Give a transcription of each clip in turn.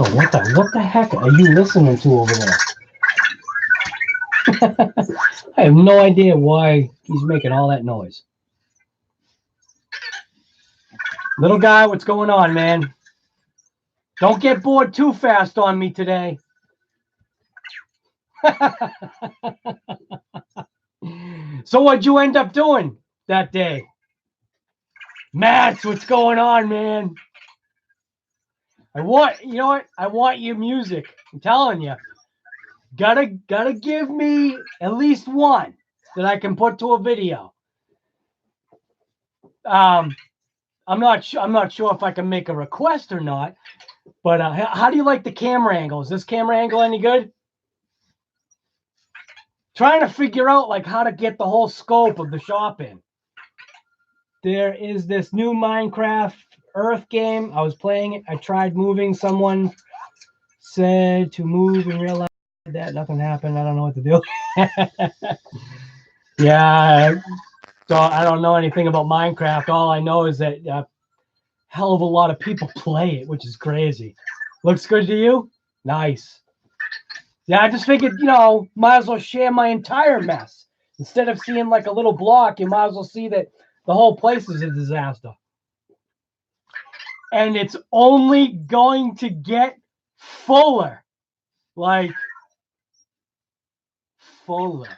Oh, what the heck are you listening to over there? I have no idea why he's making all that noise. Little guy, what's going on, man? Don't get bored too fast on me today. So what'd you end up doing that day? Matt, what's going on, man? You know what? I want your music. I'm telling you. Gotta give me at least one that I can put to a video. I'm not sure if I can make a request or not, but how do you like the camera angle? Is this camera angle any good? Trying to figure out like how to get the whole scope of the shop in. There is this new Minecraft Earth game. I was playing it. I tried moving. Someone said to move in real life. That nothing happened. I don't know what to do. Yeah, so I don't know anything about Minecraft. All I know is that a hell of a lot of people play it, which is crazy. Looks good to you? Nice. Yeah, I just figured, might as well share my entire mess. Instead of seeing like a little block, you might as well see that the whole place is a disaster. And it's only going to get fuller. Like, fuller.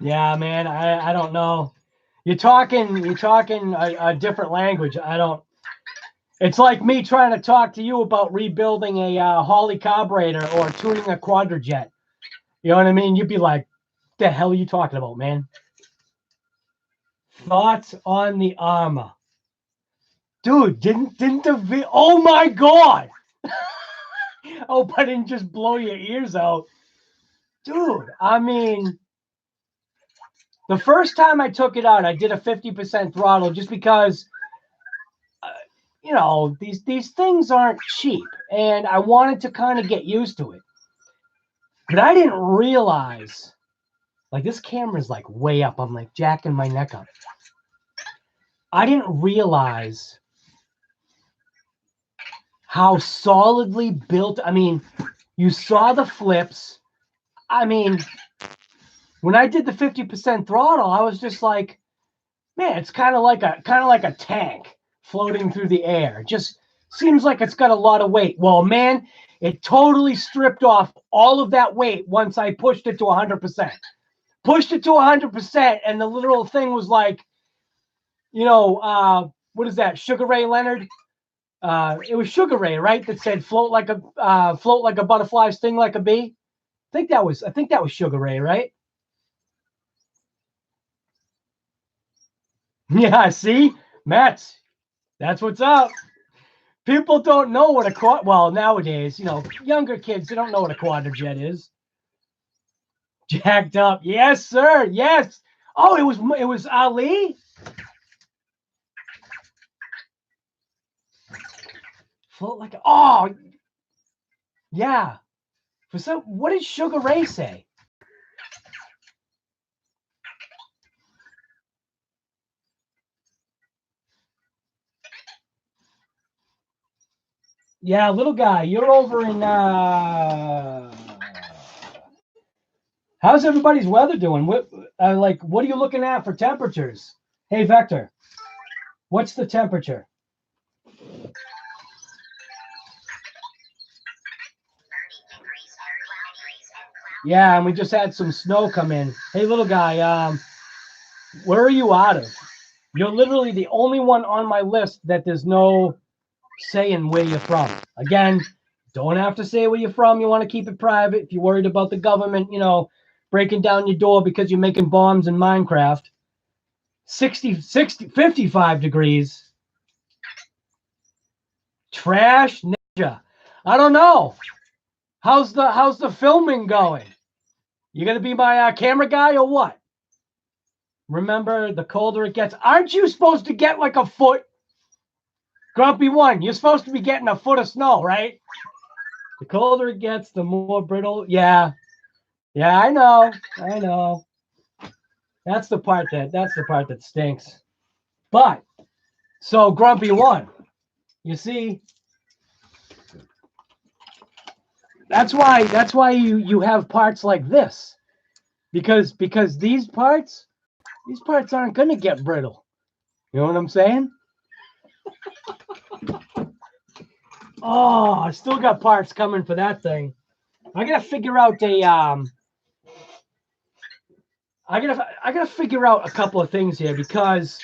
Yeah, man, I don't know. You're talking a different language. It's like me trying to talk to you about rebuilding a Holly carburetor or tuning a quadrijet. You know what I mean? You'd be like, the hell are you talking about, man? Thoughts on the Arma. Dude, didn't the oh my god. Oh, I didn't just blow your ears out. Dude, I mean, the first time I took it out, I did a 50% throttle just because these things aren't cheap, and I wanted to kind of get used to it. But I didn't realize, like, this camera's like way up. I'm like jacking my neck up. I didn't realize how solidly built. I mean, you saw the flips. I mean, when I did the 50% throttle, I was just like, man, it's kind of like a tank floating through the air. It just seems like it's got a lot of weight. Well, man, it totally stripped off all of that weight once I pushed it to 100%. Pushed it to 100%, and the literal thing was like, what is that? Sugar Ray Leonard? It was Sugar Ray, right? That said, float like a butterfly, sting like a bee. I think that was Sugar Ray, right? Yeah, see? Matt, that's what's up. People don't know what nowadays, younger kids, they don't know what a quadrijet is. Jacked up. Yes, sir. Yes. Oh, it was Ali? Float like yeah. What did Sugar Ray say? Yeah, little guy, you're over in how's everybody's weather doing? What are you looking at for temperatures? Hey, Vector, what's the temperature? Yeah, and we just had some snow come in. Hey, little guy, where are you out of? You're literally the only one on my list that there's no saying where you're from. Again, don't have to say where you're from. You want to keep it private. If you're worried about the government, breaking down your door because you're making bombs in Minecraft. 55 degrees. Trash Ninja. I don't know. How's the filming going? You gonna be my camera guy or what? Remember, the colder it gets. Aren't you supposed to get like a foot? Grumpy one, you're supposed to be getting a foot of snow, right? The colder it gets, the more brittle. Yeah. Yeah, I know. That's the part that stinks. But so Grumpy won. You see, that's why you have parts like this. Because these parts aren't gonna get brittle. You know what I'm saying? Oh, I still got parts coming for that thing. I gotta figure out I gotta figure out a couple of things here, because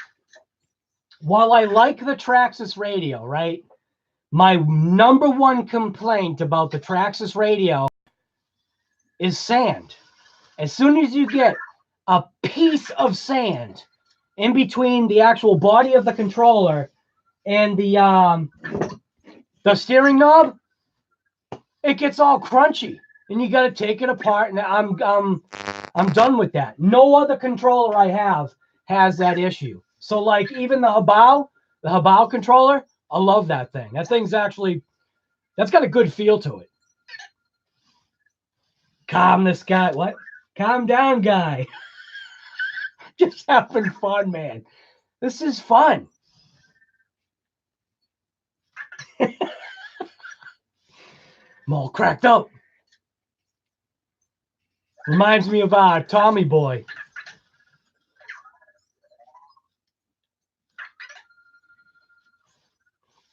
while I like the Traxxas radio, right? My number one complaint about the Traxxas radio is sand. As soon as you get a piece of sand in between the actual body of the controller and the steering knob, it gets all crunchy, and you got to take it apart. And I'm done with that. No other controller I have has that issue. So like even the Habao controller, I love that thing. That thing's actually, that's got a good feel to it. Calm this guy. What? Calm down, guy. Just having fun, man. This is fun. I'm all cracked up. Reminds me of Tommy Boy.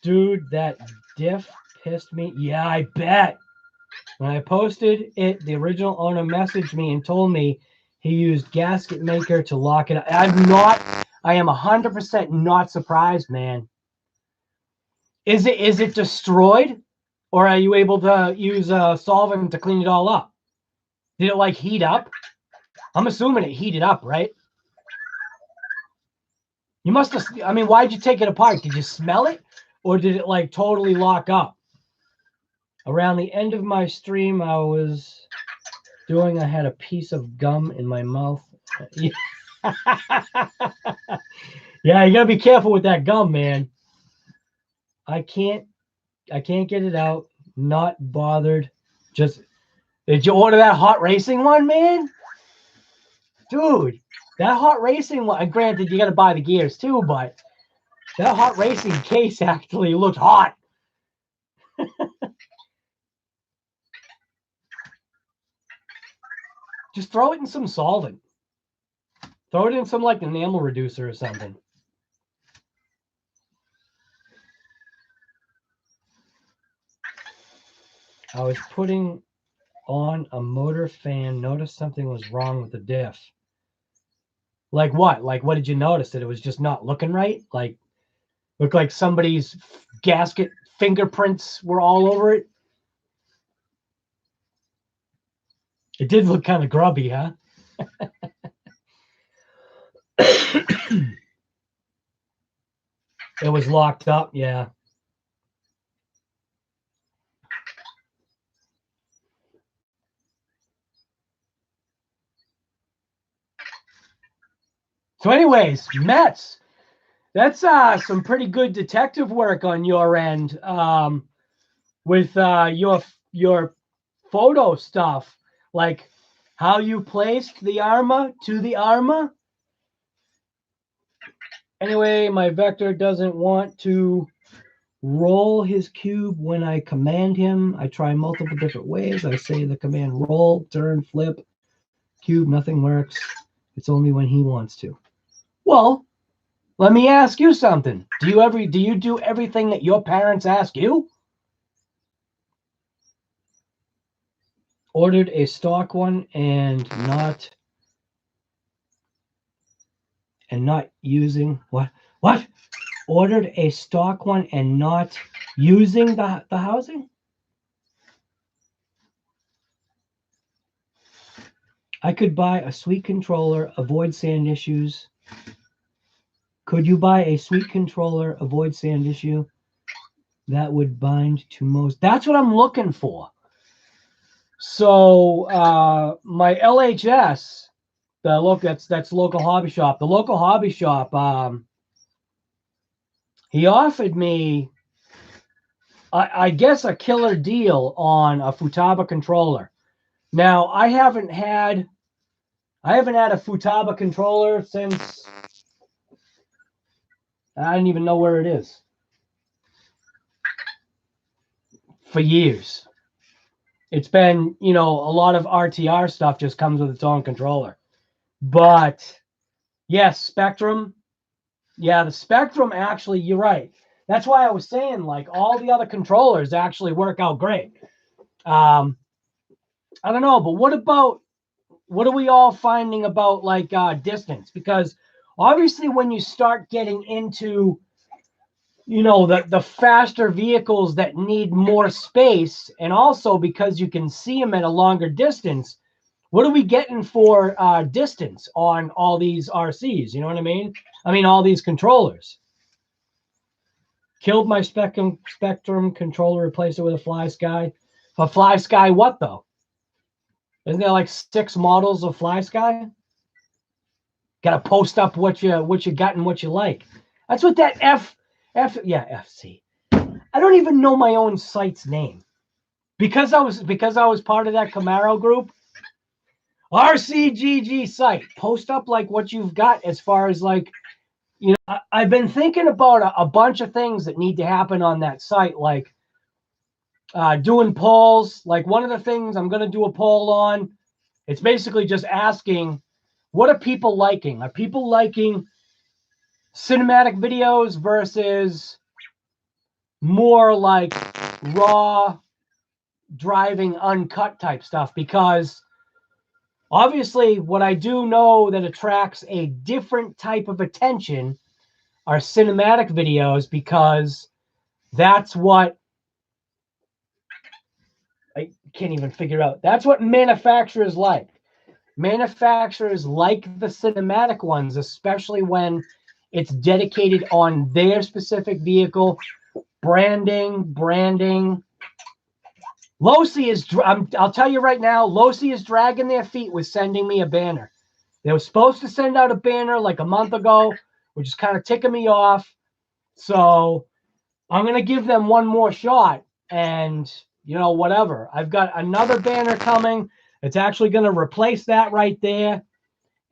Dude, that diff pissed me. Yeah, I bet. When I posted it, the original owner messaged me and told me he used gasket maker to lock it up. I am 100% not surprised, man. Is it destroyed, or are you able to use a solvent to clean it all up? Did it like heat up? I'm assuming it heated up, right? You must have, I mean, why'd you take it apart? Did you smell it, or did it like totally lock up? Around the end of my stream, I had a piece of gum in my mouth. Yeah, you gotta be careful with that gum, man. I can't get it out. Not bothered. Just, did you order that hot racing one, man? Dude, that hot racing one, granted you gotta buy the gears too, but that hot racing case actually looked hot. Just throw it in some solvent. Throw it in some like enamel reducer or something. I was putting on a motor fan, noticed something was wrong with the diff. Like what? Like what did you notice? That it was just not looking right? Like looked like somebody's gasket fingerprints were all over it? It did look kind of grubby, huh? It was locked up, yeah. So anyways, Mets, that's some pretty good detective work on your end with your photo stuff, like how you placed the Arma to the Arma. Anyway, my Vector doesn't want to roll his cube when I command him. I try multiple different ways. I say the command roll, turn, flip, cube, nothing works. It's only when he wants to. Well, let me ask you something. Do you do everything that your parents ask you? Ordered a stock one and not using what? Ordered a stock one and not using the housing? I could buy a sweet controller, avoid sand issues. Could you buy a sweet controller, avoid sand issue? That would bind to most. That's what I'm looking for. So my LHS, that's local hobby shop. The local hobby shop, he offered me, I guess, a killer deal on a Futaba controller. Now I haven't had I haven't had a Futaba controller since I didn't even know where it is. For years. It's been, a lot of RTR stuff just comes with its own controller. But yes, Spectrum. Yeah, the Spectrum actually, you're right. That's why I was saying, like, all the other controllers actually work out great. I don't know, but what are we all finding about like distance? Because obviously when you start getting into the faster vehicles that need more space, and also because you can see them at a longer distance, what are we getting for distance on all these RCs? You know what I mean? I mean, all these controllers. Killed my Spectrum controller, replaced it with a FlySky. A FlySky what, though? Isn't there like 6 models of FlySky? Got to post up what you got and what you like. That's what that FC. I don't even know my own site's name. Because I was part of that Camaro group. RCGG site. Post up like what you've got as far as like, I've been thinking about a bunch of things that need to happen on that site, like doing polls. Like one of the things I'm going to do a poll on, it's basically just asking, what are people liking? Are people liking cinematic videos versus more like raw driving uncut type stuff? Because obviously what I do know that attracts a different type of attention are cinematic videos, because that's what I can't even figure out. That's what manufacturers like. Manufacturers like the cinematic ones, especially when it's dedicated on their specific vehicle. Branding. Losi is, I'll tell you right now, Losi is dragging their feet with sending me a banner. They were supposed to send out a banner like a month ago, which is kind of ticking me off. So I'm going to give them one more shot, and, whatever. I've got another banner coming. It's actually going to replace that right there.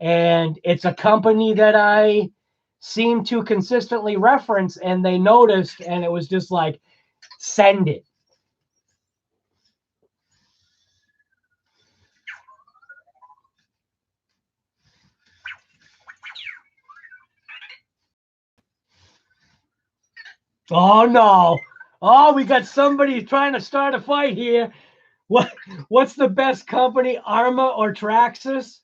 And it's a company that I seem to consistently reference, and they noticed, and it was just like, send it. Oh, no. Oh, we got somebody trying to start a fight here. What's the best company, Arma or Traxxas?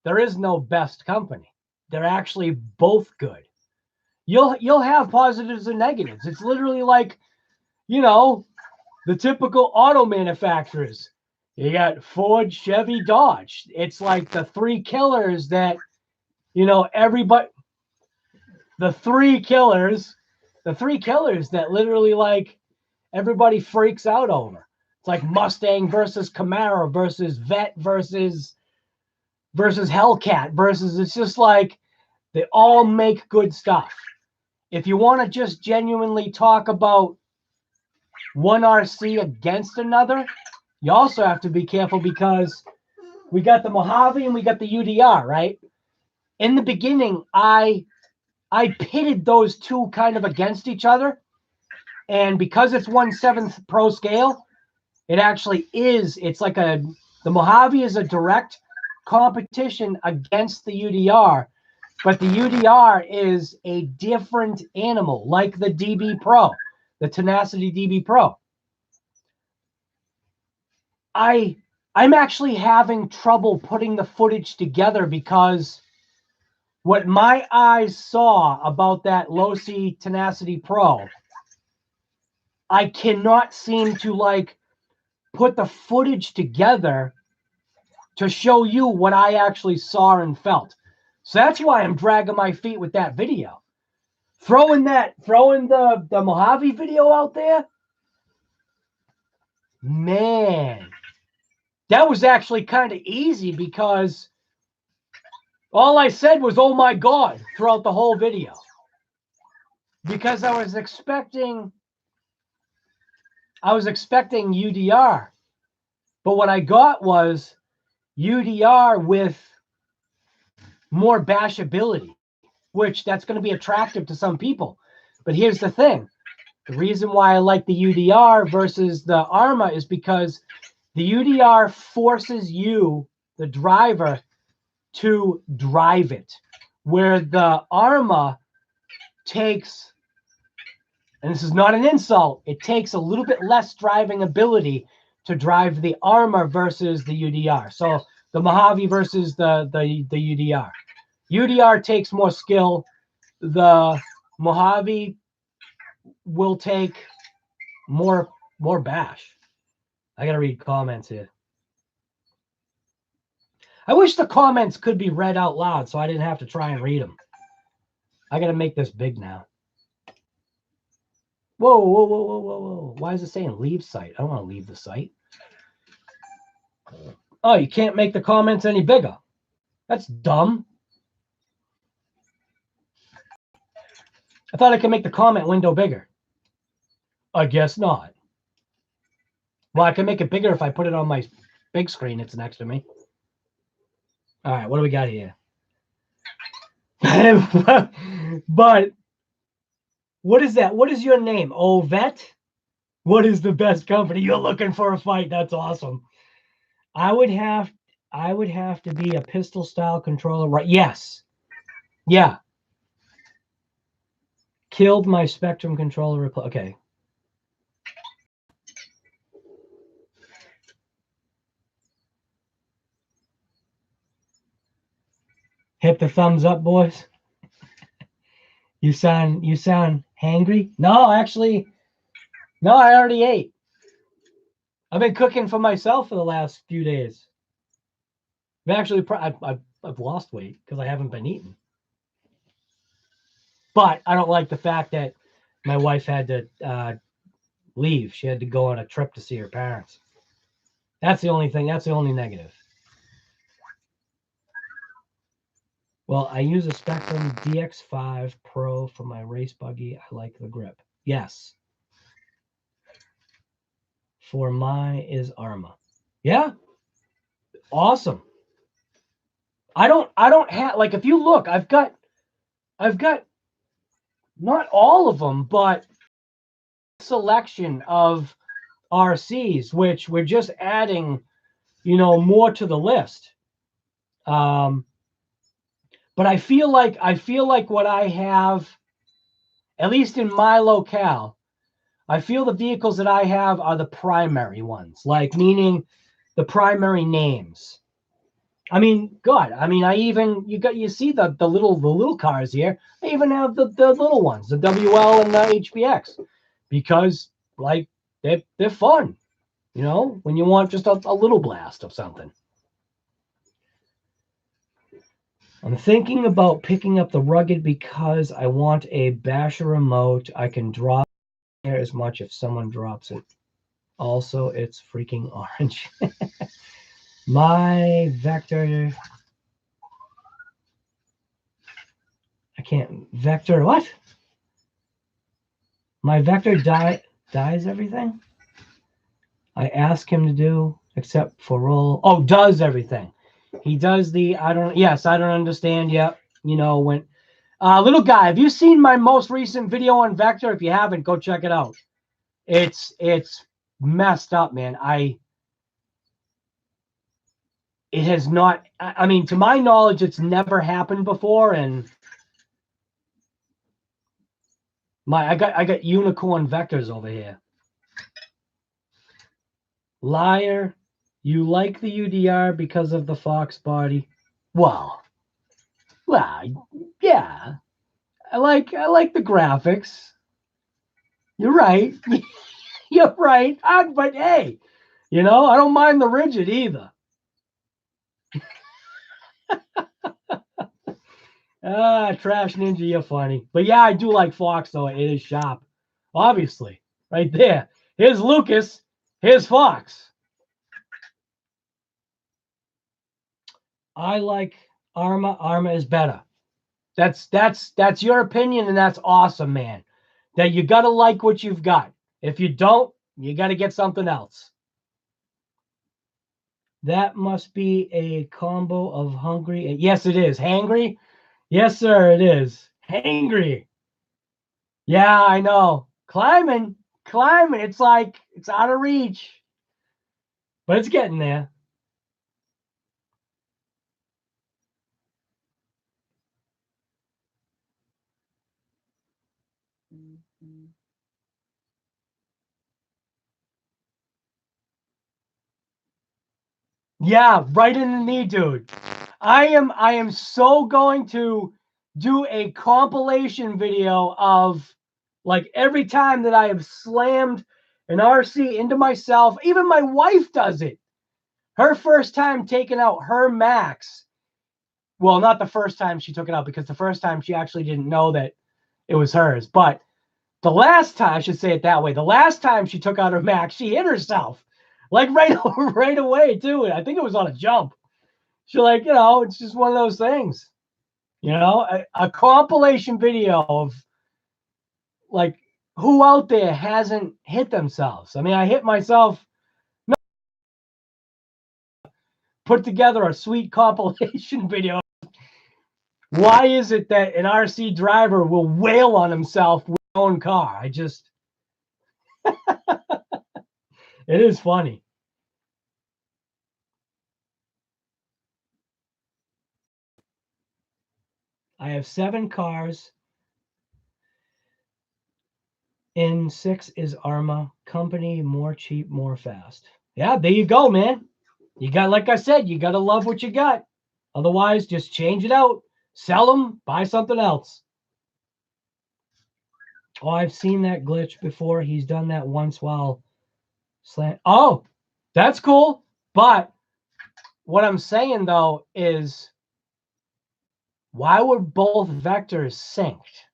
There is no best company. They're actually both good. You'll have positives and negatives. It's literally like, the typical auto manufacturers. You got Ford, Chevy, Dodge. It's like the 3 killers that, everybody, the 3 killers that literally like everybody freaks out over. It's like Mustang versus Camaro versus Vet versus Hellcat versus, it's just like they all make good stuff. If you want to just genuinely talk about one RC against another, you also have to be careful, because we got the Mojave and we got the UDR, right? In the beginning, I pitted those two kind of against each other. And because it's 1/7 pro scale, it actually is. It's like the Mojave is a direct competition against the UDR, but the UDR is a different animal, like the DB Pro, the Tenacity DB Pro. I'm actually having trouble putting the footage together, because what my eyes saw about that Losi Tenacity Pro, I cannot seem to like put the footage together to show you what I actually saw and felt. So that's why I'm dragging my feet with that video. Throwing the Mojave video out there, man, that was actually kind of easy, because all I said was, oh my God, throughout the whole video. Because I was expecting UDR. But what I got was UDR with more bashability, which that's going to be attractive to some people. But here's the thing. The reason why I like the UDR versus the Arrma is because the UDR forces you, the driver, to drive it, where the Arrma takes, and this is not an insult, it takes a little bit less driving ability to drive the Arrma versus the UDR. So the Mojave versus the UDR. UDR takes more skill. The Mojave will take more bash. I gotta read comments here. I wish the comments could be read out loud so I didn't have to try and read them. I gotta make this big now. Whoa, whoa, whoa, whoa, whoa, whoa. Why is it saying leave site? I don't want to leave the site. Oh, you can't make the comments any bigger. That's dumb. I thought I could make the comment window bigger. I guess not. Well, I can make it bigger if I put it on my big screen. It's next to me. All right, what do we got here? But what is that? What is your name? Ovet? What is the best company? You're looking for a fight. That's awesome. I would have to be a pistol style controller, right? Yes. Yeah. Killed my Spectrum controller. Okay. Hit the thumbs up, boys. You sound hangry? No, actually, no, I already ate. I've been cooking for myself for the last few days. I've lost weight because I haven't been eating. But I don't like the fact that my wife had to leave. She had to go on a trip to see her parents. That's the only thing. That's the only negative. Well, I use a Spectrum DX5 Pro for my race buggy. I like the grip. Yes. For my is Arrma. Yeah. Awesome. I don't have, like, if you look, I've got not all of them, but selection of RCs, which we're just adding, more to the list. But I feel like what I have, at least in my locale, I feel the vehicles that I have are the primary ones, like meaning the primary names. I mean, God, I mean, you see the little cars here. I even have the little ones, the WL and the HPX, because like they're fun, when you want just a little blast of something. I'm thinking about picking up the Rugged because I want a basher remote. I can drop there as much if someone drops it. Also, it's freaking orange. My Vector. I can't. Vector what? My Vector dies everything? I ask him to do, except for roll. Oh, does everything. He does the, I don't understand yet. When, little guy, have you seen my most recent video on Vector? If you haven't, go check it out. It's messed up, man. It has not, I mean, to my knowledge, it's never happened before. And I got unicorn Vectors over here. Liar. You like the UDR because of the Fox body? Well, yeah. I like the graphics. You're right. You're right. But hey, I don't mind the rigid either. Trash Ninja, you're funny. But yeah, I do like Fox, though. It is sharp. Obviously. Right there. Here's Lucas. Here's Fox. I like Arrma. Arrma is better. That's your opinion, and that's awesome, man. That you got to like what you've got. If you don't, you got to get something else. That must be a combo of hungry. Yes, it is. Hangry? Yes, sir, it is. Hangry. Yeah, I know. Climbing. Climbing. It's like it's out of reach. But it's getting there. Yeah, right in the knee, dude. I am so going to do a compilation video of like every time that I have slammed an RC into myself. Even my wife does it. Her first time taking out her Max. Well, not the first time she took it out, because the first time she actually didn't know that it was hers. But the last time, I should say it that way, the last time she took out her Max, she hit herself. Like right away, too. I think it was on a jump. She like, it's just one of those things. A compilation video of like who out there hasn't hit themselves. I mean, I hit myself, put together a sweet compilation video. Why is it that an RC driver will wail on himself with his own car? It is funny. I have 7 cars. In 6 is Arma. Company, more cheap, more fast. Yeah, there you go, man. You got, like I said, you got to love what you got. Otherwise, just change it out. Sell them, buy something else. Oh, I've seen that glitch before. He's done that once while slant. Oh, that's cool. But what I'm saying, though, is why were both vectors synced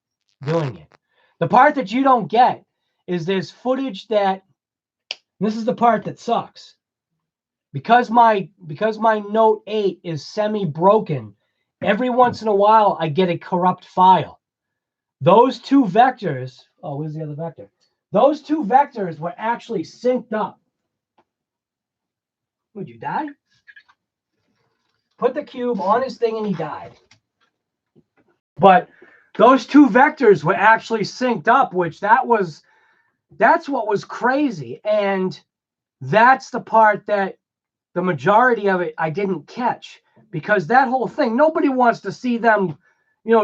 doing it? The part that you don't get is there's footage that, this is the part that sucks. Because my Note 8 is semi-broken, every once in a while I get a corrupt file. Those 2 vectors, oh, where's the other vector? Those 2 vectors were actually synced up. Would you die? Put the cube on his thing and he died. But those 2 vectors were actually synced up, which that's what was crazy. And that's the part that the majority of it I didn't catch, because that whole thing, nobody wants to see them,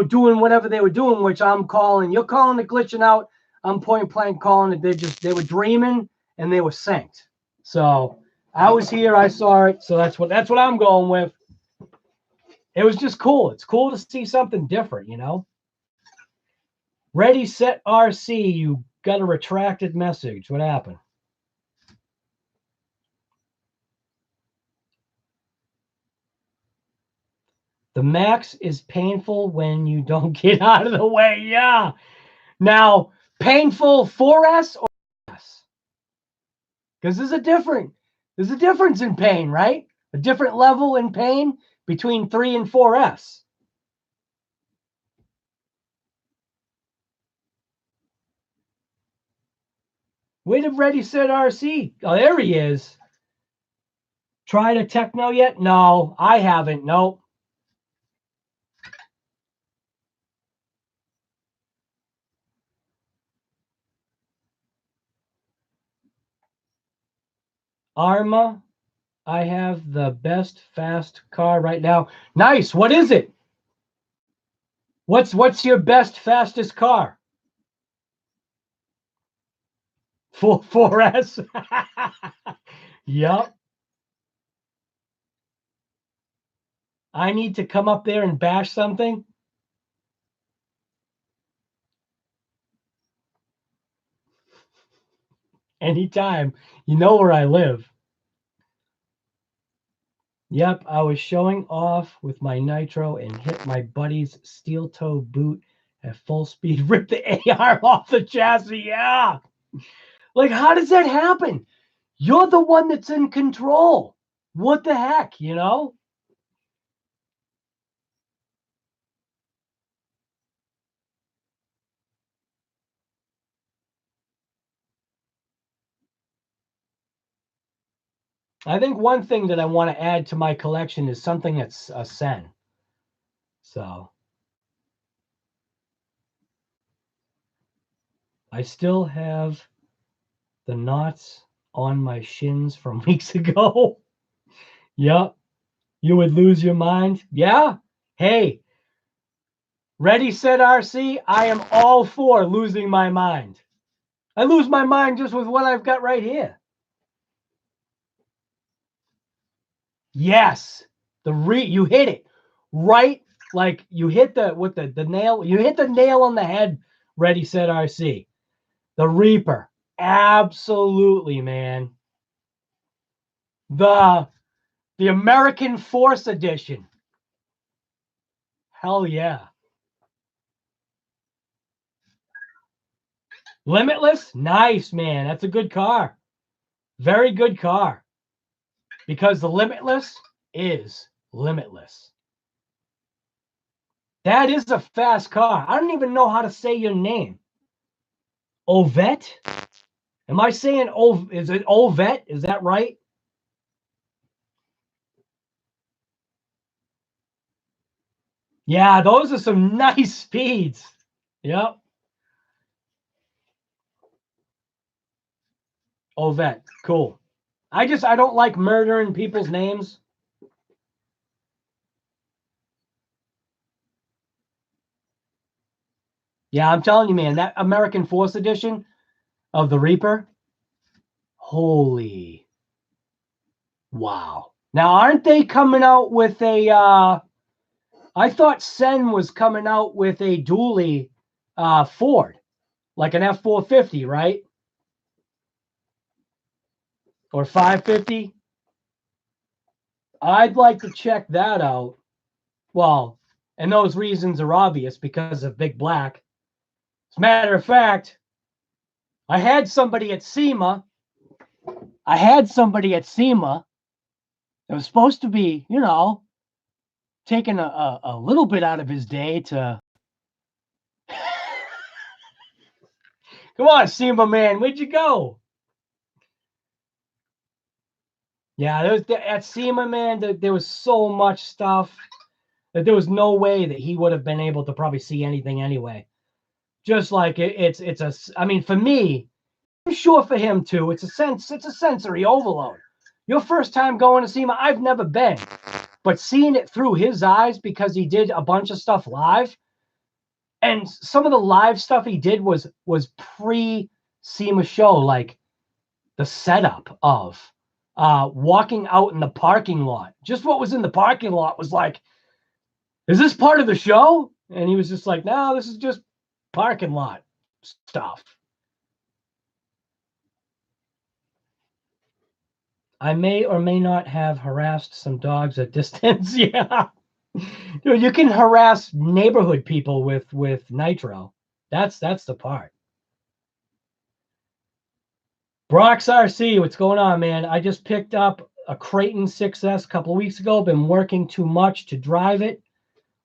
doing whatever they were doing, which you're calling it glitching out. I'm point blank calling it. They were dreaming and they were synced. So I was here, I saw it. So that's what I'm going with. It was just cool. It's cool to see something different, Ready, set, RC. You got a retracted message. What happened? The max is painful when you don't get out of the way. Yeah. Now, painful 4S or S? Because there's a difference in pain, right? A different level in pain between 3 and 4S. Where did Ready Set RC? Oh, there he is. Tried a techno yet? No, I haven't. Nope. Arma, I have the best fast car right now. Nice. What is it? What's your best fastest car? 4S. Yep. I need to come up there and bash something. Anytime. You know where I live. Yep, I was showing off with my nitro and hit my buddy's steel toe boot at full speed, ripped the AR off the chassis. Yeah. Like, how does that happen? You're the one that's in control. What the heck, I think one thing that I want to add to my collection is something that's a Sen. So I still have the knots on my shins from weeks ago. Yep. You would lose your mind. Yeah. Hey, ready, set, RC. I am all for losing my mind. I lose my mind just with what I've got right here. Yes. You hit it right. Like you hit the nail. You hit the nail on the head. Ready, set, RC. The Reaper. Absolutely, man. The American Force Edition. Hell yeah. Limitless? Nice, man. That's a good car. Very good car. Because the Limitless is limitless. That is a fast car. I don't even know how to say your name. Ovet? Am I saying is it Ovet? Is that right? Yeah, those are some nice speeds. Yep. Ovet. Cool. I don't like murdering people's names. Yeah, I'm telling you, man, that American Force Edition of the Reaper. Holy. Wow. Now, aren't they coming out with a I thought Sen was coming out with a dually Ford, like an F450, right? Or 550. I'd like to check that out. Well, and those reasons are obvious because of Big Black. As a matter of fact, I had somebody at SEMA. That was supposed to be, taking a little bit out of his day to. Come on, SEMA man, where'd you go? Yeah, at SEMA, man, there was so much stuff that there was no way that he would have been able to probably see anything anyway. Just like I mean, for me, I'm sure for him too, it's a sensory overload. Your first time going to SEMA, I've never been, but seeing it through his eyes because he did a bunch of stuff live, and some of the live stuff he did was pre-SEMA show, like the setup of walking out in the parking lot. Just what was in the parking lot was like, is this part of the show? And he was just like, no, this is just parking lot stuff. I may or may not have harassed some dogs at distance. Yeah. Dude, you can harass neighborhood people with Nitro. That's the part. Brock's RC, what's going on, man? I just picked up a Creighton 6S a couple of weeks ago. Been working too much to drive it.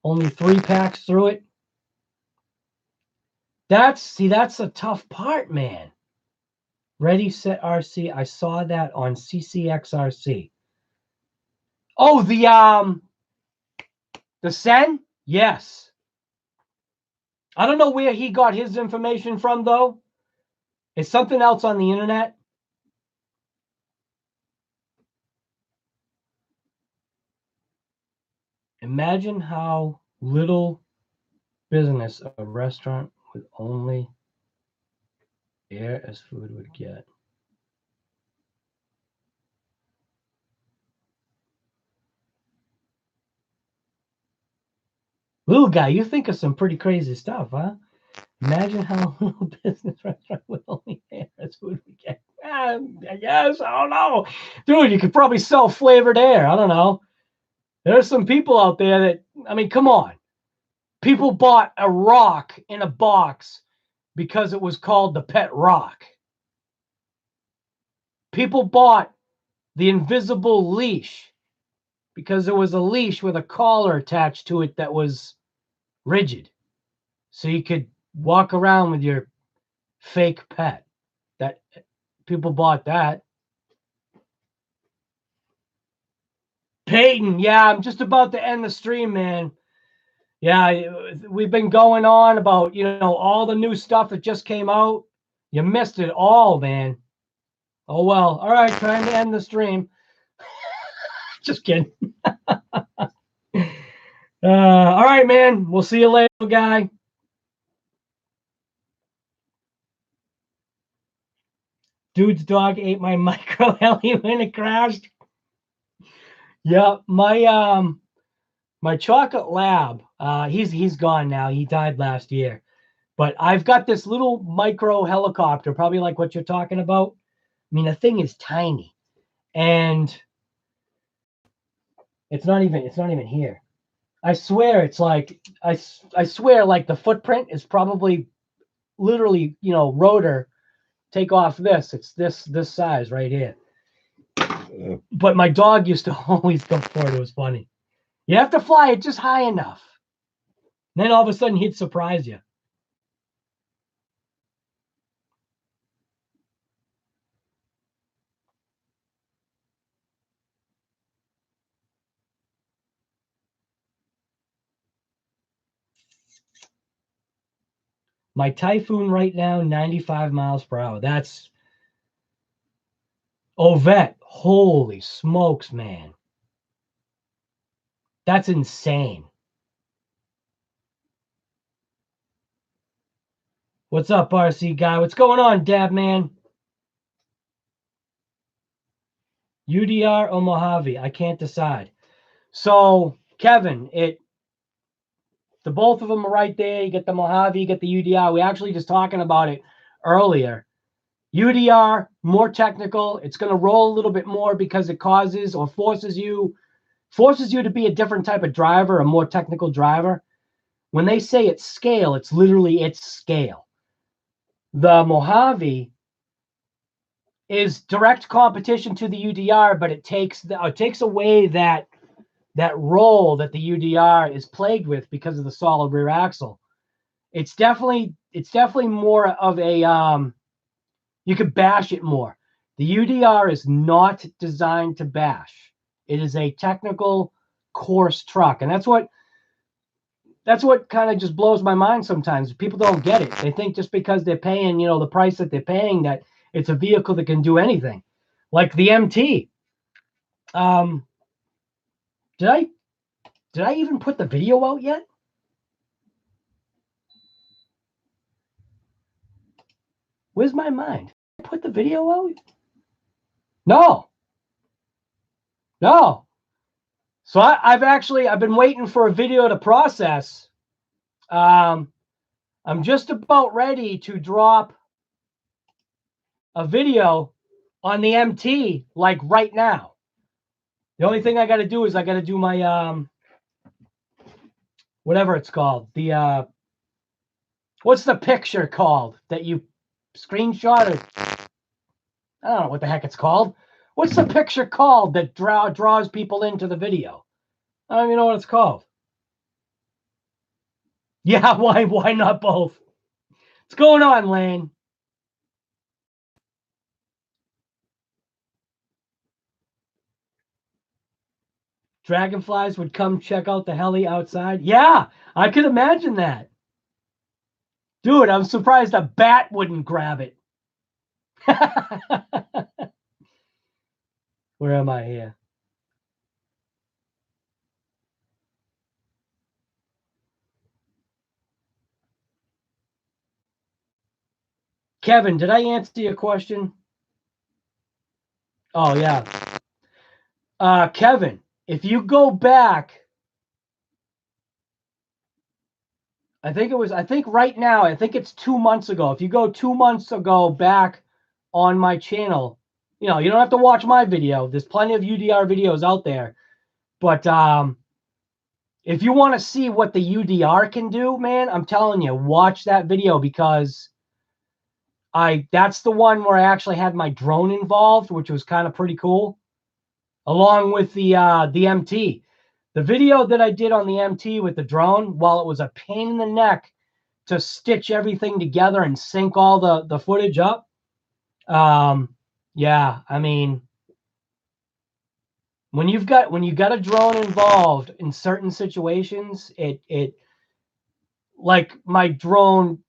Only 3 packs through it. That's a tough part, man. Ready, set, RC. I saw that on CCXRC. Oh, the Sen? Yes. I don't know where he got his information from, though. It's something else on the internet. Imagine how little business a restaurant with only air as food would get. Little guy, you think of some pretty crazy stuff, huh? Imagine how little business restaurant with only air as food would get. I guess, I don't know. Dude, you could probably sell flavored air. I don't know. There's some people out there that, I mean, come on. People bought a rock in a box because it was called the pet rock. People bought the invisible leash because there was a leash with a collar attached to it that was rigid. So you could walk around with your fake pet. That people bought that. Peyton, yeah, I'm just about to end the stream, man. Yeah, we've been going on about, all the new stuff that just came out. You missed it all, man. Oh, well. All right, time to end the stream. Just kidding. All right, man. We'll see you later, guy. Dude's dog ate my micro heli when it crashed. Yeah, my chocolate lab. He's gone now. He died last year. But I've got this little micro helicopter, probably like what you're talking about. I mean, the thing is tiny, and it's not even here. I swear it's like I swear like the footprint is probably literally, rotor. Take off this. It's this size right here. But my dog used to always go for it. It was funny. You have to fly it just high enough. Then all of a sudden he'd surprise you. My Typhoon right now, 95 miles per hour. That's Ovette. Holy smokes, man. That's insane. What's up, RC guy? What's going on, Dab man? UDR or Mojave? I can't decide. So, Kevin, the both of them are right there. You get the Mojave, you get the UDR. We actually just talking about it earlier. UDR, more technical. It's going to roll a little bit more because it causes or forces you to be a different type of driver, a more technical driver. When they say it's scale, it's literally its scale. The Mojave is direct competition to the UDR, but it takes away that roll that the UDR is plagued with because of the solid rear axle. It's definitely more of a you could bash it more. The UDR is not designed to bash. It is a technical course truck, and that's what kind of just blows my mind sometimes. People don't get it. They think just because they're paying, the price that they're paying, that it's a vehicle that can do anything. Like the MT. Did I even put the video out yet? Where's my mind? Did I put the video out? No. So I've been waiting for a video to process. I'm just about ready to drop a video on the MT, like right now. The only thing I got to do is I got to do my whatever it's called. The what's the picture called that you screenshot? Or I don't know what the heck it's called. What's the picture called that draws people into the video? I don't even know what it's called. Yeah, why not both? What's going on, Lane? Dragonflies would come check out the heli outside. Yeah, I could imagine that. Dude, I'm surprised a bat wouldn't grab it. Where am I here? Kevin, did I answer your question? Oh, yeah. Kevin, if you go back, I think right now, I think it's 2 months ago. If you go 2 months ago back on my channel, you don't have to watch my video. There's plenty of UDR videos out there. But if you want to see what the UDR can do, man, I'm telling you, watch that video, because that's the one where I actually had my drone involved, which was kind of pretty cool, along with the MT. The video that I did on the MT with the drone, while it was a pain in the neck to stitch everything together and sync all the footage up, yeah, I mean, when you got a drone involved in certain situations, it like my drone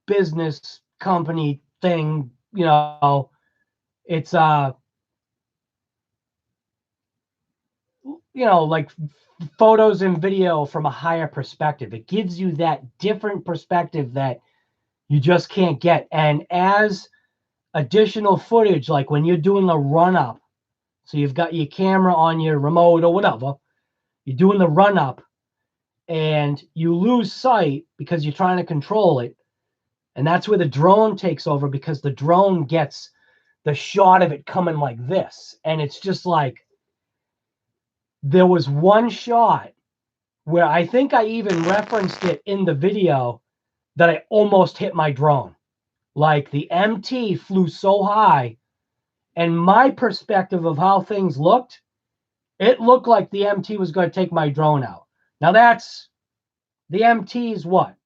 business company thing, you know, it's you know, like photos and video from a higher perspective. It gives you that different perspective that you just can't get. And as additional footage, like when you're doing a run up, so you've got your camera on your remote or whatever, you're doing the run up and you lose sight because you're trying to control it. And that's where the drone takes over, because the drone gets the shot of it coming like this. And it's just like, there was one shot where I think I even referenced it in the video that I almost hit my drone. Like the MT flew so high, and my perspective of how things looked, it looked like the MT was going to take my drone out. Now that's, the MT's what?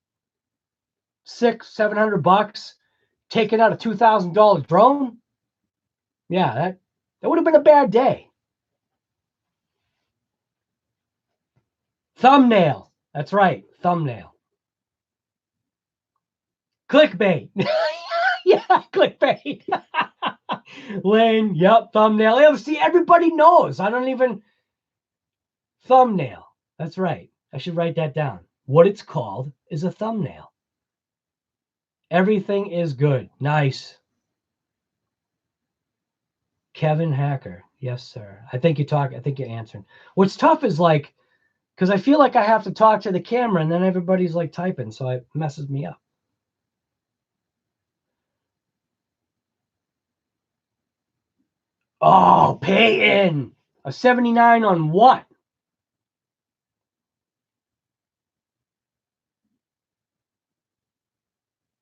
$600-700 taking out a $2,000 drone? Yeah, that would have been a bad day. Thumbnail. That's right. Thumbnail. Clickbait. Yeah, clickbait. Lane, yep, thumbnail. Yeah, see, everybody knows. I don't even. Thumbnail. That's right. I should write that down. What it's called is a thumbnail. Everything is good. Nice. Kevin Hacker. Yes, sir. I think you're answering. What's tough is like, because I feel like I have to talk to the camera and then everybody's like typing, so it messes me up. Oh, Peyton. A 79 on what?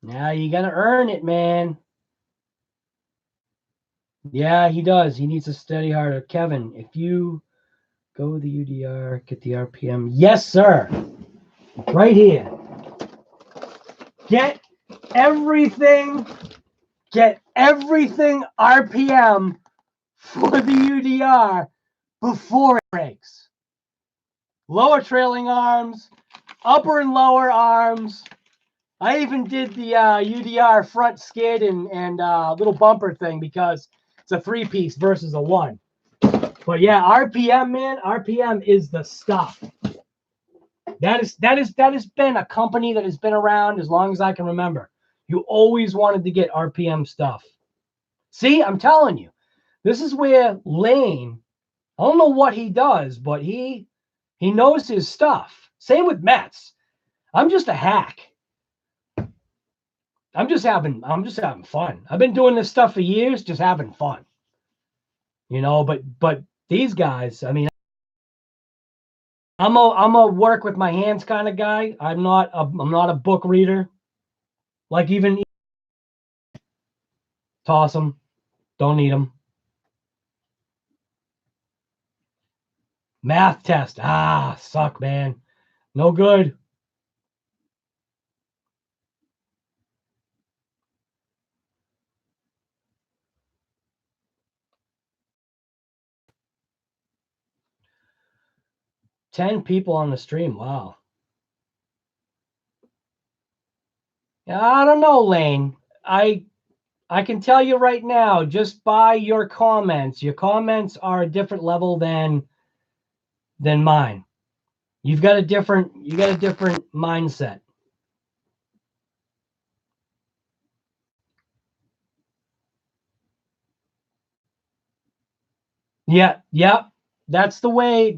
Now you got to earn it, man. Yeah, he does. He needs a steady heart. Kevin, if you go the UDR, get the RPM. Yes, sir. Right here. Get everything RPM for the UDR before it breaks. Lower trailing arms, upper and lower arms. I even did the UDR front skid and little bumper thing because it's a 3-piece versus a 1. But yeah, RPM, man, RPM is the stuff. That has been a company that has been around as long as I can remember. You always wanted to get RPM stuff. See, I'm telling you, this is where Lane, I don't know what he does, but he knows his stuff. Same with Mets. I'm just a hack. I'm just having fun. I've been doing this stuff for years, just having fun. You know, but these guys, I mean, I'm a work with my hands kind of guy. I'm not a book reader. Like even toss them, don't need them. Math test, suck, man, no good. $10 people on the stream. Wow. Yeah, I don't know, Lane. I can tell you right now, just by your comments are a different level than mine. You got a different mindset. Yeah, that's the way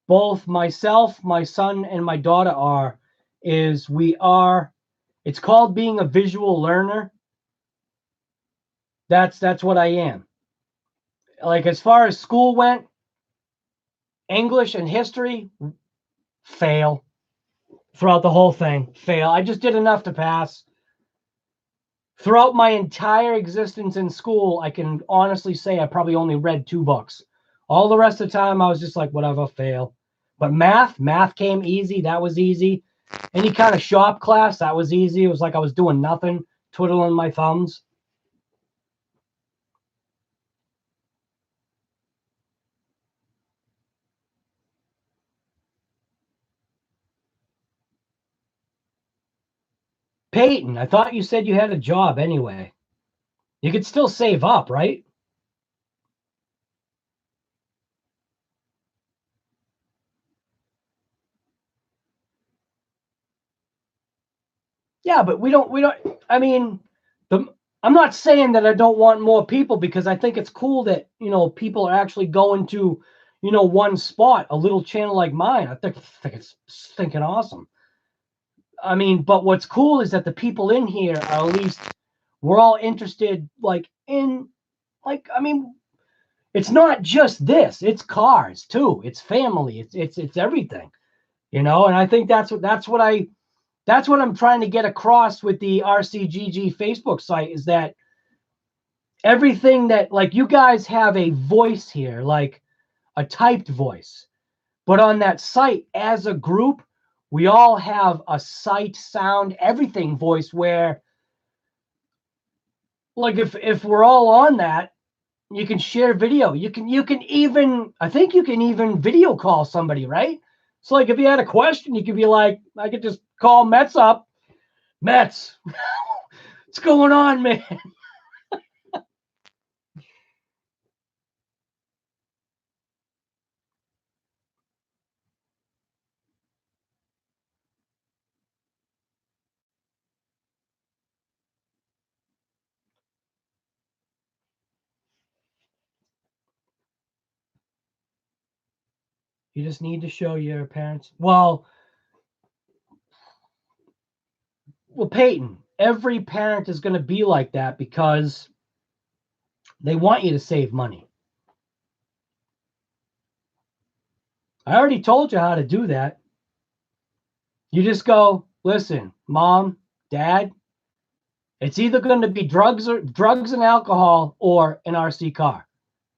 both myself, my son, and my daughter are. It's called being a visual learner. That's what I am. Like, as far as school went, English and history, fail. Throughout the whole thing, fail. I just did enough to pass. Throughout my entire existence in school, I can honestly say I probably only read 2 books. All the rest of the time, I was just like, whatever, fail. But math came easy. That was easy. Any kind of shop class, that was easy. It was like I was doing nothing, twiddling my thumbs. Peyton, I thought you said you had a job anyway. You could still save up, right? Yeah, but we don't, I mean, I'm not saying that I don't want more people, because I think it's cool that, people are actually going to, one spot, a little channel like mine. I think it's stinking awesome. I mean, but what's cool is that the people in here are, at least we're all interested, I mean, it's not just this, it's cars too. It's family. It's everything, and I think that's what I'm trying to get across with the RCGG Facebook site, is that everything that, like, you guys have a voice here, like a typed voice, but on that site as a group, we all have a sight, sound, everything voice, where, like, if we're all on that, you can share video. You can even, I think you can even video call somebody, right? So, like, if you had a question, you could be like, I could just call Mets up. Mets, what's going on, man? You just need to show your parents. Well, Peyton, every parent is going to be like that, because they want you to save money. I already told you how to do that. You just go, listen, mom, dad, it's either going to be drugs and alcohol, or an RC car.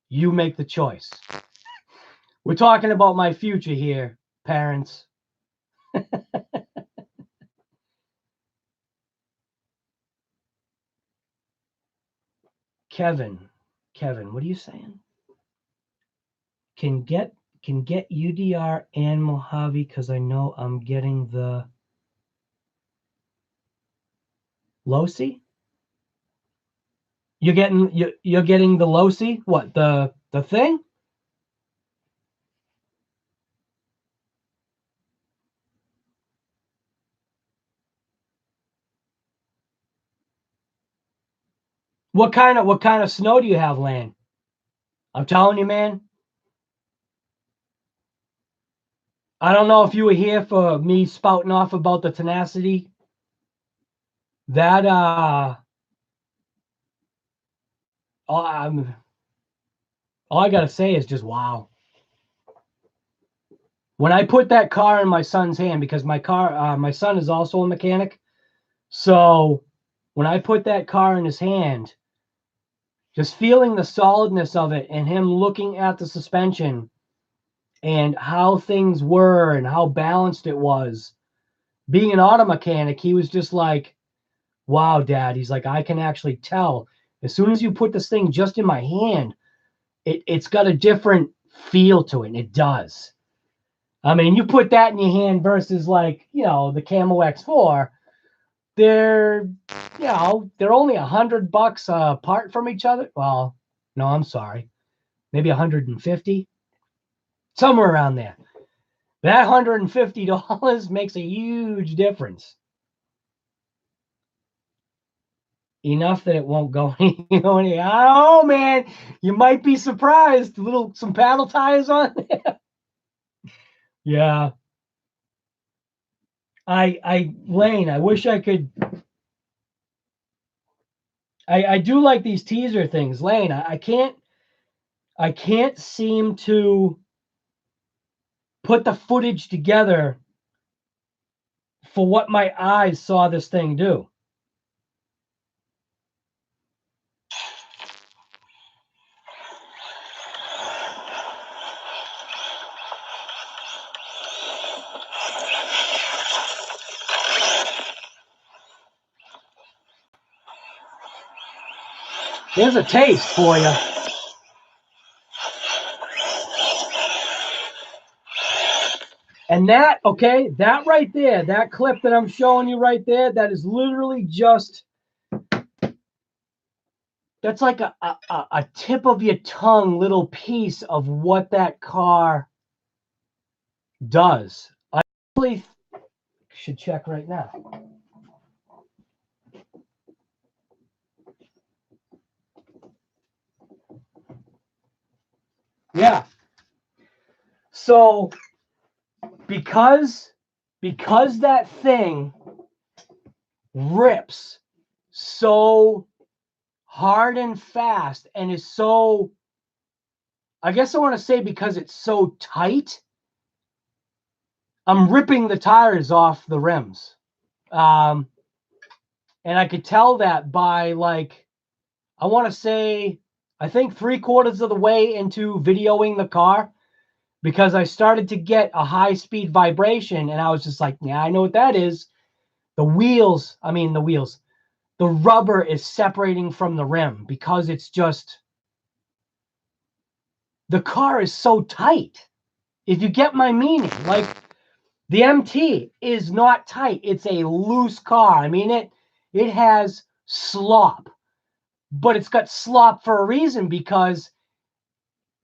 You make the choice. We're talking about my future here, parents. Kevin, what are you saying? Can get UDR and Mojave, because I know I'm getting the Losi. You're getting the Losi? What, the thing? What kind of snow do you have, Lan? I'm telling you, man. I don't know if you were here for me spouting off about the Tenacity. That all I gotta say is just wow. When I put that car in my son's hand, because my son is also a mechanic, so when I put that car in his hand, just feeling the solidness of it, and him looking at the suspension and how things were and how balanced it was, being an auto mechanic, he was just like, wow, Dad. He's like, I can actually tell as soon as you put this thing just in my hand, it's got a different feel to it, and it does. I mean, you put that in your hand versus, like, the Camo X4, they're only $100 apart from each other. Well, no, I'm sorry, maybe 150, somewhere around there. That $150 makes a huge difference. Enough that it won't go any. Oh man, you might be surprised. Some paddle tires on there. Yeah. Lane, I wish I could. I do like these teaser things, Lane. I can't seem to put the footage together for what my eyes saw this thing do. There's a taste for you. And that, okay, that right there, that clip that I'm showing you right there, that is literally just, that's like a tip of your tongue little piece of what that car does. I really should check right now. Yeah. So because that thing rips so hard and fast and is so, I guess I want to say because it's so tight, I'm ripping the tires off the rims. And I could tell that by, like, I want to say, I think 3/4 of the way into videoing the car, because I started to get a high speed vibration and I was just like, yeah, I know what that is. The rubber is separating from the rim because it's just, the car is so tight. If you get my meaning, like the MT is not tight. It's a loose car. I mean, it has slop, but it's got slop for a reason, because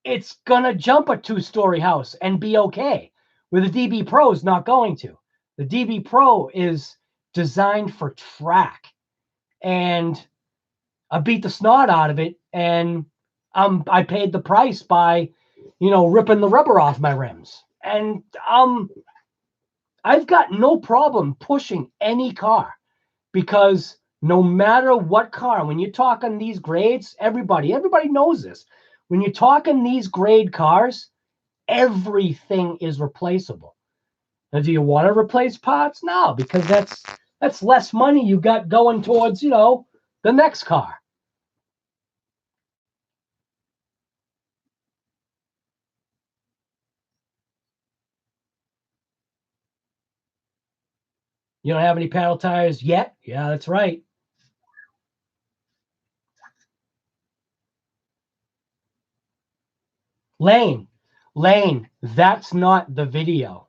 it's gonna jump a 2-story house and be okay. Where the DB Pro is not going to. The DB Pro is designed for track, and I beat the snot out of it, and I paid the price by, ripping the rubber off my rims, and I've got no problem pushing any car, because no matter what car, when you're talking these grades, everybody knows this. When you're talking these grade cars, everything is replaceable. Now, do you want to replace parts? No, because that's less money you got going towards, the next car. You don't have any paddle tires yet? Yeah, that's right. Lane, that's not the video.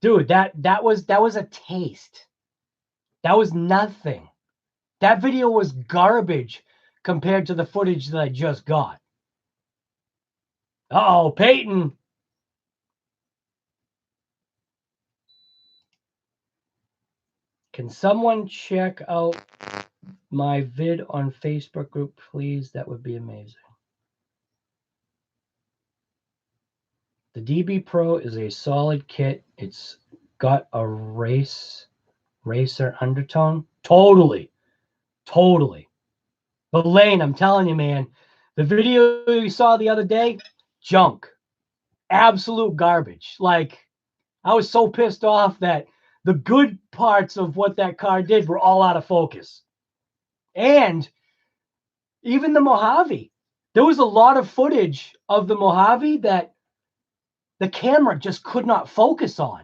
Dude, that was a taste. That was nothing. That video was garbage compared to the footage that I just got. Uh-oh, Peyton. Can someone check out my vid on Facebook group, please? That would be amazing. The DB Pro is a solid kit. It's got a racer undertone. Totally. But Lane, I'm telling you, man, the video you saw the other day, junk. Absolute garbage. Like, I was so pissed off that the good parts of what that car did were all out of focus. And even the Mojave, there was a lot of footage of the Mojave that the camera just could not focus on,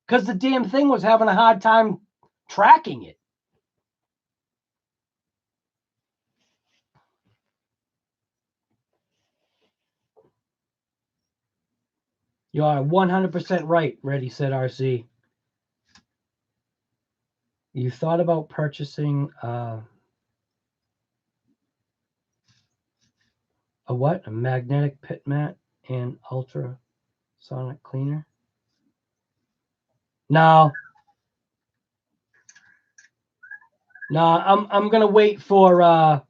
because the damn thing was having a hard time tracking it. You are 100% right, Ready, said RC. You thought about purchasing a what? A magnetic pit mat and ultrasonic cleaner? No. I'm gonna wait for a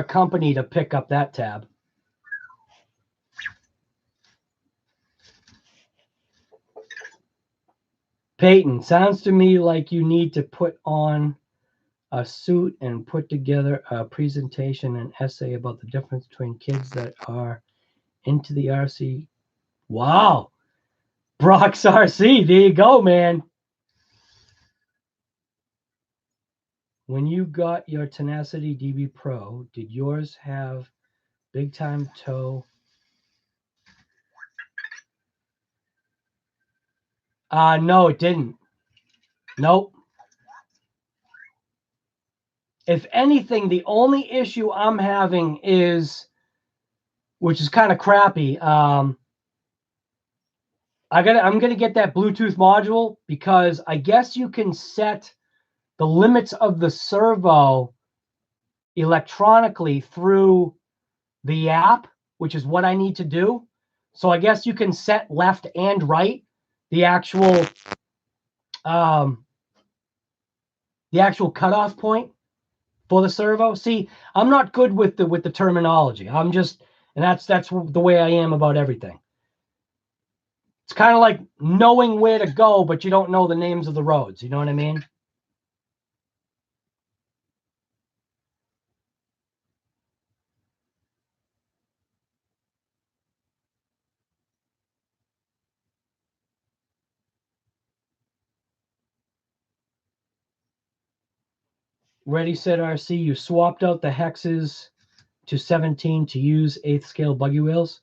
company to pick up that tab. Peyton, sounds to me like you need to put on a suit and put together a presentation and essay about the difference between kids that are into the RC. Wow. Brock's RC. There you go, man. When you got your Tenacity DB Pro, did yours have big time toe? No, it didn't. Nope. If anything, the only issue I'm having is, which is kind of crappy, I'm gonna get that Bluetooth module because I guess you can set the limits of the servo electronically through the app, which is what I need to do. So I guess you can set left and right, the actual cutoff point for the servo. See, I'm not good with the terminology. I'm just, and that's the way I am about everything. It's kind of like knowing where to go, but you don't know the names of the roads. You know what I mean? Ready, Set, RC, you swapped out the hexes to 17 to use 8th scale buggy wheels.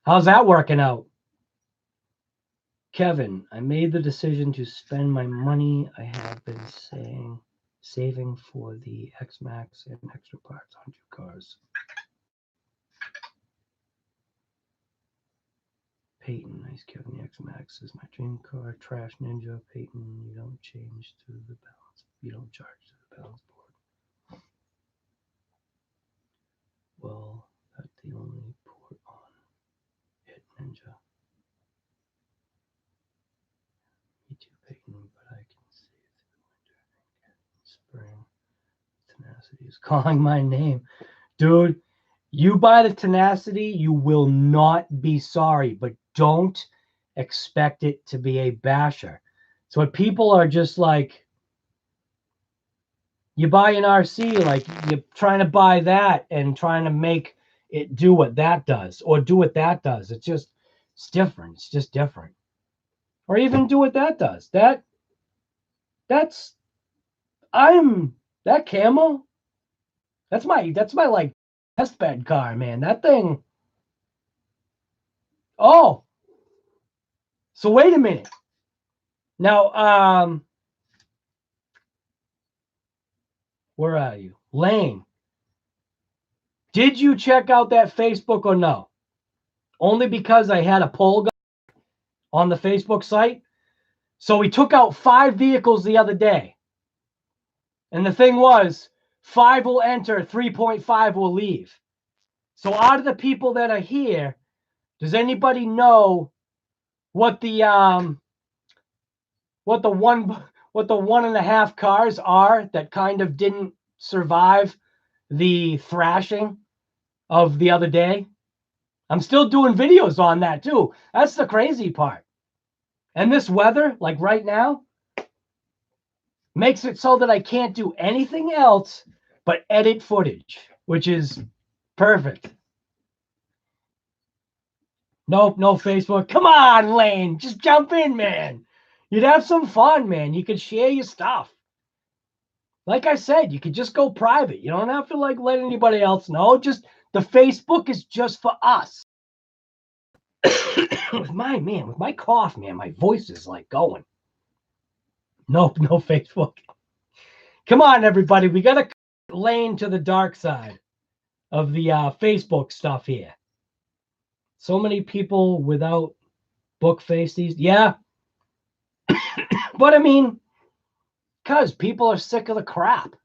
How's that working out? Kevin, I made the decision to spend my money I have been saving for the X-Max and extra parts on 2 cars. Peyton, nice Kevin, the X-Max is my dream car. Trash Ninja, Peyton, you don't change to the balance. You don't charge to the balance board. Well, that's the only port on Hit Ninja. Me too, Peyton, but I can save through the winter and spring. Tenacity is calling my name. Dude, you buy the Tenacity, you will not be sorry, but don't expect it to be a basher. So what people are just like, you buy an RC, like you're trying to buy that and trying to make it do what that does or do what that does. It's different. It's just different. Or even do what that does. That camo. That's my like test bed car, man. That thing. Oh, so wait a minute. Now, where are you? Lane. Did you check out that Facebook or no? Only because I had a poll on the Facebook site. So we took out 5 vehicles the other day. And the thing was, 5 will enter, 3.5 will leave. So out of the people that are here, does anybody know what the 1.5 cars are that kind of didn't survive the thrashing of the other day? I'm still doing videos on that too. That's the crazy part. And this weather, like right now, makes it so that I can't do anything else but edit footage, which is perfect. Nope, no Facebook. Come on, Lane. Just jump in, man. You'd have some fun, man. You could share your stuff. Like I said, you could just go private. You don't have to like let anybody else know. Just the Facebook is just for us. with my cough, man, my voice is like going. Nope, no Facebook. Come on, everybody. We got to Lane to the dark side of the Facebook stuff here. So many people without book face these. Yeah. But I mean, because people are sick of the crap.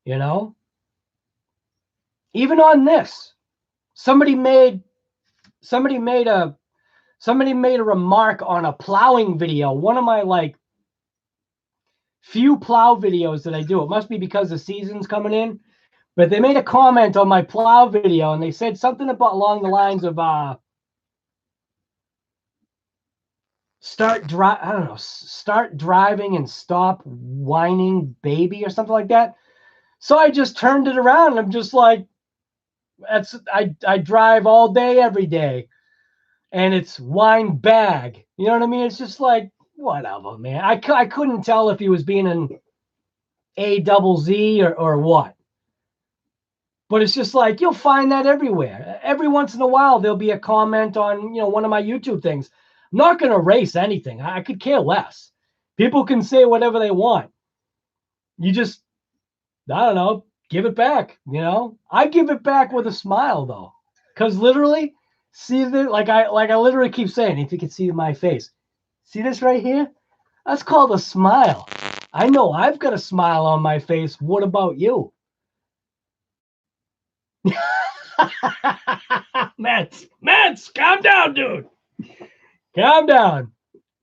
You know? Even on this, somebody made a remark on a plowing video. One of my like few plow videos that I do. It must be because the season's coming in. But they made a comment on my plow video and they said something about along the lines of start driving and stop whining baby or something like that. So I just turned it around and I'm just like, I drive all day every day and it's wine bag. You know what I mean? It's just like, whatever, man. I couldn't tell if he was being an AZZ or what. But it's just like, you'll find that everywhere. Every once in a while, there'll be a comment on, one of my YouTube things. I'm not going to erase anything. I could care less. People can say whatever they want. You just, I don't know, give it back. I give it back with a smile, though. Because literally, See the like I literally keep saying, if you can see my face. See this right here? That's called a smile. I know I've got a smile on my face. What about you? Mets, calm down, dude. Calm down.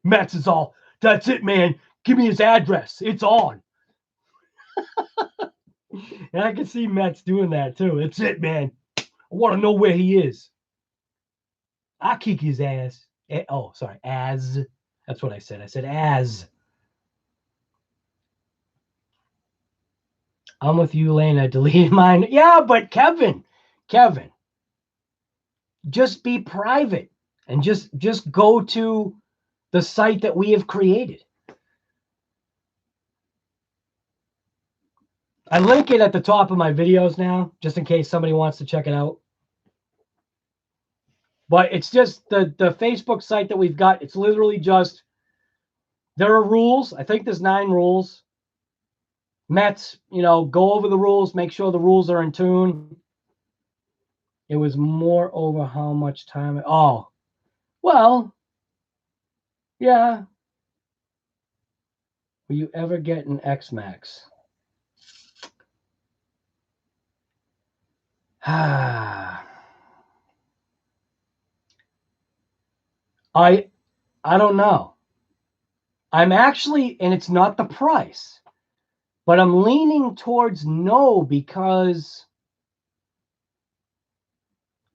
Mets is all, that's it, man. Give me his address. It's on. And I can see Mets doing that too. That's it, man. I want to know where he is. I'll kick his ass. Oh, sorry. As. That's what I said. I said as. I'm with you, Lane. I deleted mine. Yeah, but Kevin, just be private and just go to the site that we have created. I link it at the top of my videos now, just in case somebody wants to check it out. But it's just the Facebook site that we've got. It's literally just, there are rules. I think there's 9 rules. Mets, go over the rules, make sure the rules are in tune. It was more over how much time. Oh, well, yeah. Will you ever get an X-Max? I don't know. I'm actually, and it's not the price, but I'm leaning towards no, because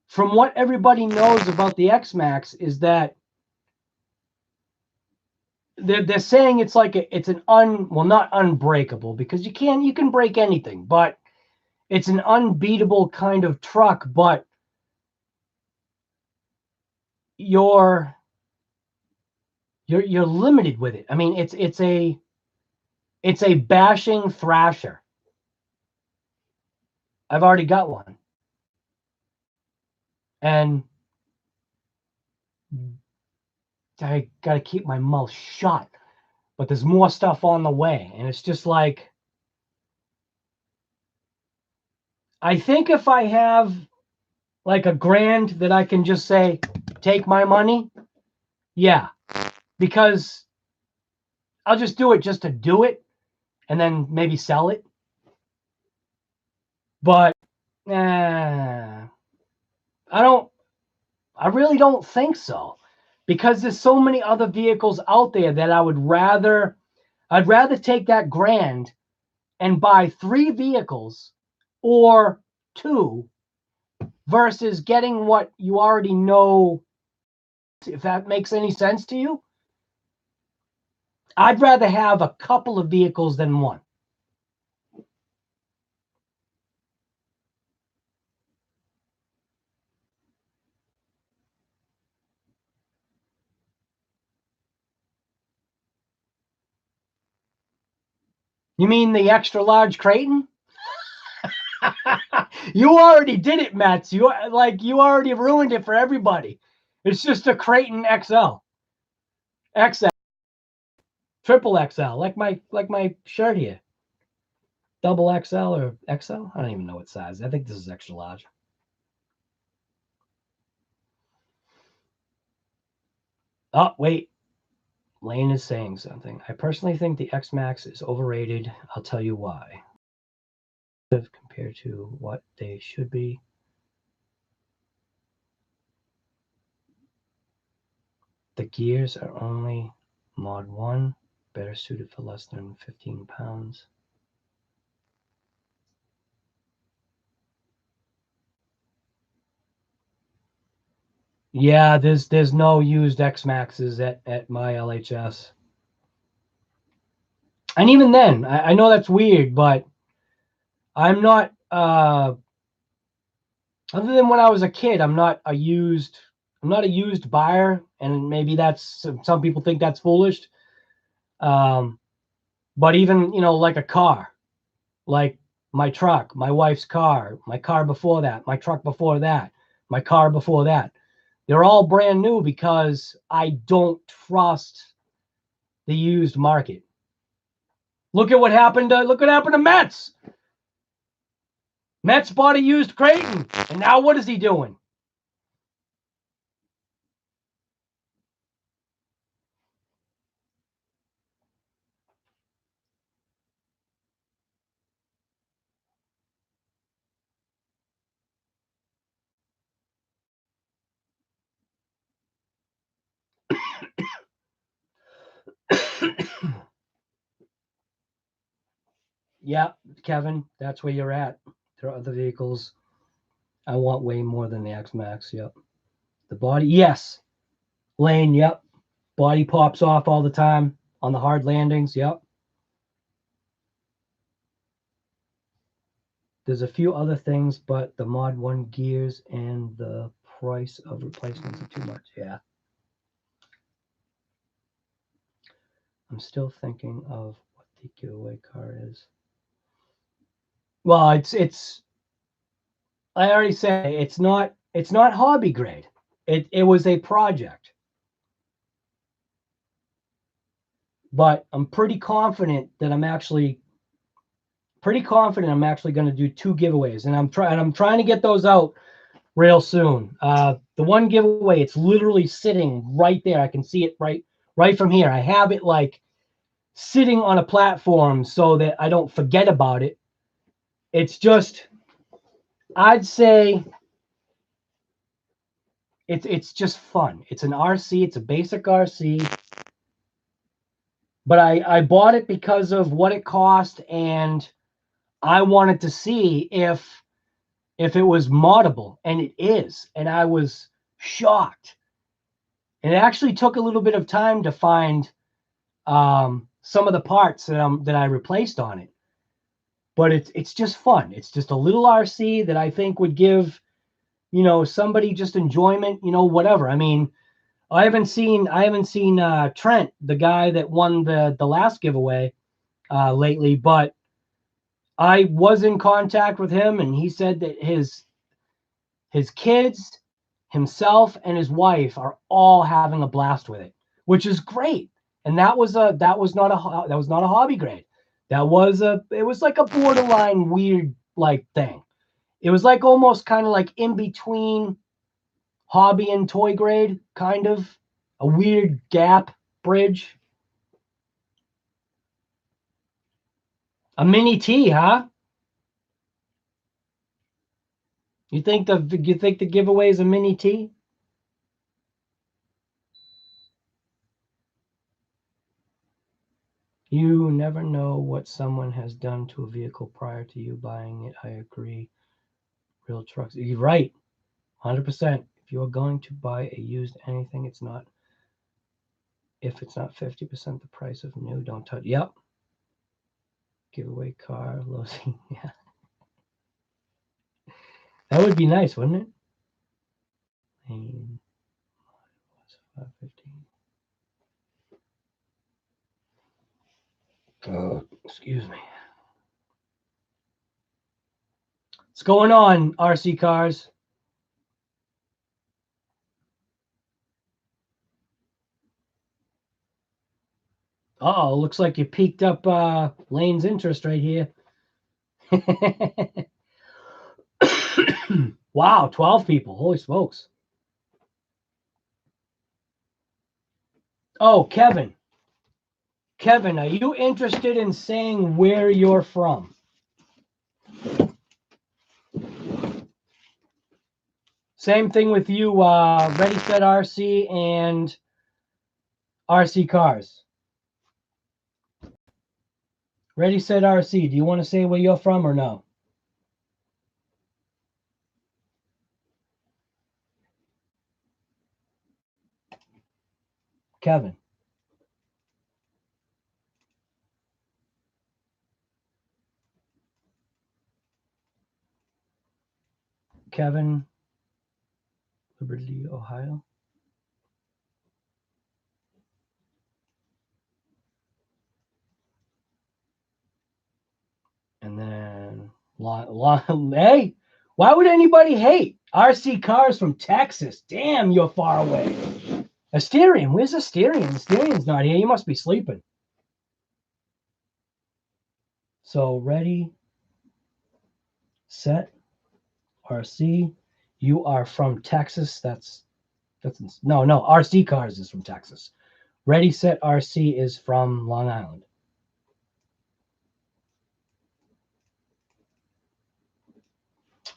from what everybody knows about the X-Max is that they're saying it's like it's an not unbreakable, because you can break anything, but it's an unbeatable kind of truck, but you're limited with it. I mean, it's a bashing thrasher. I've already got one. And I got to keep my mouth shut. But there's more stuff on the way. And it's just like, I think if I have like $1,000 that I can just say, take my money. Yeah. Because I'll just do it just to do it. And then maybe sell it. But I really don't think so, because there's so many other vehicles out there that I'd rather take that $1,000 and buy 3 vehicles or 2 versus getting what you already know. If that makes any sense to you, I'd rather have a couple of vehicles than one. You mean the extra large Creighton? You already did it, Mets. You already ruined it for everybody. It's just a Creighton XL. XL. Triple XL, like my shirt here. Double XL or XL? I don't even know what size. I think this is extra large. Oh, wait. Lane is saying something. I personally think the X-Max is overrated. I'll tell you why. Compared to what they should be. The gears are only Mod 1, better suited for less than 15 pounds. Yeah, there's no used X-Maxes at my LHS. And even then, I know that's weird, but I'm not, other than when I was a kid, I'm not a used buyer, and maybe that's, some people think that's foolish. But even, like a car, like my truck, my wife's car, my car before that, my truck before that, my car before that, they're all brand new because I don't trust the used market. Look what happened to Mets. Mets bought a used Creighton, and now what is he doing? Yeah, Kevin, that's where you're at. There are other vehicles. I want way more than the X-Max. Yep. The body, yes. Lane, yep. Body pops off all the time on the hard landings. Yep. There's a few other things, but the Mod 1 gears and the price of replacements are too much. Yeah. I'm still thinking of what the giveaway car is. Well, it's I already said it's not hobby grade. It was a project. But I'm pretty confident that I'm actually going to do 2 giveaways, and I'm trying to get those out real soon. The one giveaway, it's literally sitting right there. I can see it right from here. I have it like sitting on a platform so that I don't forget about it. It's just, I'd say it's just fun. It's an RC. It's a basic RC. But I bought it because of what it cost, and I wanted to see if it was moddable, and it is. And I was shocked. And it actually took a little bit of time to find some of the parts that I replaced on it. But it's just fun. It's just a little RC that I think would give, somebody just enjoyment, whatever. I mean, I haven't seen Trent, the guy that won the last giveaway lately, but I was in contact with him, and he said that his kids, himself, and his wife are all having a blast with it, which is great. And that was not a hobby grade. It was like a borderline weird like thing. It was like almost kind of like in between hobby and toy grade, kind of a weird gap bridge. A mini T, huh? You think the giveaway is a mini T? You never know what someone has done to a vehicle prior to you buying it. I agree. Real trucks. You're right. 100%. If you are going to buy a used anything, if it's not 50% the price of new, don't touch. Yep. Giveaway car, Losi. Yeah. That would be nice, wouldn't it? And 515. Excuse me. What's going on, RC cars? Oh, looks like you peaked up Lane's interest right here. Wow, 12 people. Holy smokes. Oh, Kevin. Kevin, are you interested in saying where you're from? Same thing with you, Ready Set RC and RC Cars. Ready Set RC, do you want to say where you're from or no? Kevin. Kevin, Liberty, Ohio. And then, hey, why would anybody hate? RC Cars from Texas. Damn, you're far away. Asterion, where's Asterion? Asterion's not here. You must be sleeping. So, Ready, Set, RC. You are from Texas. That's no. RC Cars is from Texas. Ready Set RC is from Long Island.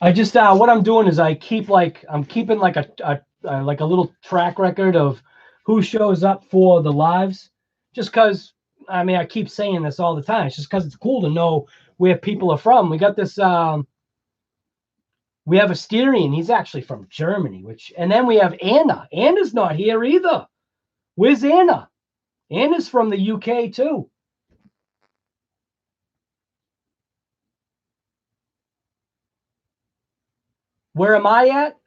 I just what I'm doing is I'm keeping like a little track record of who shows up for the lives. Just because I keep saying this all the time. It's just because it's cool to know where people are from. We got this. We have a Styrian. He's actually from Germany. And then we have Anna. Anna's not here either. Where's Anna? Anna's from the UK too. Where am I at?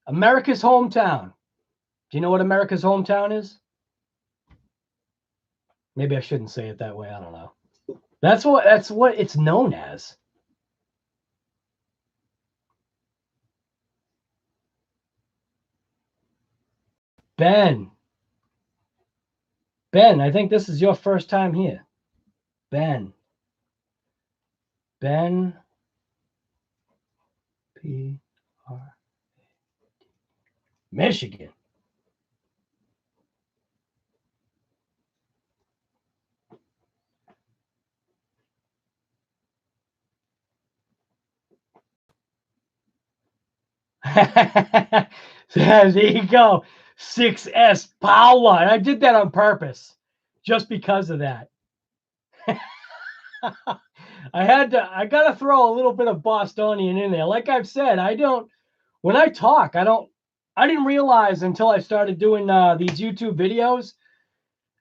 America's hometown. Do you know what America's hometown is? Maybe I shouldn't say it that way. I don't know. That's what it's known as. Ben, I think this is your first time here. Ben P-R Michigan. There you go. 6S power. I did that on purpose just because of that. I got to throw a little bit of Bostonian in there. Like I've said, when I talk, I didn't realize until I started doing these YouTube videos,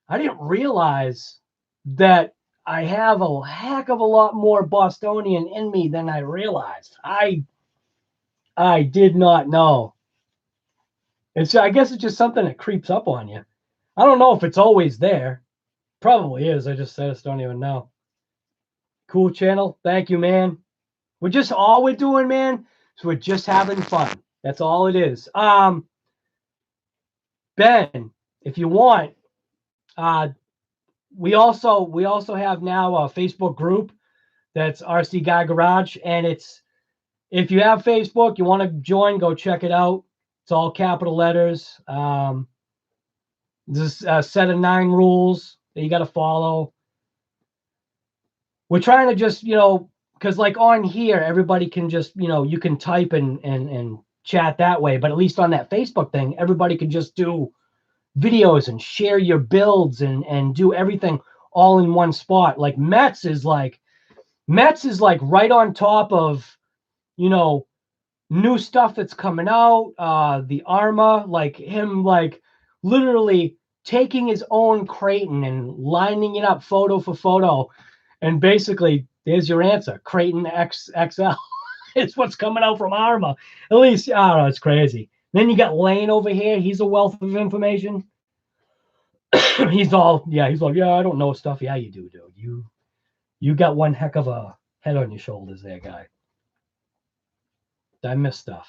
I didn't realize that I have a heck of a lot more Bostonian in me than I realized. I did not know. I guess it's just something that creeps up on you. I don't know if it's always there. Probably is. I just don't even know. Cool channel. Thank you, man. All we're doing, man, is we're just having fun. That's all it is. Ben, if you want, we also have now a Facebook group that's RC Guy Garage, and if you have Facebook, you want to join, go check it out. It's all capital letters. There's a set of 9 rules that you got to follow. We're trying to just, because like on here, everybody can just, you can type and chat that way. But at least on that Facebook thing, everybody can just do videos and share your builds and do everything all in one spot. Like Metz is like right on top of, new stuff that's coming out, the Arma, like him, like literally taking his own Creighton and lining it up photo for photo. And basically, there's your answer. Creighton XL is what's coming out from Arma. At least, I don't know, it's crazy. Then you got Lane over here. He's a wealth of information. He's like, yeah, I don't know stuff. Yeah, you do, dude. You got one heck of a head on your shoulders there, guy. I miss stuff.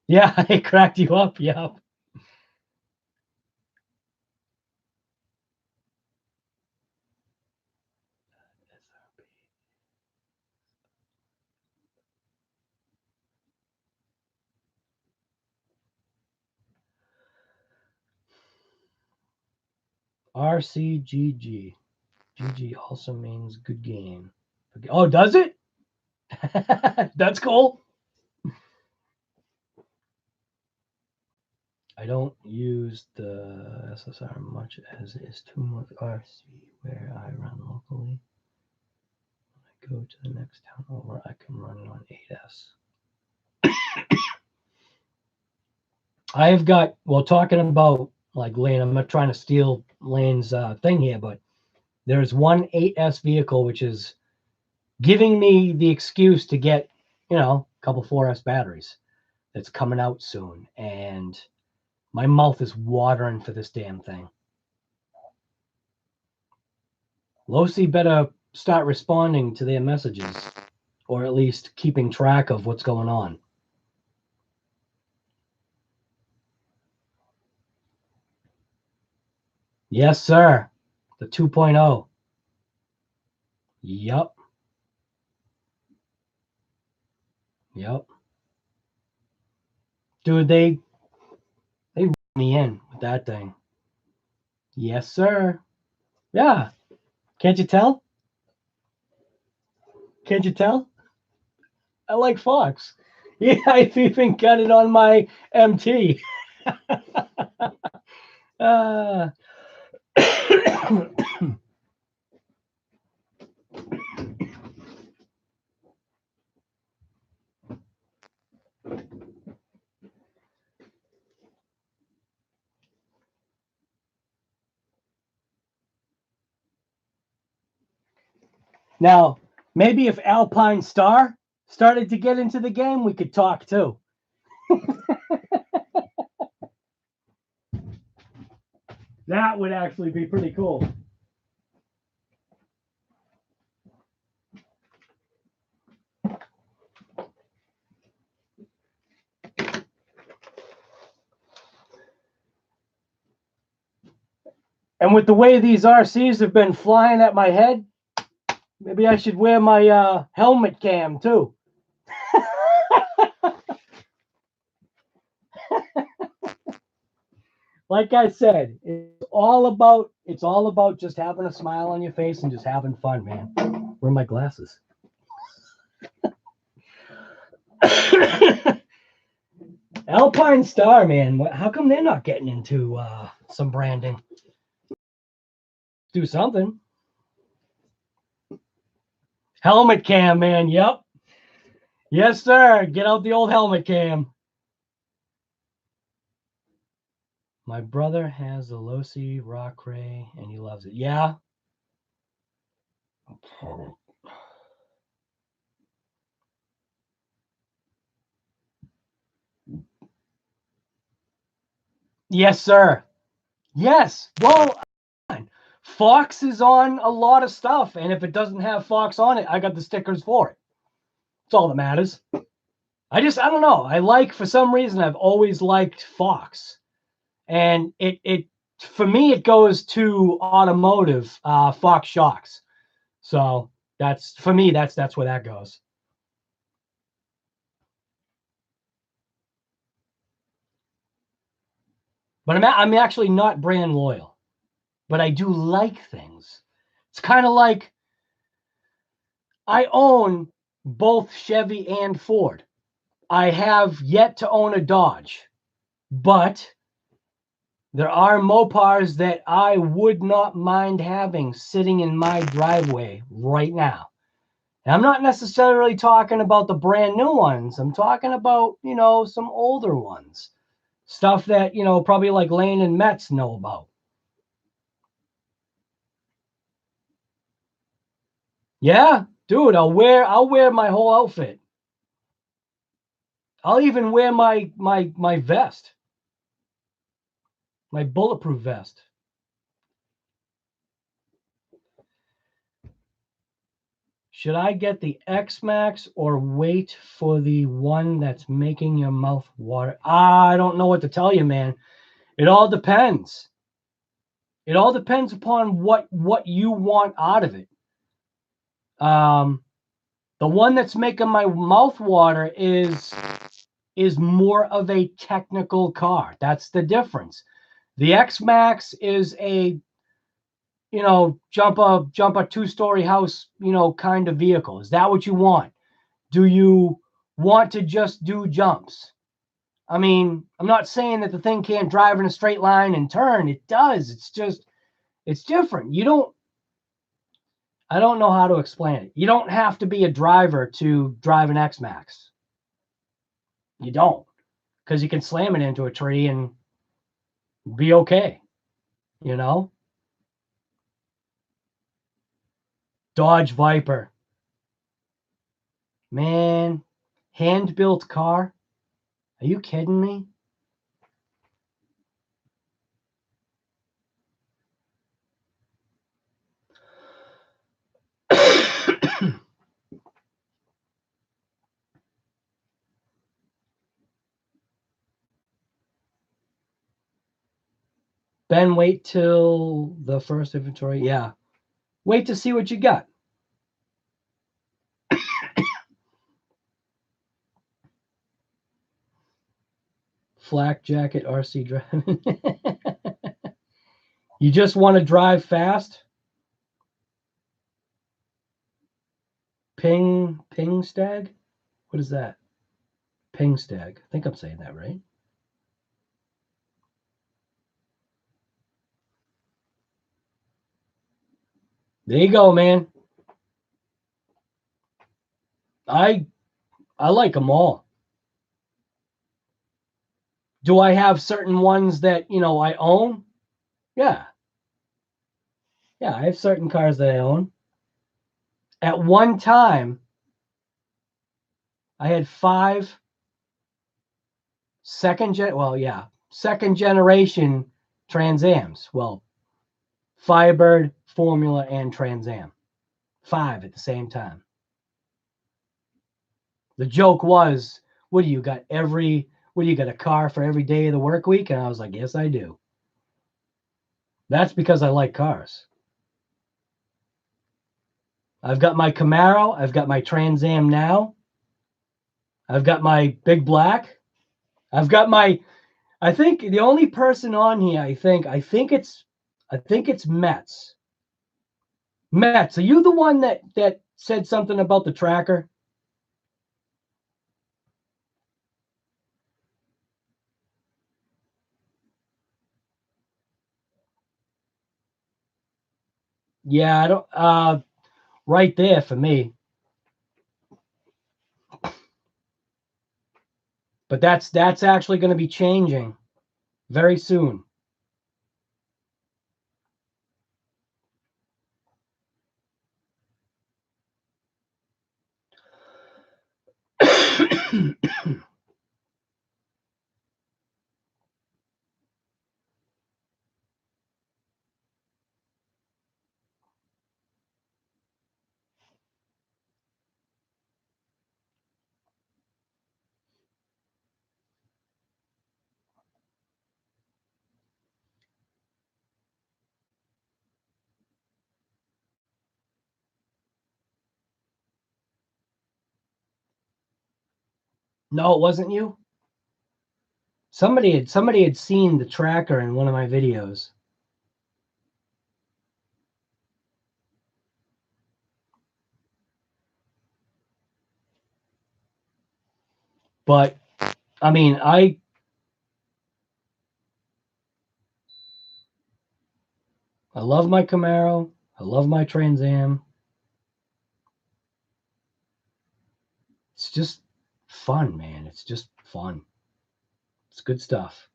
Yeah, it cracked you up. Yeah. RCGG. GG also means good game. Oh, does it? That's cool. I don't use the SSR much as it is too much RC where I run locally. When I go to the next town over, I can run it on 8S. I've got, talking about like Lane, I'm not trying to steal Lane's thing here, but there's one 8S vehicle which is giving me the excuse to get, a couple 4S batteries that's coming out soon. And my mouth is watering for this damn thing. Losi better start responding to their messages, or at least keeping track of what's going on. Yes, sir. The 2.0. Yep. Dude, they me in with that thing. Yes, sir. Yeah. Can't you tell? Can't you tell? I like Fox. Yeah, I've even got it on my MT. Now, maybe if Alpine Star started to get into the game, we could talk too. That would actually be pretty cool. And with the way these RCs have been flying at my head, maybe I should wear my helmet cam too. Like I said, it's all about just having a smile on your face and just having fun, man. Where are my glasses? Alpine Star, man. How come they're not getting into some branding? Do something. Helmet cam, man. Yep. Yes, sir. Get out the old helmet cam. My brother has a Losi Rock Ray and he loves it. Yeah. Yes, sir. Yes. Well, Fox is on a lot of stuff, and if it doesn't have Fox on it, I got the stickers for it. That's all that matters. I don't know. For some reason, I've always liked Fox. And it for me, it goes to automotive, Fox shocks. So that's for me, that's where that goes. But I'm actually not brand loyal, but I do like things. It's kind of like I own both Chevy and Ford. I have yet to own a Dodge, but there are Mopars that I would not mind having sitting in my driveway right now. And I'm not necessarily talking about the brand new ones. I'm talking about, some older ones. Stuff that, probably like Lane and Metz know about. Yeah, dude, I'll wear my whole outfit. I'll even wear my vest. My bulletproof vest. Should I get the X-Max or wait for the one that's making your mouth water? I don't know what to tell you, man. It all depends. It all depends upon what you want out of it. The one that's making my mouth water is more of a technical car. That's the difference. The X-Max is a jump a two-story house, kind of vehicle. Is that what you want? Do you want to just do jumps? I mean, I'm not saying that the thing can't drive in a straight line and turn. It does. It's different. I don't know how to explain it. You don't have to be a driver to drive an X-Max. You don't, because you can slam it into a tree and be okay, Dodge Viper. Man, hand-built car? Are you kidding me? Ben, wait till the first inventory. Yeah. Wait to see what you got. Flak jacket, RC driving. You just want to drive fast? Ping stag? What is that? Ping stag. I think I'm saying that right. There you go, man. I like them all. Do I have certain ones that, I own? Yeah. Yeah, I have certain cars that I own. At one time, I had 5 second generation Trans Ams. Well, Firebird, Formula, and Trans Am. 5 at the same time. The joke was, what do you got a car for every day of the work week? And I was like, yes, I do. That's because I like cars. I've got my Camaro. I've got my Trans Am now. I've got my Big Black. I've got my, I think the only person on here, I think it's Metz. Metz, are you the one that said something about the tracker? Yeah, I don't right there for me. But that's actually going to be changing very soon. No, it wasn't you. Somebody had seen the tracker in one of my videos. But I mean, I love my Camaro. I love my Trans Am. It's just fun, man. It's just fun. It's good stuff.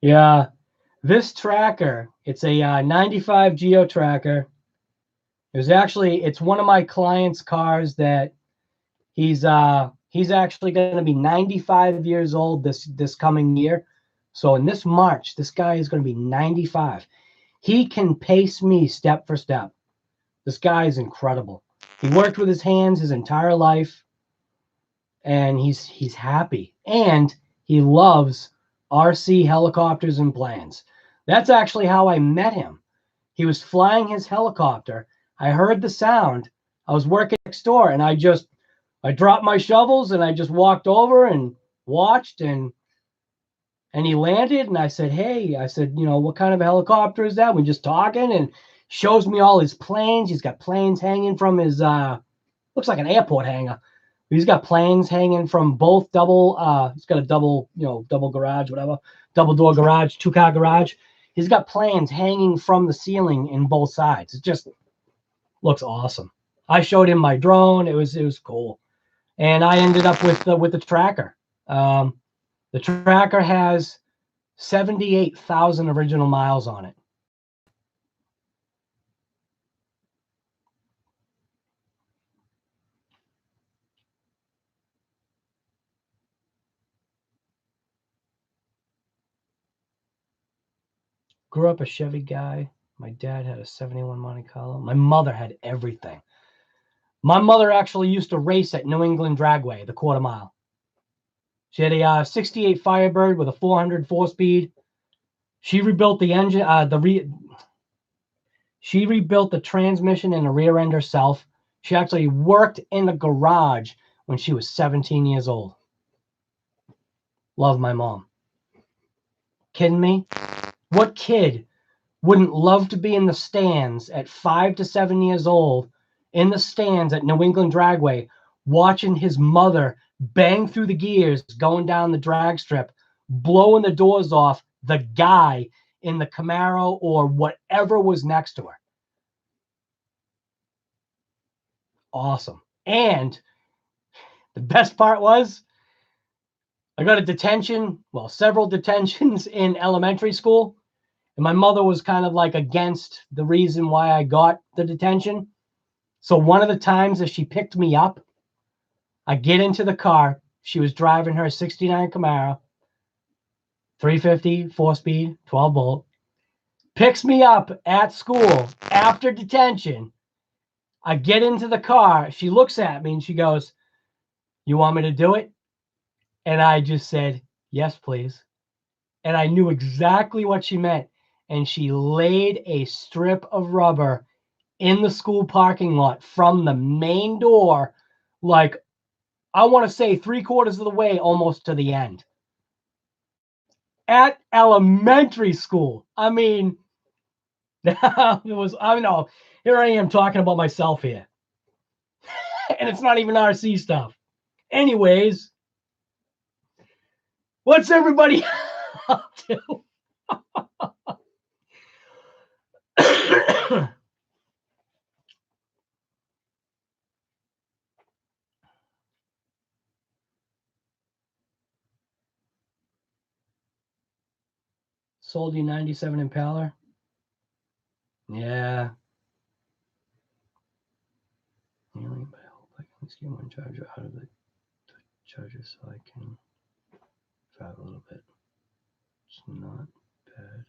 Yeah, this tracker, it's a 95 Geo tracker. It's one of my clients' cars that he's actually going to be 95 years old this coming year. So in this March, this guy is going to be 95. He can pace me step for step. This guy is incredible. He worked with his hands his entire life, and he's happy, and he loves RC helicopters and planes. That's actually how I met him. He was flying his helicopter. I heard the sound. I was working next door, and I dropped my shovels and I just walked over and watched, and he landed, and I said, hey, what kind of a helicopter is that? We're just talking, and shows me all his planes. He's got planes hanging from his looks like an airport hangar. He's got planes hanging from both he's got a double garage, whatever, double door garage, 2-car garage. He's got planes hanging from the ceiling in both sides. It just looks awesome. I showed him my drone. It was cool. And I ended up with the tracker. The tracker has 78,000 original miles on it. Grew up a Chevy guy. My dad had a 71 Monte Carlo. My mother had everything. My mother actually used to race at New England Dragway, the quarter mile. She had a 68 Firebird with a 400 4-speed. She rebuilt the engine, she rebuilt the transmission and the rear end herself. She actually worked in the garage when she was 17 years old. Love my mom. Kidding me? What kid wouldn't love to be in the stands at 5 to 7 years old, in the stands at New England Dragway, watching his mother bang through the gears, going down the drag strip, blowing the doors off the guy in the Camaro or whatever was next to her? Awesome. And the best part was, I got a detention, well, several detentions in elementary school. And my mother was kind of like against the reason why I got the detention. So one of the times that she picked me up, I get into the car. She was driving her 69 Camaro, 350, 4-speed, 12 volt. Picks me up at school after detention. I get into the car. She looks at me and she goes, "You want me to do it?" And I just said, "Yes, please." And I knew exactly what she meant. And she laid a strip of rubber in the school parking lot from the main door, like, I want to say 3/4 of the way almost to the end. At elementary school. I mean, it was, I know, here I am talking about myself here. And it's not even RC stuff. Anyways, what's everybody up to? Sold you 97 Impala? Yeah. But I hope I can get one charger out of the charger so I can drive a little bit. It's not bad.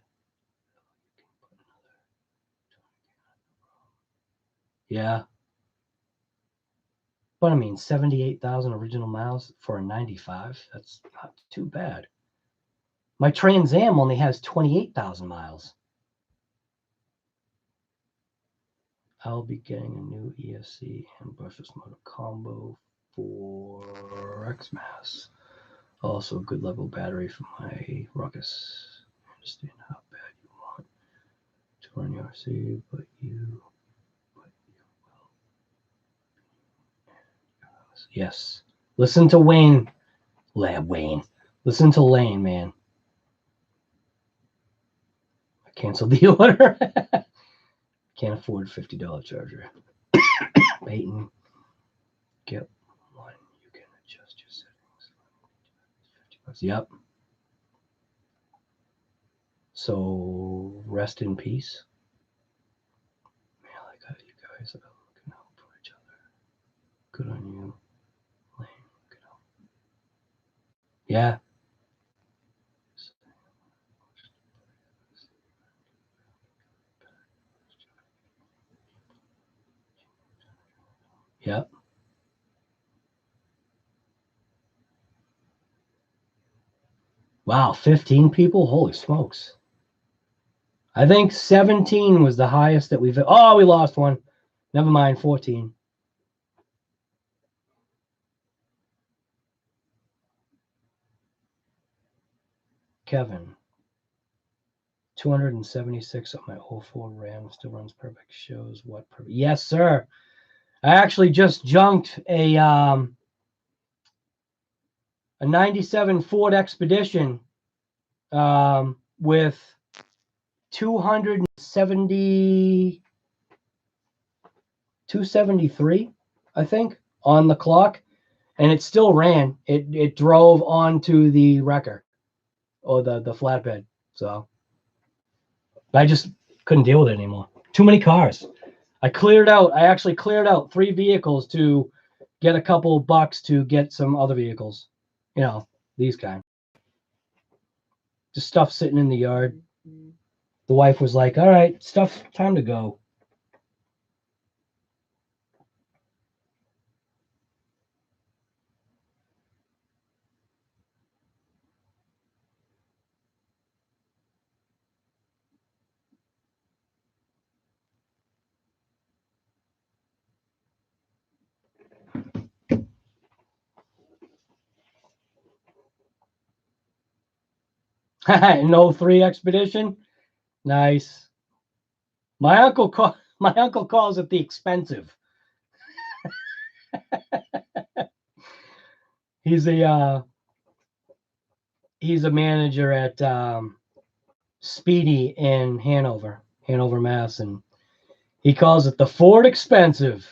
Yeah. But I mean, 78,000 original miles for a 95, that's not too bad. My Trans Am only has 28,000 miles. I'll be getting a new ESC and brushless motor combo for X-Mass. Also, good level battery for my Ruckus. I understand how bad you want to run your RC, but you will. Yes. Listen to Wayne. Wayne. Listen to Lane, man. I canceled the order. Can't afford a $50 charger. Peyton, get one. You can adjust your settings. $50. Yep. So rest in peace. Man, I like how you guys are looking out for each other. Good on you. Lane, look out. Yeah. Yep. Wow, 15 people? Holy smokes. I think 17 was the highest that we've... Oh, we lost one. Never mind, 14. Kevin. 276 on my 04 Ram. Still runs perfect. Shows what perfect. Yes, sir. I actually just junked a 97 Ford Expedition with 273, I think, on the clock, and it still ran. It drove onto the wrecker or the flatbed. So I just couldn't deal with it anymore. Too many cars. I actually cleared out 3 vehicles to get a couple bucks to get some other vehicles. You know, these kind. Just stuff sitting in the yard. The wife was like, "All right, stuff, time to go." No 03 Expedition. Nice. My uncle calls it the expensive. He's a manager at Speedy in Hanover, Mass, and he calls it the Ford expensive.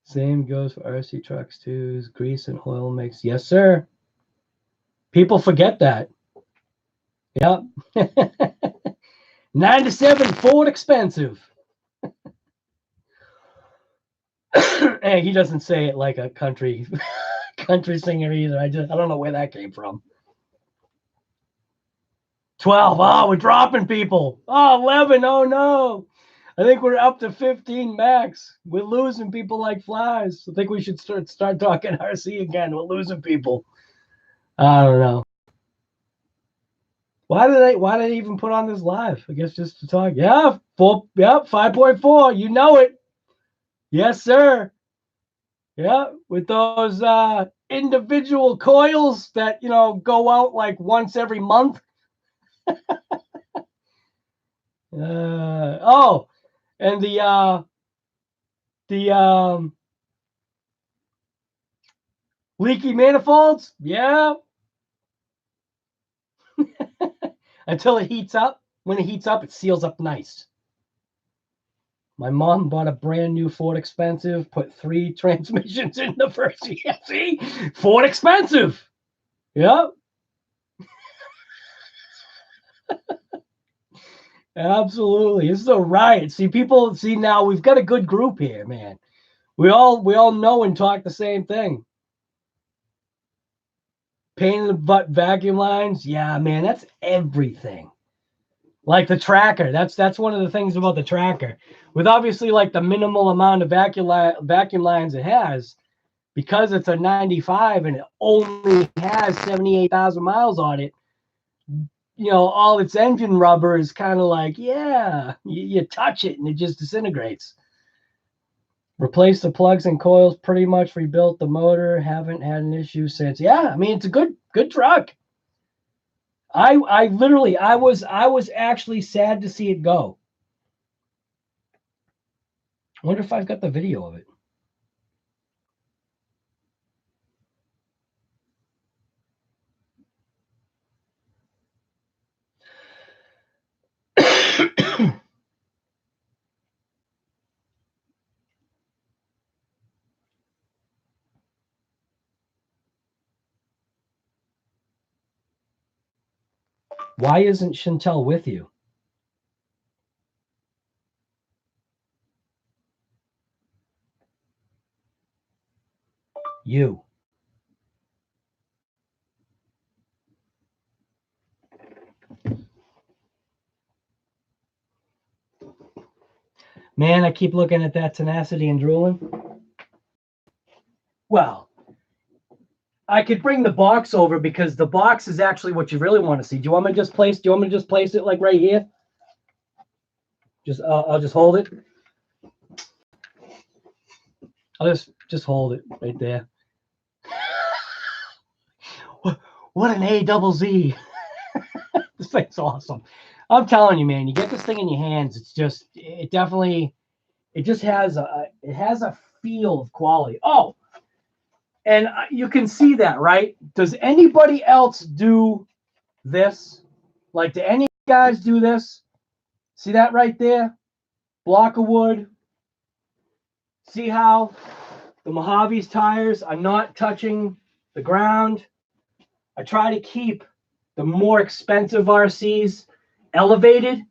Same goes for RC trucks too. Grease and oil mix. Yes, sir. People forget that. Yep. 97 Ford expensive. Hey, he doesn't say it like a country singer either. I don't know where that came from. 12. Oh, we're dropping people. Oh, 11. Oh no. I think we're up to 15 max. We're losing people like flies. I think we should start talking RC again. We're losing people. I don't know. Why did they even put on this live? I guess just to talk. Yeah, 5.4. You know it. Yes, sir. Yeah, with those individual coils that go out like once every month. Oh, and the leaky manifolds. Yeah. Until it heats up. When it heats up, it seals up nice. My mom bought a brand new Ford expensive, put 3 transmissions in the first year. See? Ford expensive. Yep. Absolutely. This is a riot. See now we've got a good group here, man. We all know and talk the same thing. Pain in the butt vacuum lines. Yeah, man, that's everything. Like the tracker. That's one of the things about the tracker. With obviously like the minimal amount of vacuum lines it has, because it's a 95 and it only has 78,000 miles on it, all its engine rubber is kind of like, yeah, you touch it and it just disintegrates. Replaced the plugs and coils, pretty much rebuilt the motor, haven't had an issue since. Yeah, I mean, it's a good truck. I literally, I was actually sad to see it go. I wonder if I've got the video of it. Why isn't Chantel with you? You. Man, I keep looking at that tenacity and drooling. Well, I could bring the box over because the box is actually what you really want to see. Do you want me to just place it like right here? I'll just hold it. I'll just hold it right there. What an A-double-Z. This thing's awesome. I'm telling you, man, you get this thing in your hands, it just has a feel of quality. Oh, and you can see that, right? Does anybody else do this? Like, do any guys do this? See that right there? Block of wood. See how the Mojave's tires are not touching the ground? I try to keep the more expensive RCs elevated.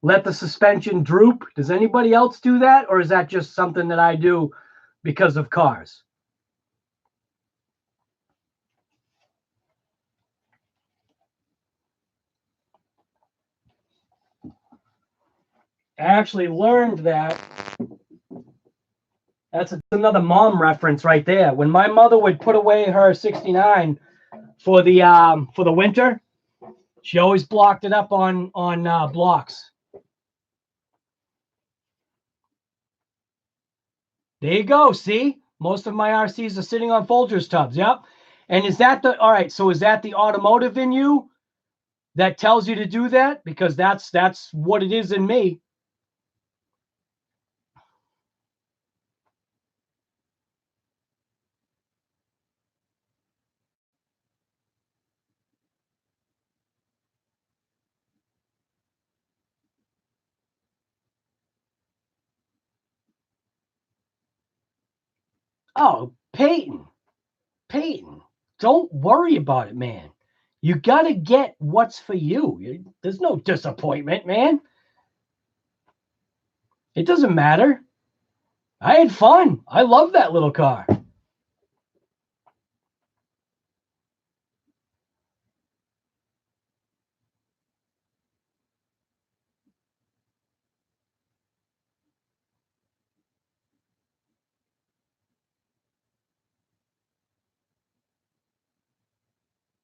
Let the suspension droop. Does anybody else do that? Or is that just something that I do because of cars? I actually learned that. That's another mom reference right there. When my mother would put away her 69 for the winter, she always blocked it up on blocks. There you go. See, most of my RCs are sitting on Folgers tubs. Yep. And is that all right? So is that the automotive in you that tells you to do that? Because that's what it is in me. Oh, Peyton, don't worry about it, man. You got to get what's for you. There's no disappointment, man. It doesn't matter. I had fun. I love that little car.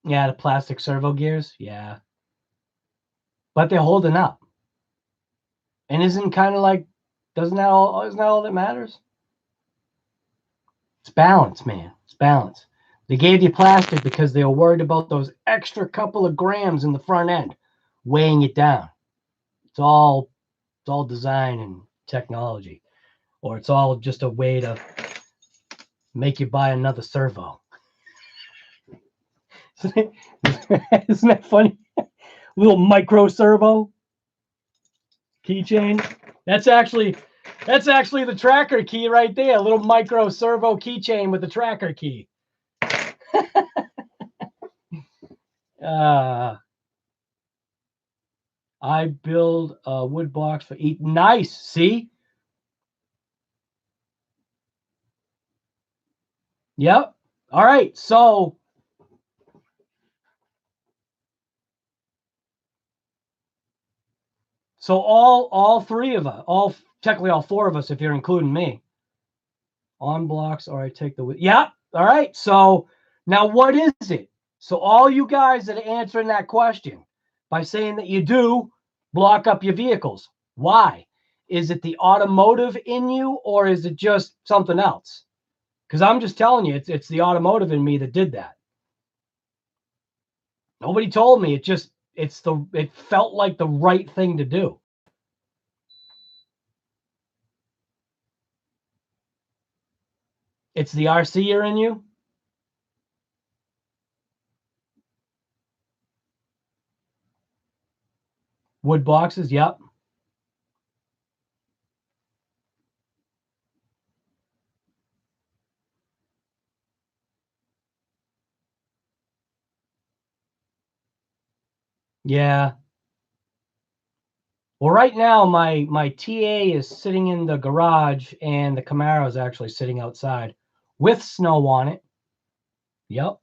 Yeah, the plastic servo gears. Yeah. But they're holding up. And isn't kind of like, isn't that all that matters? It's balance, man. It's balance. They gave you plastic because they were worried about those extra couple of grams in the front end weighing it down. It's all design and technology. Or it's all just a way to make you buy another servo. Isn't that funny? Little micro servo keychain. That's actually the tracker key right there. A little micro servo keychain with the tracker key. I build a wood box for each. Nice. See? Yep. All right. So all three of us, technically all four of us, if you're including me, on blocks, or I take the wood. Yeah. All right. So now what is it? So all you guys that are answering that question by saying that you do block up your vehicles. Why? Is it the automotive in you, or is it just something else? Because I'm just telling you, it's the automotive in me that did that. Nobody told me. It felt like the right thing to do. It's the RCer in you. Wood boxes. Yep. Yeah. Well, right now my TA is sitting in the garage, and the Camaro is actually sitting outside with snow on it. Yep.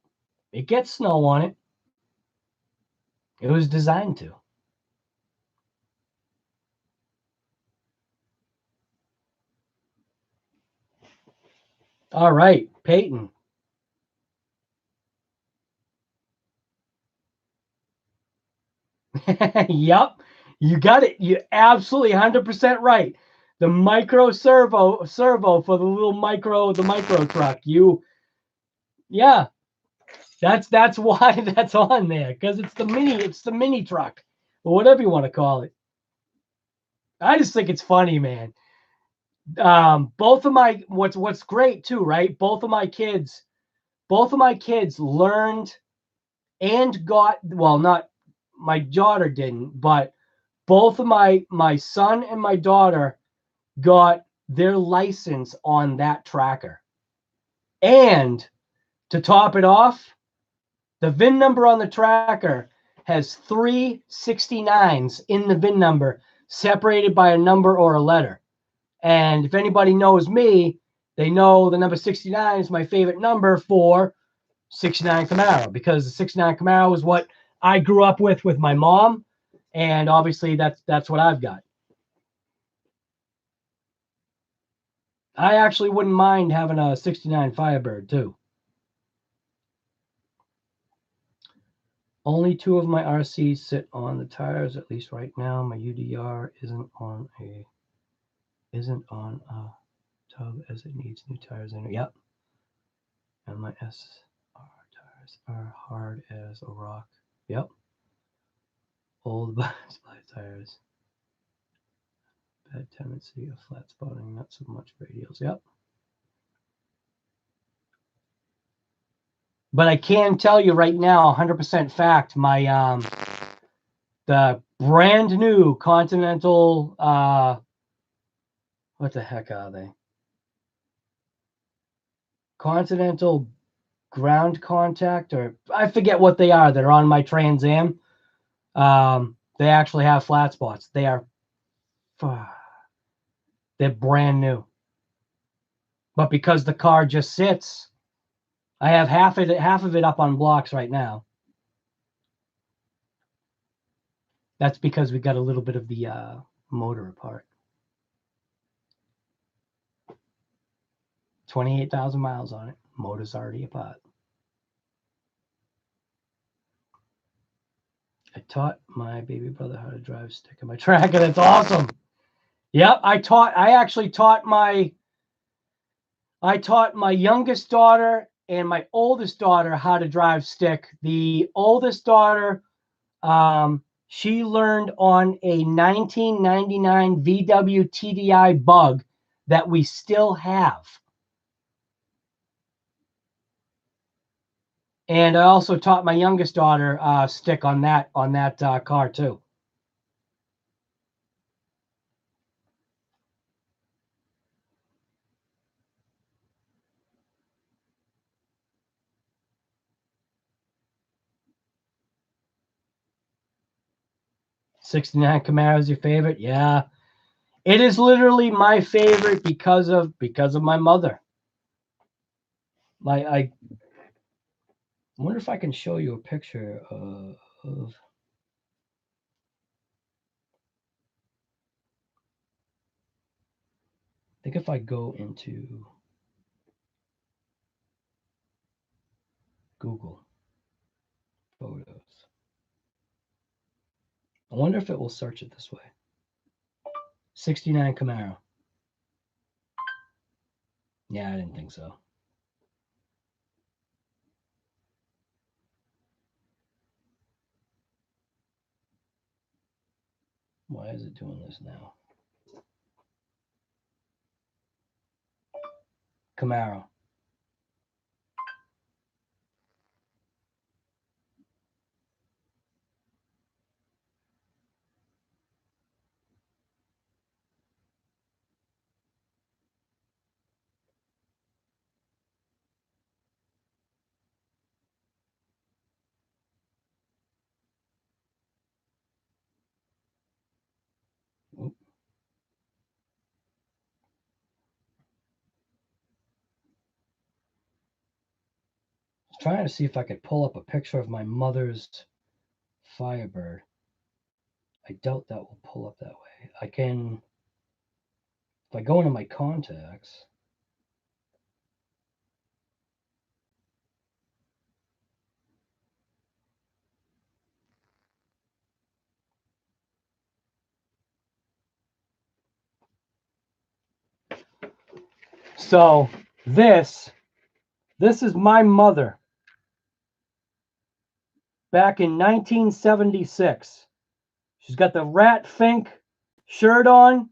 It gets snow on it. It was designed to. All right, Peyton. Yep. You got it. You're absolutely 100% right. The micro servo for the micro truck. Yeah, that's why that's on there, because it's the mini truck, or whatever you want to call it. I just think it's funny, man. Both of my what's great too, right? Both of my kids learned and got, well, not my daughter didn't, but both of my son and my daughter got their license on that tracker. And to top it off, the VIN number on the tracker has 3 69s in the VIN number, separated by a number or a letter. And if anybody knows me, they know the number 69 is my favorite number for 69 Camaro, because the 69 Camaro is what I grew up with my mom, and obviously that's what I've got. I actually wouldn't mind having a 69 Firebird too. Only 2 of my RCs sit on the tires, at least right now. My UDR isn't on a tub, as it needs new tires in it. Yep. And my SR tires are hard as a rock. Yep. Old slide tires. Bad tendency of flat spotting, not so much radials. Yep. But I can tell you right now, 100% fact, my the brand new Continental, what the heck are they? Continental ground contact, or I forget what they are that are on my Trans Am. They actually have flat spots. They're brand new. But because the car just sits, I have half of it up on blocks right now. That's because we got a little bit of the motor apart. 28,000 miles on it. Motor's already apart. I taught my baby brother how to drive stick in my tracker. That's awesome. Yep, I actually taught my youngest daughter and my oldest daughter how to drive stick. The oldest daughter, she learned on a 1999 VW TDI Bug that we still have. And I also taught my youngest daughter stick on that car too. '69 Camaro is your favorite? Yeah, it is literally my favorite because of my mother. I wonder if I can show you a picture of. I think if I go into Google Photos, I wonder if it will search it this way. '69 Camaro. Yeah, I didn't think so. Why is it doing this now? Camaro. Oop. I was trying to see if I could pull up a picture of my mother's Firebird. I doubt that will pull up that way. I can, if I go into my contacts. So this is my mother back in 1976. She's got the Rat Fink shirt on.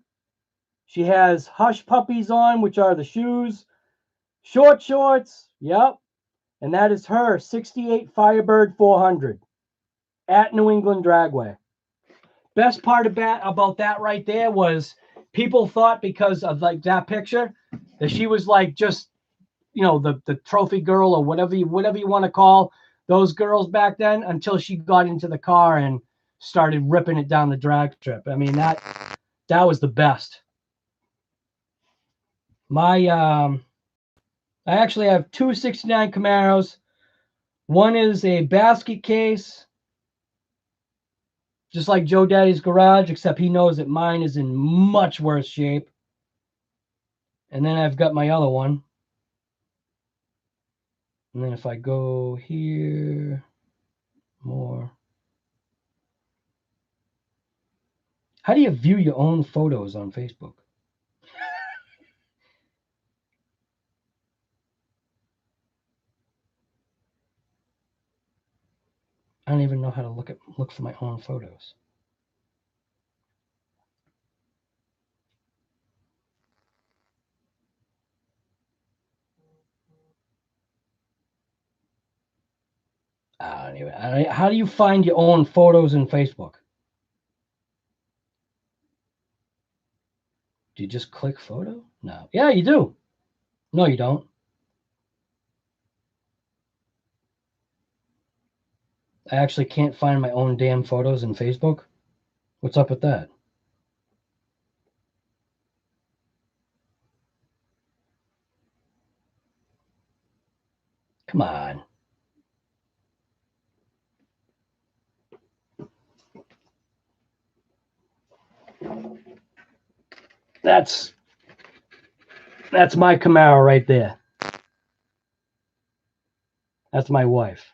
She has Hush Puppies on, which are the shoes. Short shorts. Yep. And that is her 68 Firebird 400 at New England Dragway. Best part about that right there was people thought because of like that picture that she was like just, you know, the trophy girl or whatever you want to call those girls back then, until she got into the car and started ripping it down the drag strip. I mean, that was the best. I actually have two '69 Camaros. One is a basket case, just like Joe Daddy's garage, except he knows that mine is in much worse shape. And then I've got my other one. And then if I go here, more. How do you view your own photos on Facebook? I don't even know how to look for my own photos. Anyway, how do you find your own photos in Facebook? Do you just click photo? No. Yeah, you do. No, you don't. I actually can't find my own damn photos in Facebook. What's up with that? Come on. That's my Camaro right there. That's my wife.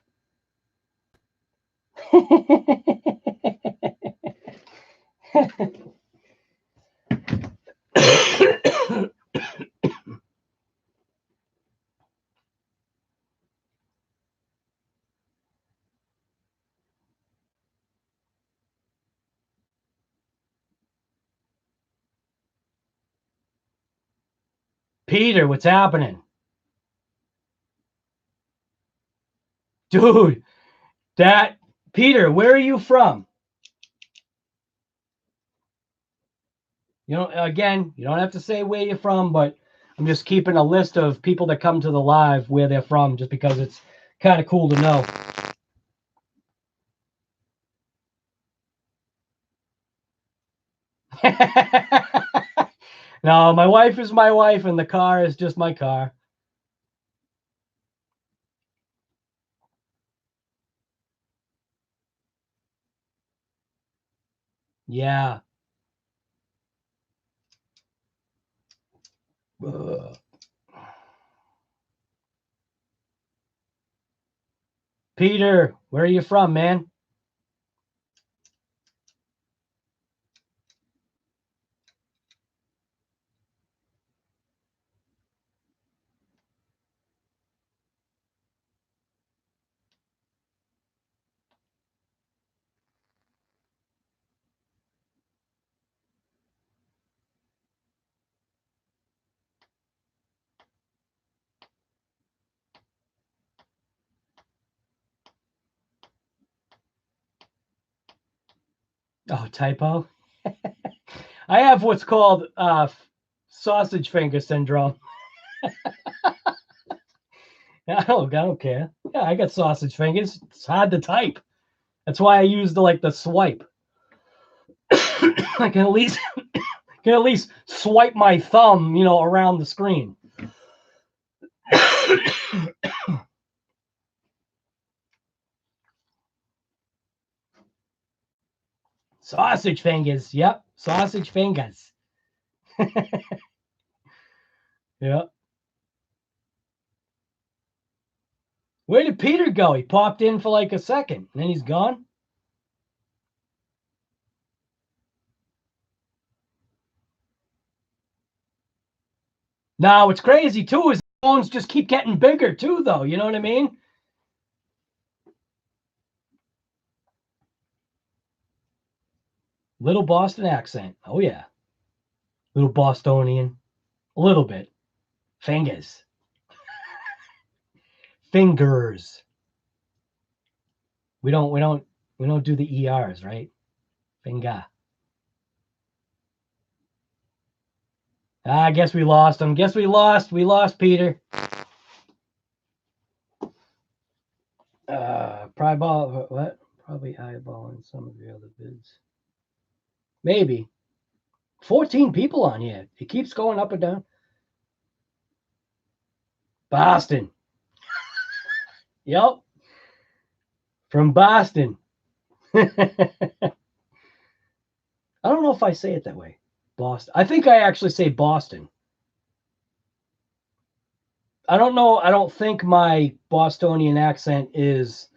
Peter, what's happening? Dude, Peter, where are you from? You know, again, you don't have to say where you're from, but I'm just keeping a list of people that come to the live where they're from, just because it's kind of cool to know. No, my wife is my wife, and the car is just my car. Yeah. Ugh. Peter, where are you from, man? Oh, typo. I have what's called sausage finger syndrome. I don't care. Yeah, I got sausage fingers. It's hard to type. That's why I use the swipe. I can at least swipe my thumb, around the screen. Sausage fingers. Yep, sausage fingers. Yep. Where did Peter go? He popped in for like a second, and then he's gone. Now, what's crazy too is phones just keep getting bigger too, though. You know what I mean? Little Boston accent. Oh yeah. Little Bostonian. A little bit. Fingers. Fingers. We don't do the ERs, right? Finger. I guess we lost him. We lost Peter. Probably eyeballing some of the other bids. Maybe. 14 people on here. It keeps going up and down. Boston. Yep. From Boston. I don't know if I say it that way. Boston. I think I actually say Boston. I don't know. I don't think my Bostonian accent is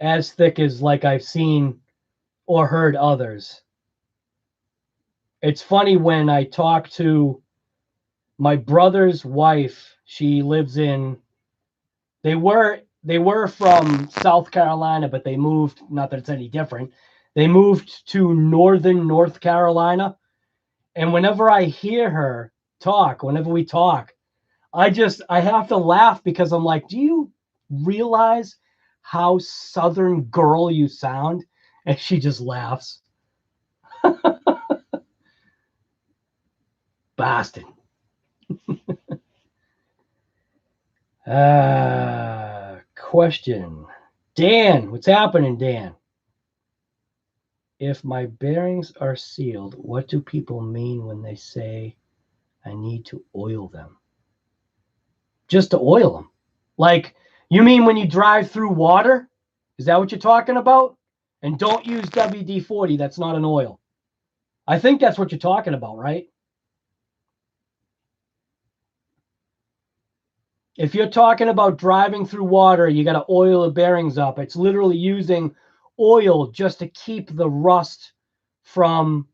as thick as like I've seen or heard others. It's funny when I talk to my brother's wife. She lives in. They were from South Carolina, but they moved. Not that it's any different. They moved to northern North Carolina, and whenever I hear her talk, whenever we talk, I have to laugh because I'm like, do you realize how Southern girl you sound? And she just laughs. Boston. Question. Dan, what's happening, Dan? If my bearings are sealed, what do people mean when they say I need to oil them? Just to oil them. Like, you mean when you drive through water? Is that what you're talking about? And don't use WD-40. That's not an oil. I think that's what you're talking about, right? If you're talking about driving through water, you got to oil the bearings up. It's literally using oil just to keep the rust from,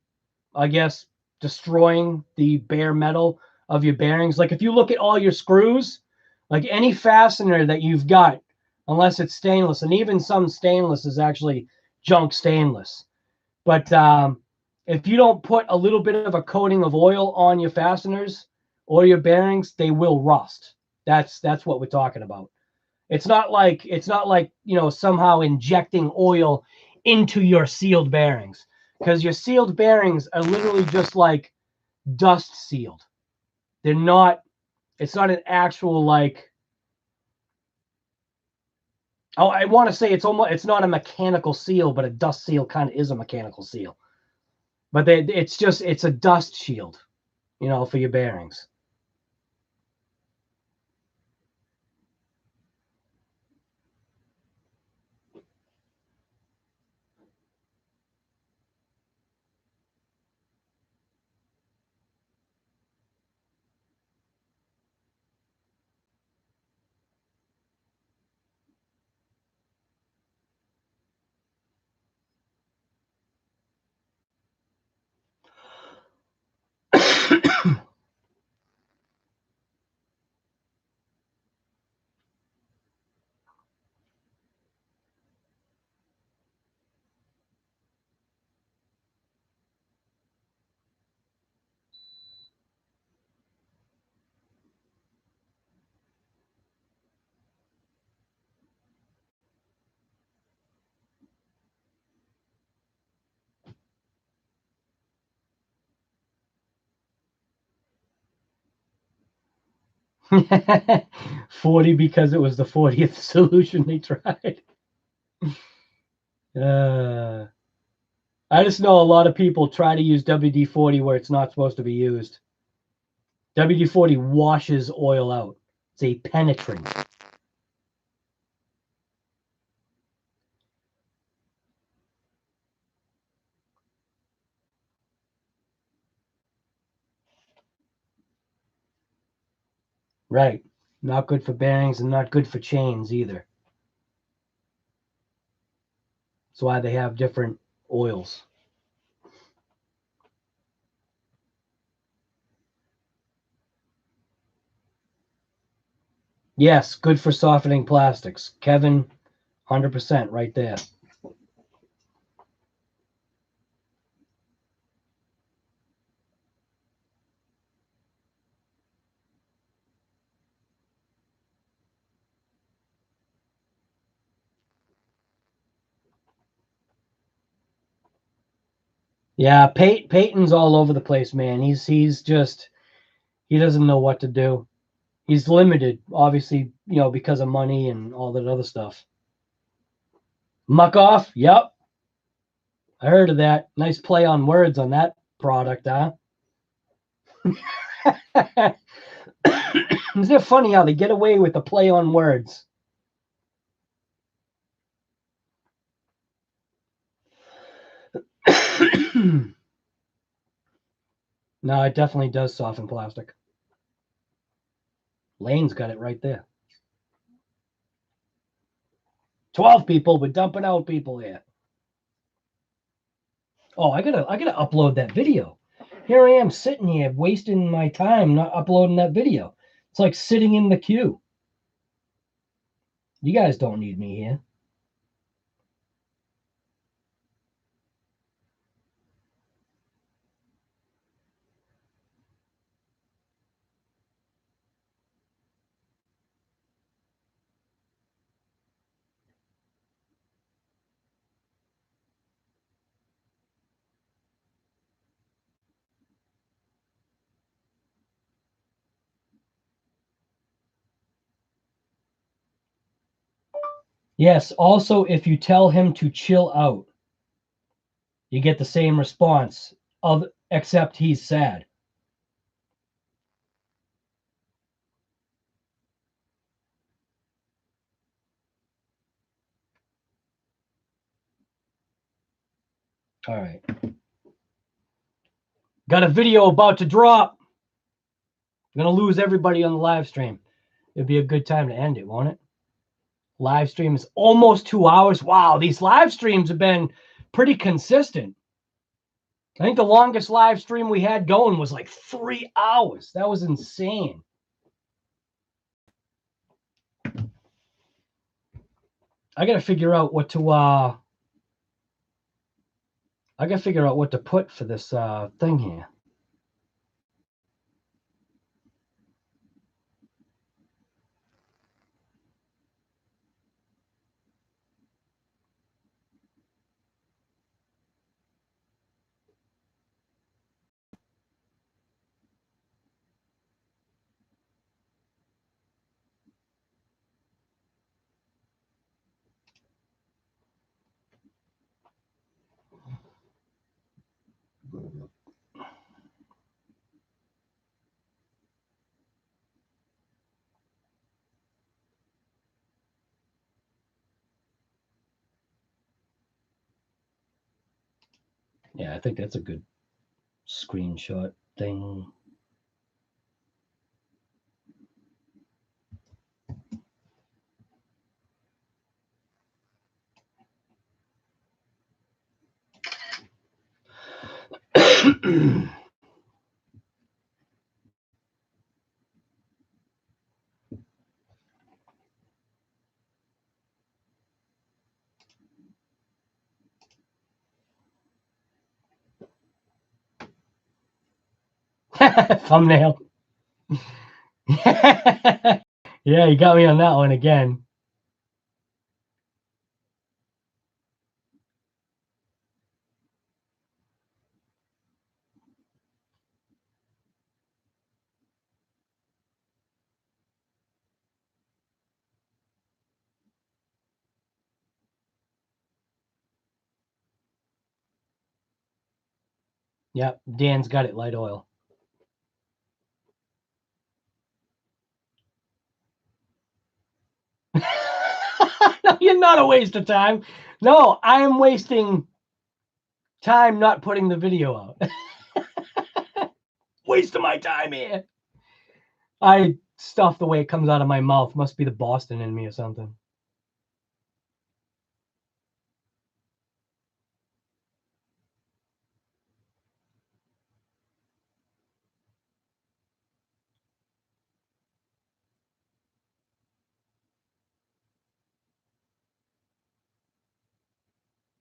I guess, destroying the bare metal of your bearings. Like if you look at all your screws, like any fastener that you've got, unless it's stainless, and even some stainless is actually junk stainless. But if you don't put a little bit of a coating of oil on your fasteners or your bearings, they will rust. That's what we're talking about. It's not like somehow injecting oil into your sealed bearings, because your sealed bearings are literally just like dust sealed. They're not. It's not an actual like. Oh, I want to say it's not a mechanical seal, but a dust seal kind of is a mechanical seal. But it's a dust shield, for your bearings. $40 because it was the 40th solution they tried. I just know a lot of people try to use WD-40 where it's not supposed to be used. WD-40 washes oil out. It's a penetrant. Right. Not good for bearings and not good for chains either. That's why they have different oils. Yes, good for softening plastics. Kevin, 100% right there. Yeah, Peyton's all over the place, man. He's just he doesn't know what to do. He's limited, obviously, because of money and all that other stuff. Muck off? Yep. I heard of that. Nice play on words on that product, huh? Isn't it funny how they get away with the play on words? No, it definitely does soften plastic. Lane's got it right there. 12 people, we're dumping out people here. Oh, I gotta upload that video. Here I am sitting here wasting my time not uploading that video. It's like sitting in the queue. You guys don't need me here. Yes. Also, if you tell him to chill out, you get the same response, except he's sad. All right. Got a video about to drop. I'm going to lose everybody on the live stream. It'd be a good time to end it, won't it? Live stream is almost 2 hours. Wow, these live streams have been pretty consistent. I think the longest live stream we had going was like 3 hours. That was insane. I got to figure out what to put for this thing here. Yeah, I think that's a good screenshot thing. Thumbnail. Yeah, you got me on that one again. Yep, Dan's got it, light oil. No, you're not a waste of time. No, I am wasting time not putting the video out. Waste of my time here. Stuff the way it comes out of my mouth. Must be the Boston in me or something.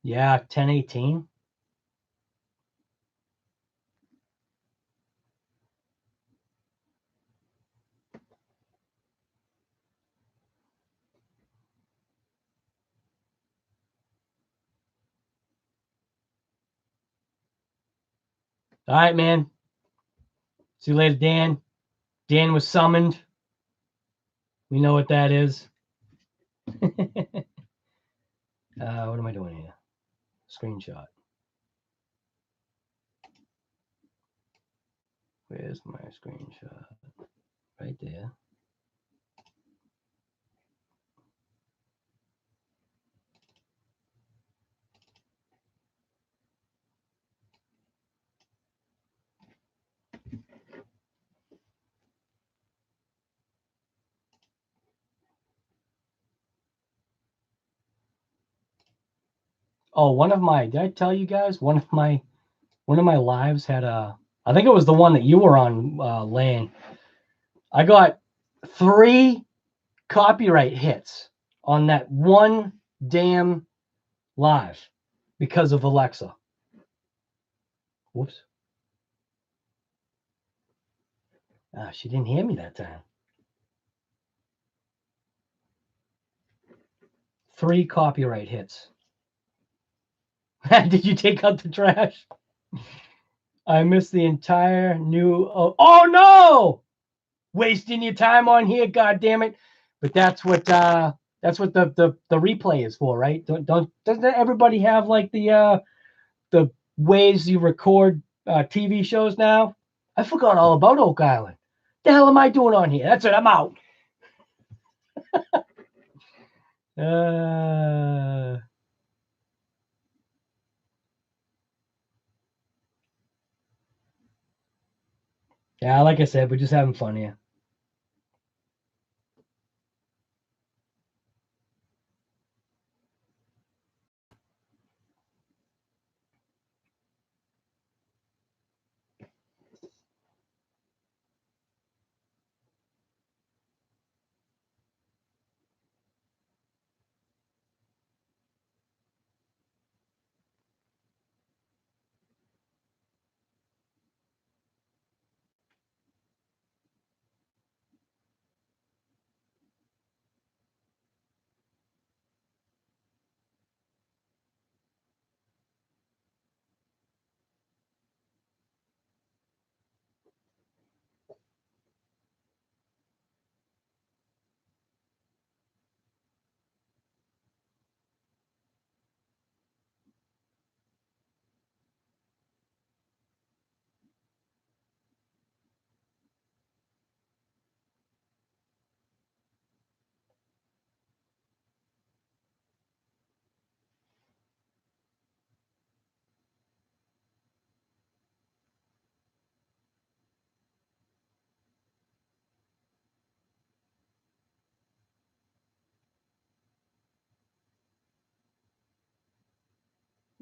Yeah, 1018. All right, man. See you later, Dan. Dan was summoned. We know what that is. What am I doing here? Screenshot. Where's my screenshot? Right there. Oh, did I tell you guys one of my lives had I think it was the one that you were on, Lane. I got 3 copyright hits on that one damn live because of Alexa. Whoops. She didn't hear me that time. 3 copyright hits. Did you take out the trash? I missed the entire new. Oh no! Wasting your time on here, god damn it! But that's what That's what the replay is for, right? Doesn't everybody have like the ways you record TV shows now? I forgot all about Oak Island. The hell am I doing on here? That's it. I'm out. Yeah, like I said, we're just having fun here.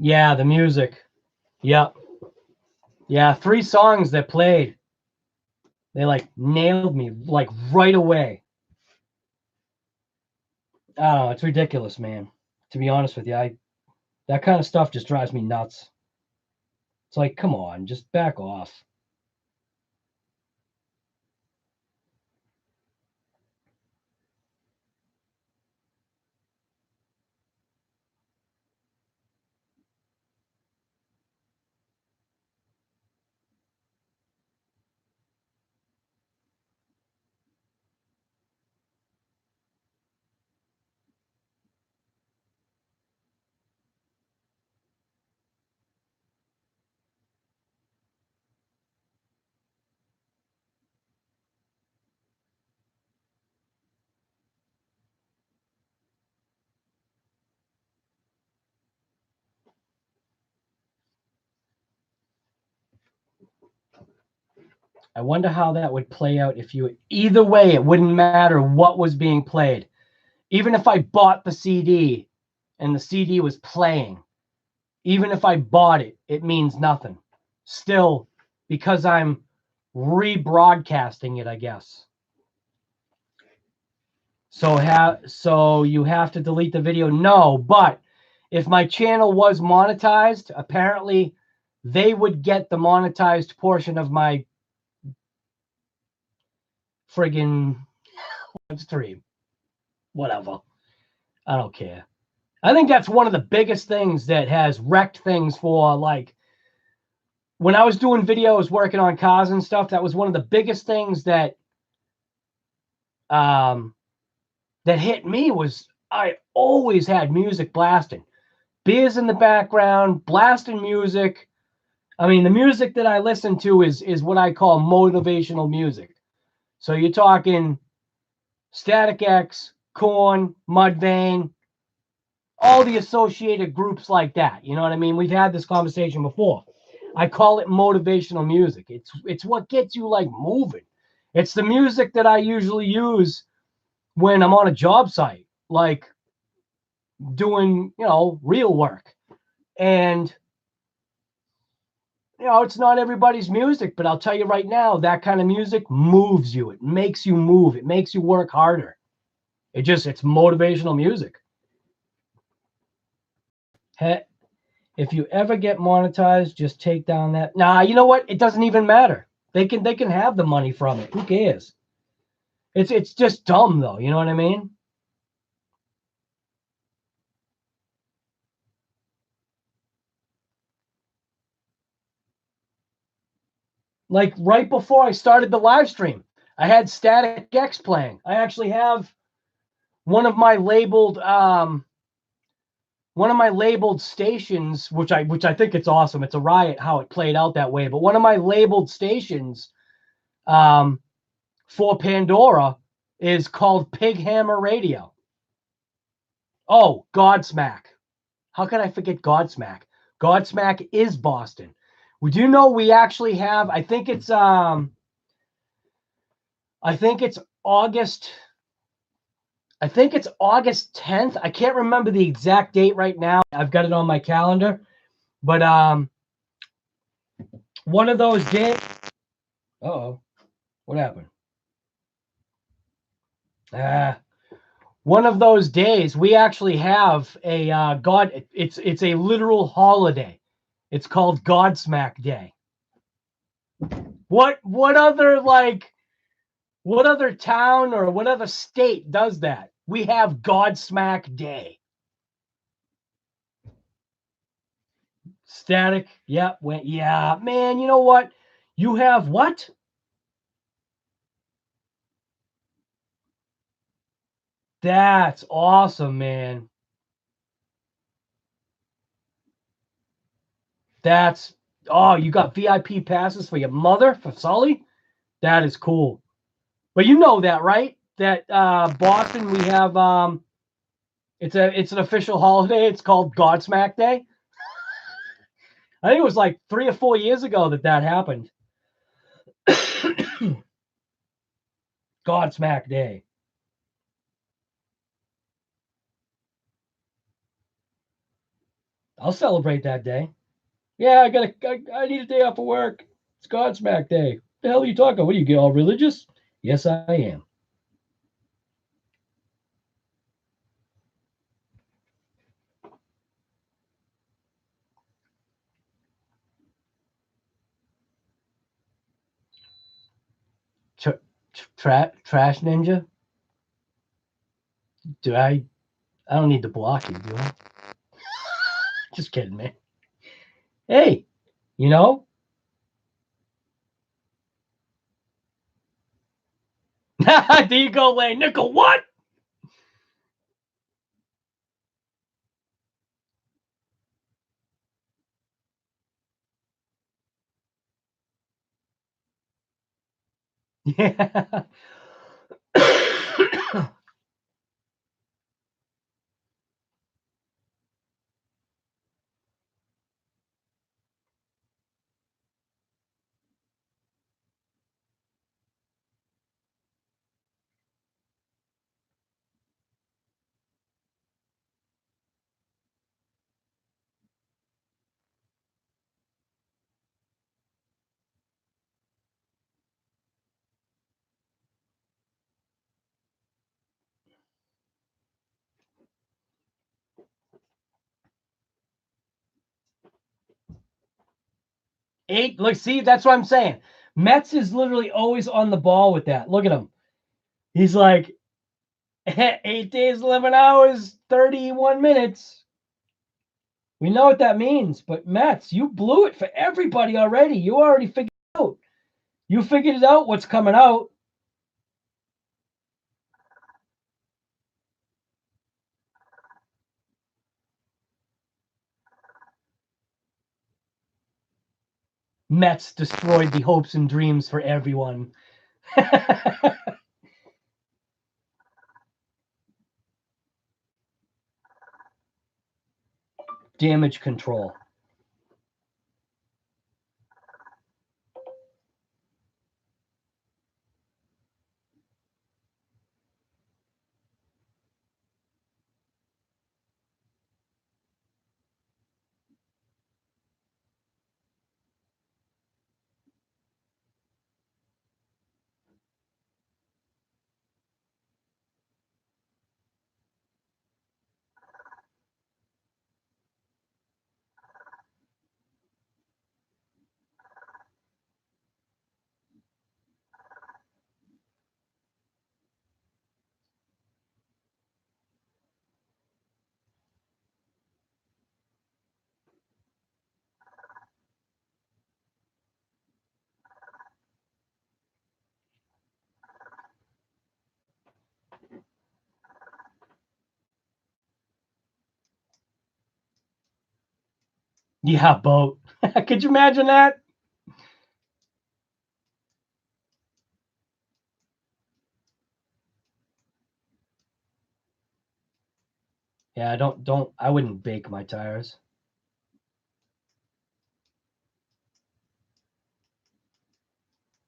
Yeah, the music. Yep. Yeah, 3 songs that played. They like nailed me like right away. Oh, it's ridiculous, man. To be honest with you, that kind of stuff just drives me nuts. It's like, come on, just back off. I wonder how that would play out if you, either way, it wouldn't matter what was being played. Even if I bought the CD and the CD was playing, even if I bought it, it means nothing. Still, because I'm rebroadcasting it, I guess. So you have to delete the video? No, but if my channel was monetized, apparently they would get the monetized portion of my friggin' stream. Whatever. I don't care. I think that's one of the biggest things that has wrecked things for, like, when I was doing videos working on cars and stuff, that was one of the biggest things that that hit me was I always had music blasting. Beers in the background, blasting music. I mean, the music that I listen to is what I call motivational music. So you're talking Static X, Korn, Mudvayne, all the associated groups like that. You know what I mean? We've had this conversation before. I call it motivational music. It's what gets you like moving. It's the music that I usually use when I'm on a job site, like doing, real work. And it's not everybody's music, but I'll tell you right now, that kind of music moves you. It makes you move. It makes you work harder. It's motivational music. If you ever get monetized, just take down that. Nah, you know what? It doesn't even matter. They can have the money from it. Who cares? It's just dumb though. You know what I mean? Like right before I started the live stream, I had Static X playing. I actually have one of my labeled stations, which I think it's awesome. It's a riot how it played out that way. But one of my labeled stations for Pandora is called Pig Hammer Radio. Oh, Godsmack. How can I forget Godsmack? Godsmack is Boston. We do know we actually have, I think it's August. I think it's August 10th. I can't remember the exact date right now. I've got it on my calendar. But one of those days. Uh-oh. What happened? One of those days, we actually have a it's a literal holiday. It's called Godsmack Day. What other town or what other state does that? We have Godsmack Day. Static. Yep. Yeah, man. You know what? You have what? That's awesome, man. That's you got VIP passes for your mother, for Sully? That is cool. But you know that, right? That Boston, we have it's an official holiday. It's called Godsmack Day. I think it was like 3 or 4 years ago that happened. Godsmack Day. I'll celebrate that day. Yeah, I need a day off of work. It's Godsmack Day. The hell are you talking? What do you get all religious? Yes, I am. Trash Ninja? Do I don't need to block you, do I? Just kidding, man. Hey, you know? There you go, Lane. Nickel, what? Yeah. 8. Look, see, that's what I'm saying. Metz is literally always on the ball with that. Look at him. He's like 8 days, 11 hours, 31 minutes. We know what that means, but Metz, you blew it for everybody already. You already figured it out. You figured it out what's coming out. Metz destroyed the hopes and dreams for everyone. Damage control. Yeah, boat. Could you imagine that? Yeah, I wouldn't bake my tires.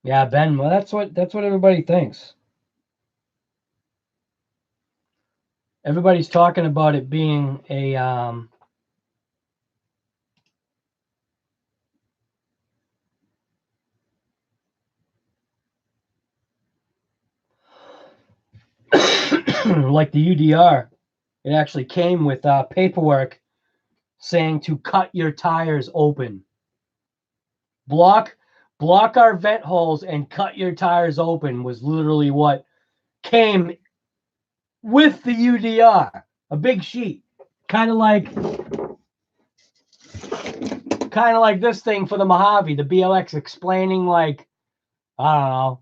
Yeah, Ben, well, that's what everybody thinks. Everybody's talking about it being a like the UDR. It actually came with paperwork saying to cut your tires open. Block block our vent holes and cut your tires open was literally what came with the UDR. A big sheet. Kind of like this thing for the Mojave, the BLX explaining like, I don't know,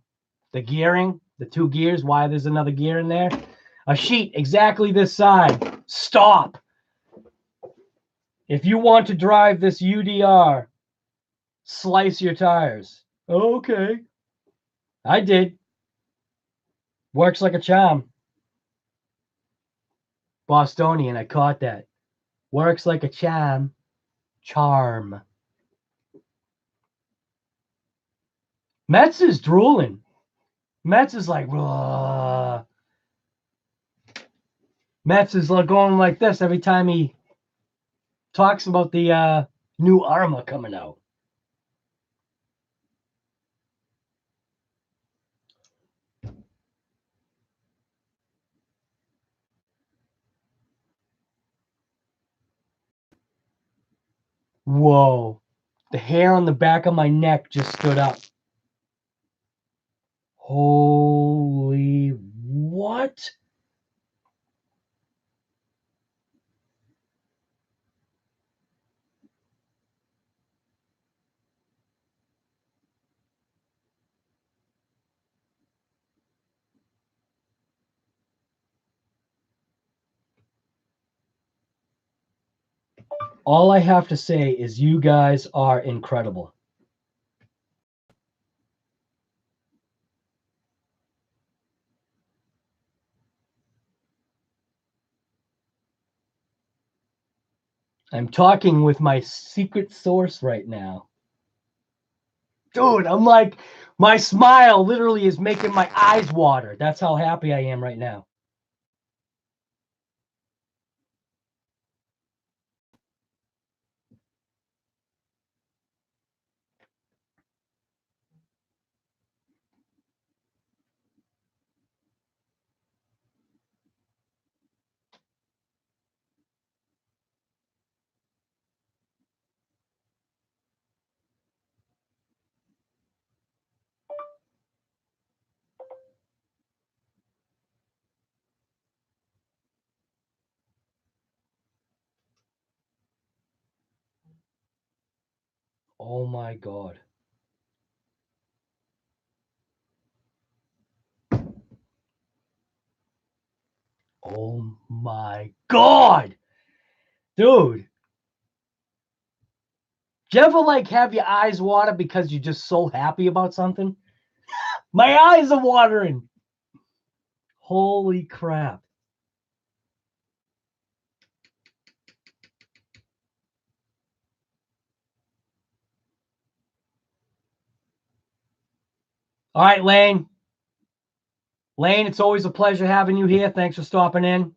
the gearing, the two gears, why there's another gear in there. A sheet exactly this side. Stop. If you want to drive this UDR, slice your tires. Okay. I did. Works like a charm. Bostonian, I caught that. Works like a charm. Charm. Metz is drooling. Metz is like, "Ugh." Metz is like going like this every time he talks about the new Arma coming out. Whoa. The hair on the back of my neck just stood up. Holy what? All I have to say is you guys are incredible. I'm talking with my secret source right now. Dude, I'm like, my smile literally is making my eyes water. That's how happy I am right now. Oh my God. Oh my God. Dude. Do you ever like have your eyes water because you're just so happy about something? My eyes are watering. Holy crap. All right, Lane. Lane, it's always a pleasure having you here. Thanks for stopping in.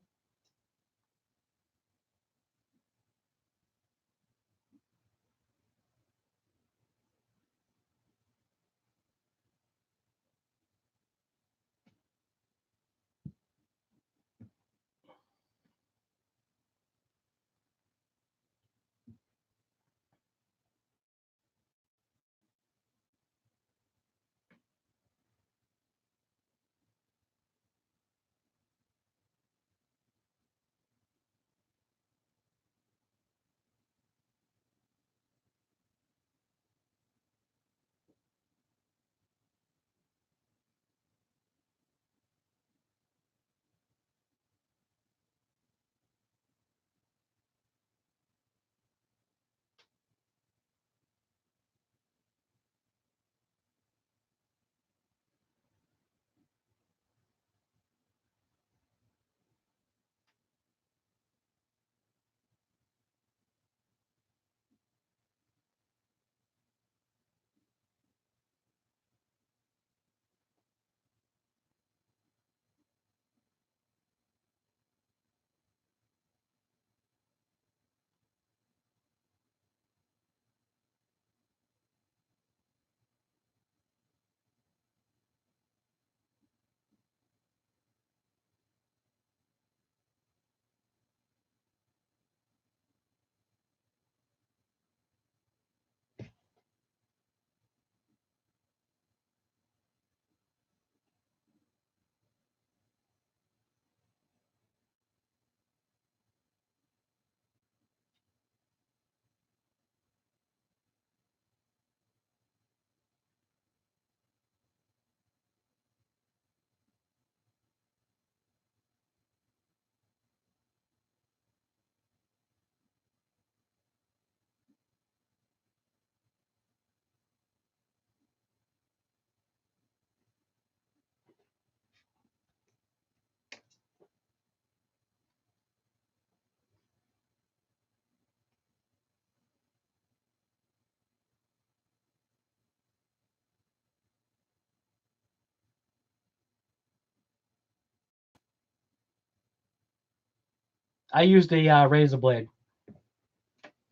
I used a razor blade,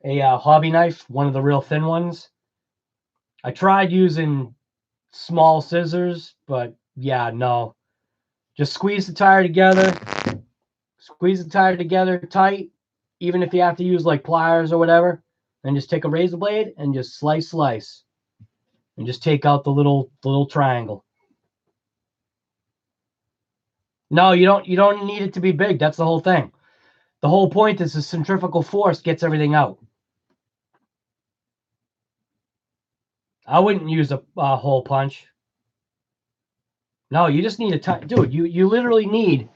a hobby knife, one of the real thin ones. I tried using small scissors, but yeah, no. Just squeeze the tire together. Squeeze the tire together tight, even if you have to use like pliers or whatever. Then just take a razor blade and just slice, and just take out the little triangle. No, you don't need it to be big. That's the whole thing. The whole point is the centrifugal force gets everything out. I wouldn't use a hole punch. No, you just need a dude. You literally need.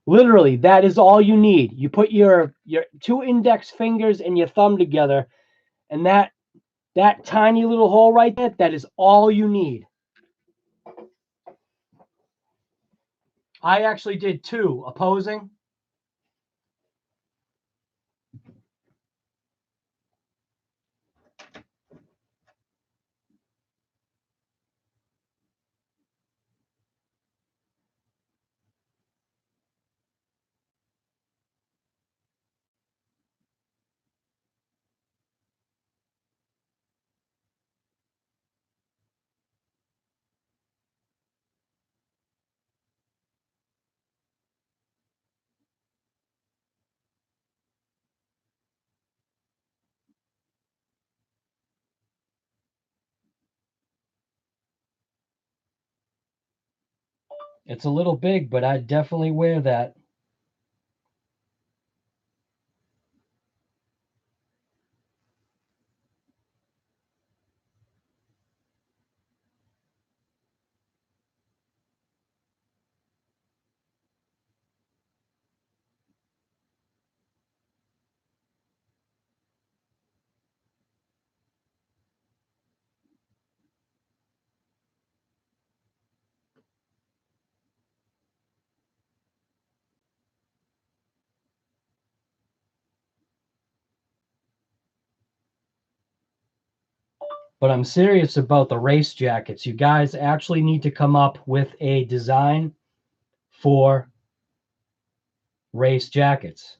Literally, that is all you need. You put your two index fingers and your thumb together, and that tiny little hole right there, that is all you need. I actually did two opposing. It's a little big, but I definitely wear that. But I'm serious about the race jackets. You guys actually need to come up with a design for race jackets.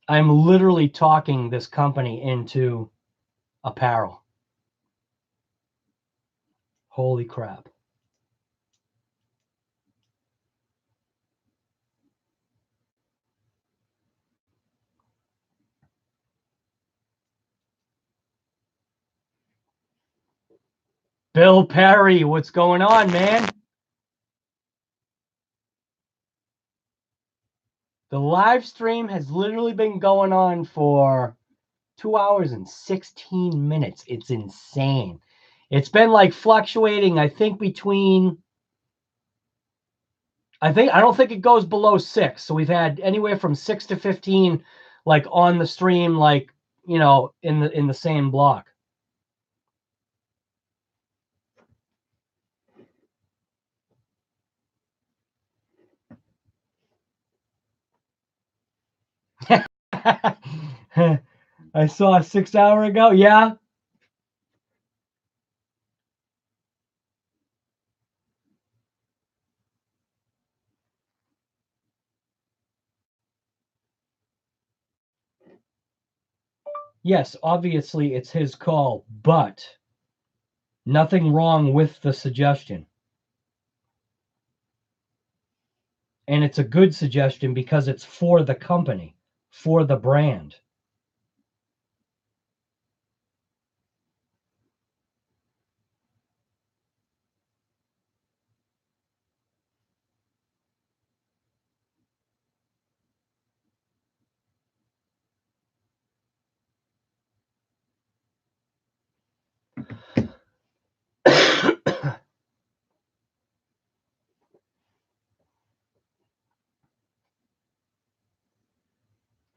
I'm literally talking this company into apparel. Holy crap. Bill Perry, what's going on, man? The live stream has literally been going on for 2 hours and 16 minutes. It's insane. It's been like fluctuating, I think, between I don't think it goes below 6. So we've had anywhere from 6 to 15 like on the stream, like, you know, in the same block. I saw 6 hours ago. Yeah. Yes, obviously it's his call, but nothing wrong with the suggestion. And it's a good suggestion because it's for the company, for the brand.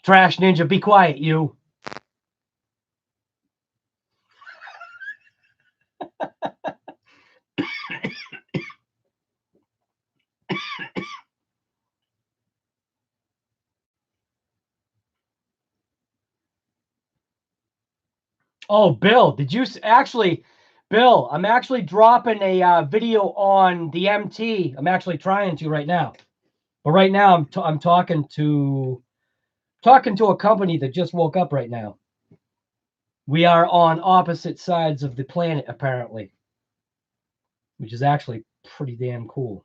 Trash Ninja, be quiet, you. Oh, Bill, did you actually, Bill, I'm actually dropping a video on the MT. I'm actually trying to right now. But right now I'm talking to a company that just woke up right now. We are on opposite sides of the planet, apparently, which is actually pretty damn cool.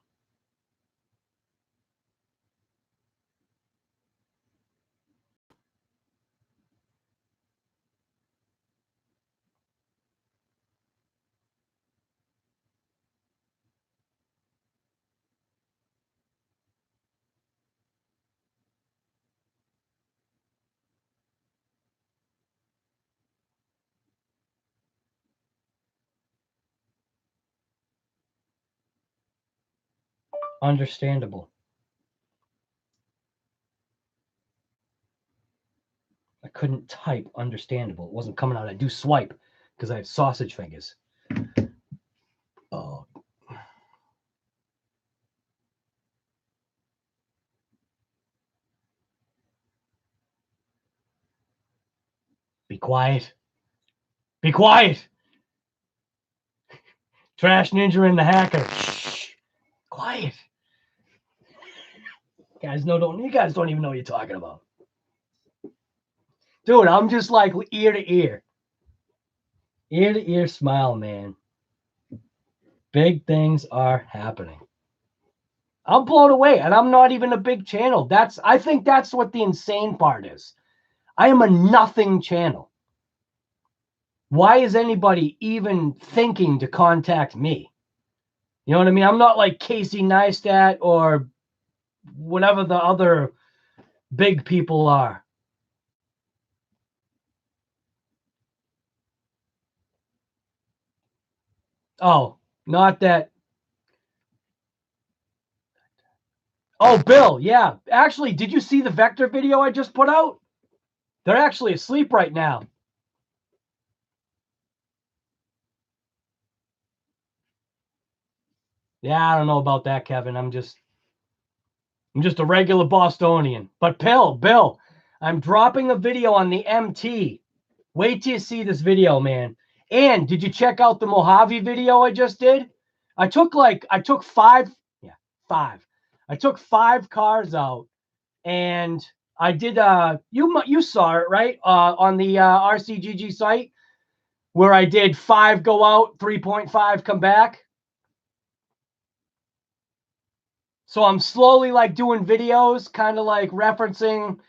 Understandable. I couldn't type understandable. It wasn't coming out. I do swipe because I have sausage fingers. Oh. Be quiet. Be quiet. Trash Ninja and the Hacker. Shh. Quiet. You guys don't even know what you're talking about. Dude, I'm just like ear to ear. Ear to ear smile, man. Big things are happening. I'm blown away, and I'm not even a big channel. I think that's what the insane part is. I am a nothing channel. Why is anybody even thinking to contact me? You know what I mean? I'm not like Casey Neistat or whatever the other big people are. Oh, not that. Oh, Bill, yeah. Actually, did you see the Vector video I just put out? They're actually asleep right now. Yeah, I don't know about that, Kevin. I'm just a regular Bostonian. But Bill, I'm dropping a video on the MT. Wait till you see this video, man. And did you check out the Mojave video I just did? I took five. I took 5 cars out, and I did you saw it, right? On the RCGG site where I did 5 go out, 3.5 come back. So I'm slowly like doing videos, kind of like referencing,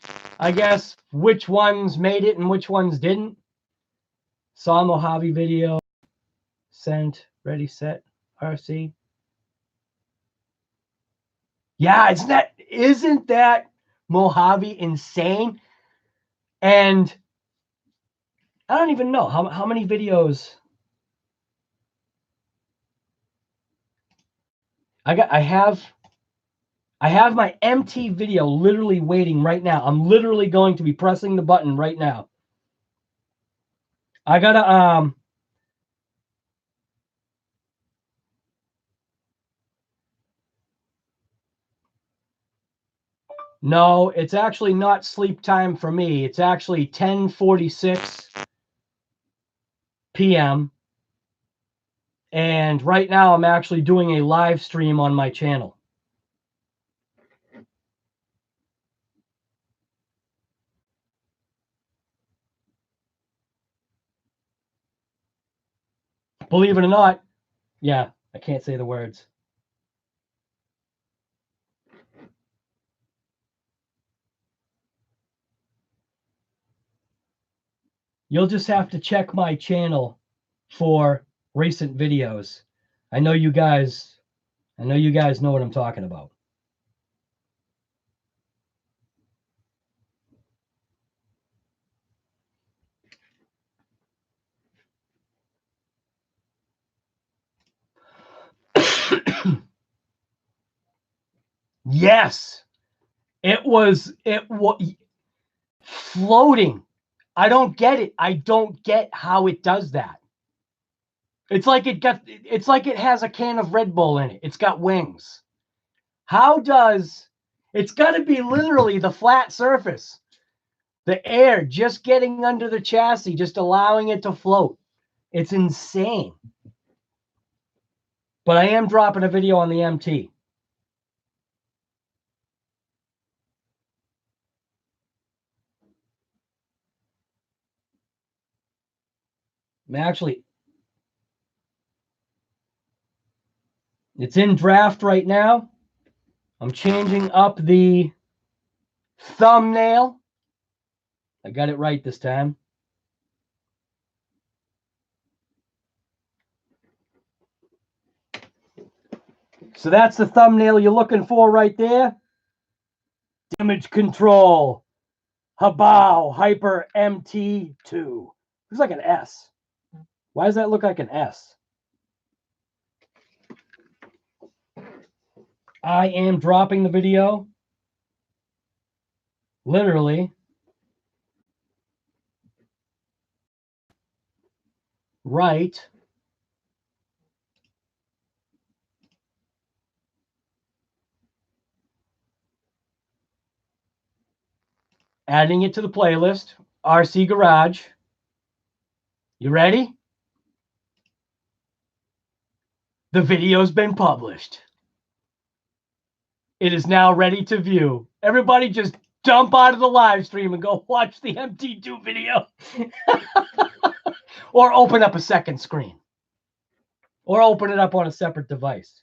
I guess, which ones made it and which ones didn't. Saw Mojave video, sent, ready, set, RC. Yeah, isn't that Mojave insane? And I don't even know how many videos I have my MT video literally waiting right now. I'm literally going to be pressing the button right now. I gotta no, it's actually not sleep time for me. It's actually 10:46 p.m. And right now I'm actually doing a live stream on my channel. Believe it or not, yeah, I can't say the words. You'll just have to check my channel for recent videos. I know you guys know what I'm talking about. Yes. It was floating. I don't get it. I don't get how it does that. It's like it has a can of Red Bull in it. It's got wings. How does it's got to be literally the flat surface, the air just getting under the chassis, just allowing it to float. It's insane. But I am dropping a video on the MT. Actually, it's in draft right now. I'm changing up the thumbnail. I got it right this time. So that's the thumbnail you're looking for right there. Damage control. Habao Hyper MT2. Looks like an S. Why does that look like an S? I am dropping the video. Literally. Right. Adding it to the playlist. RC Garage. You ready? The video's been published. It is now ready to view. Everybody just jump out of the live stream and go watch the MT2 video. Or open up a second screen. Or open it up on a separate device.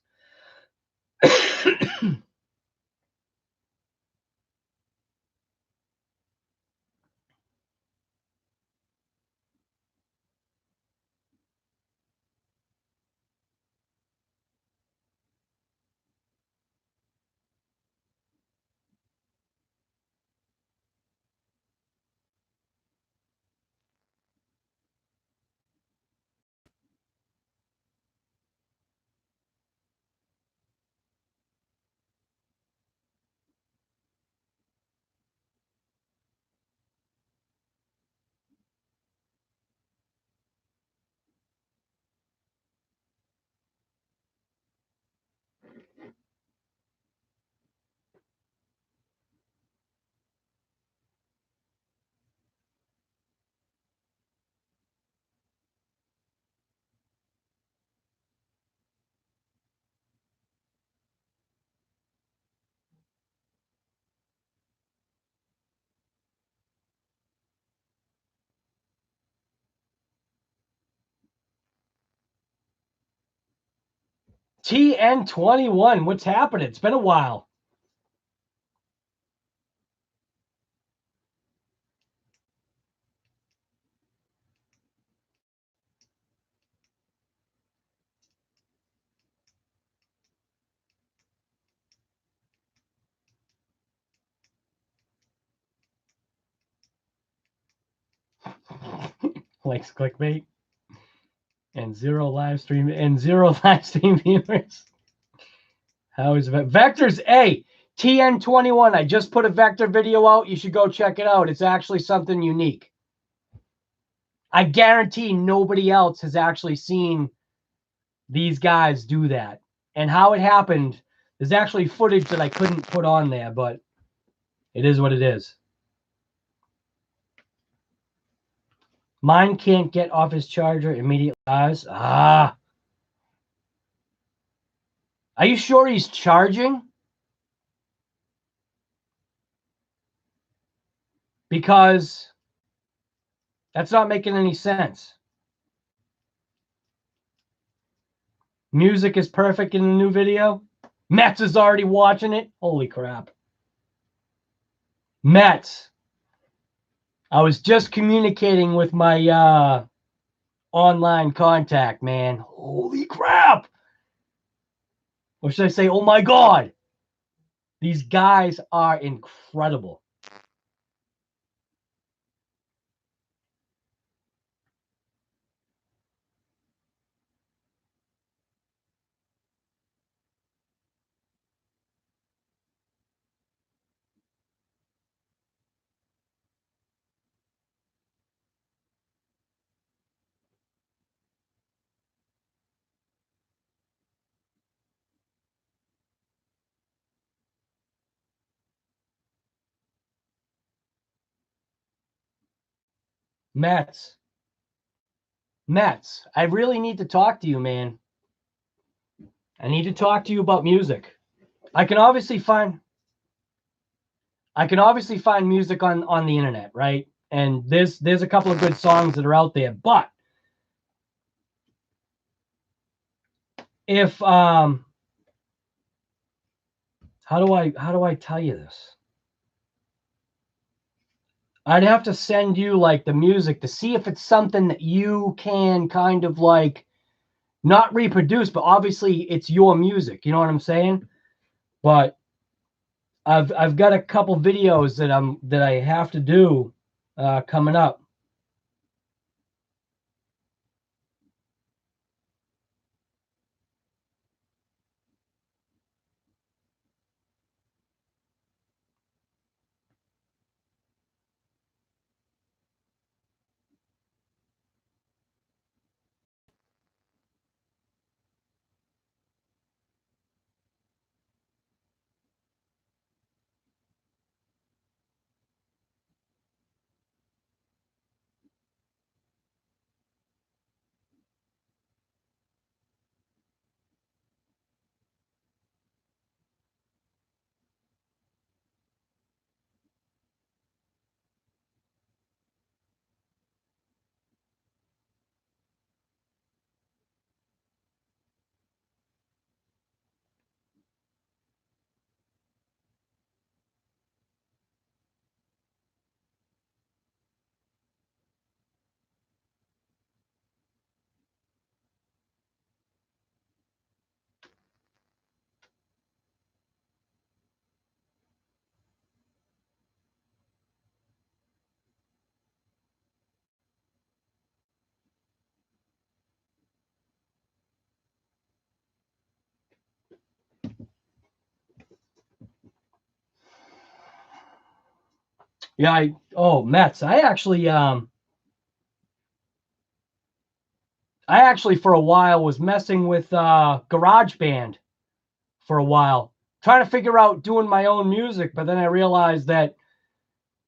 TN21, what's happening? It's been a while. Likes clickbait. And zero live stream viewers. How is Vector's A? TN21. I just put a Vector video out. You should go check it out. It's actually something unique. I guarantee nobody else has actually seen these guys do that. And how it happened, there's actually footage that I couldn't put on there, but it is what it is. Mine can't get off his charger immediately. Ah. Are you sure he's charging? Because that's not making any sense. Music is perfect in the new video. Mets is already watching it. Holy crap. Mets. I was just communicating with my online contact, man. Holy crap. Or should I say, oh my God. These guys are incredible. Mets. I really need to talk to you, man. I need to talk to you about music. I can obviously find music on the internet, right? And there's a couple of good songs that are out there, but if how do I tell you this? I'd have to send you like the music to see if it's something that you can kind of like not reproduce, but obviously it's your music. You know what I'm saying? But I've got a couple videos that I have to do coming up. Yeah, Mets. I actually for a while was messing with GarageBand for a while, trying to figure out doing my own music, but then I realized that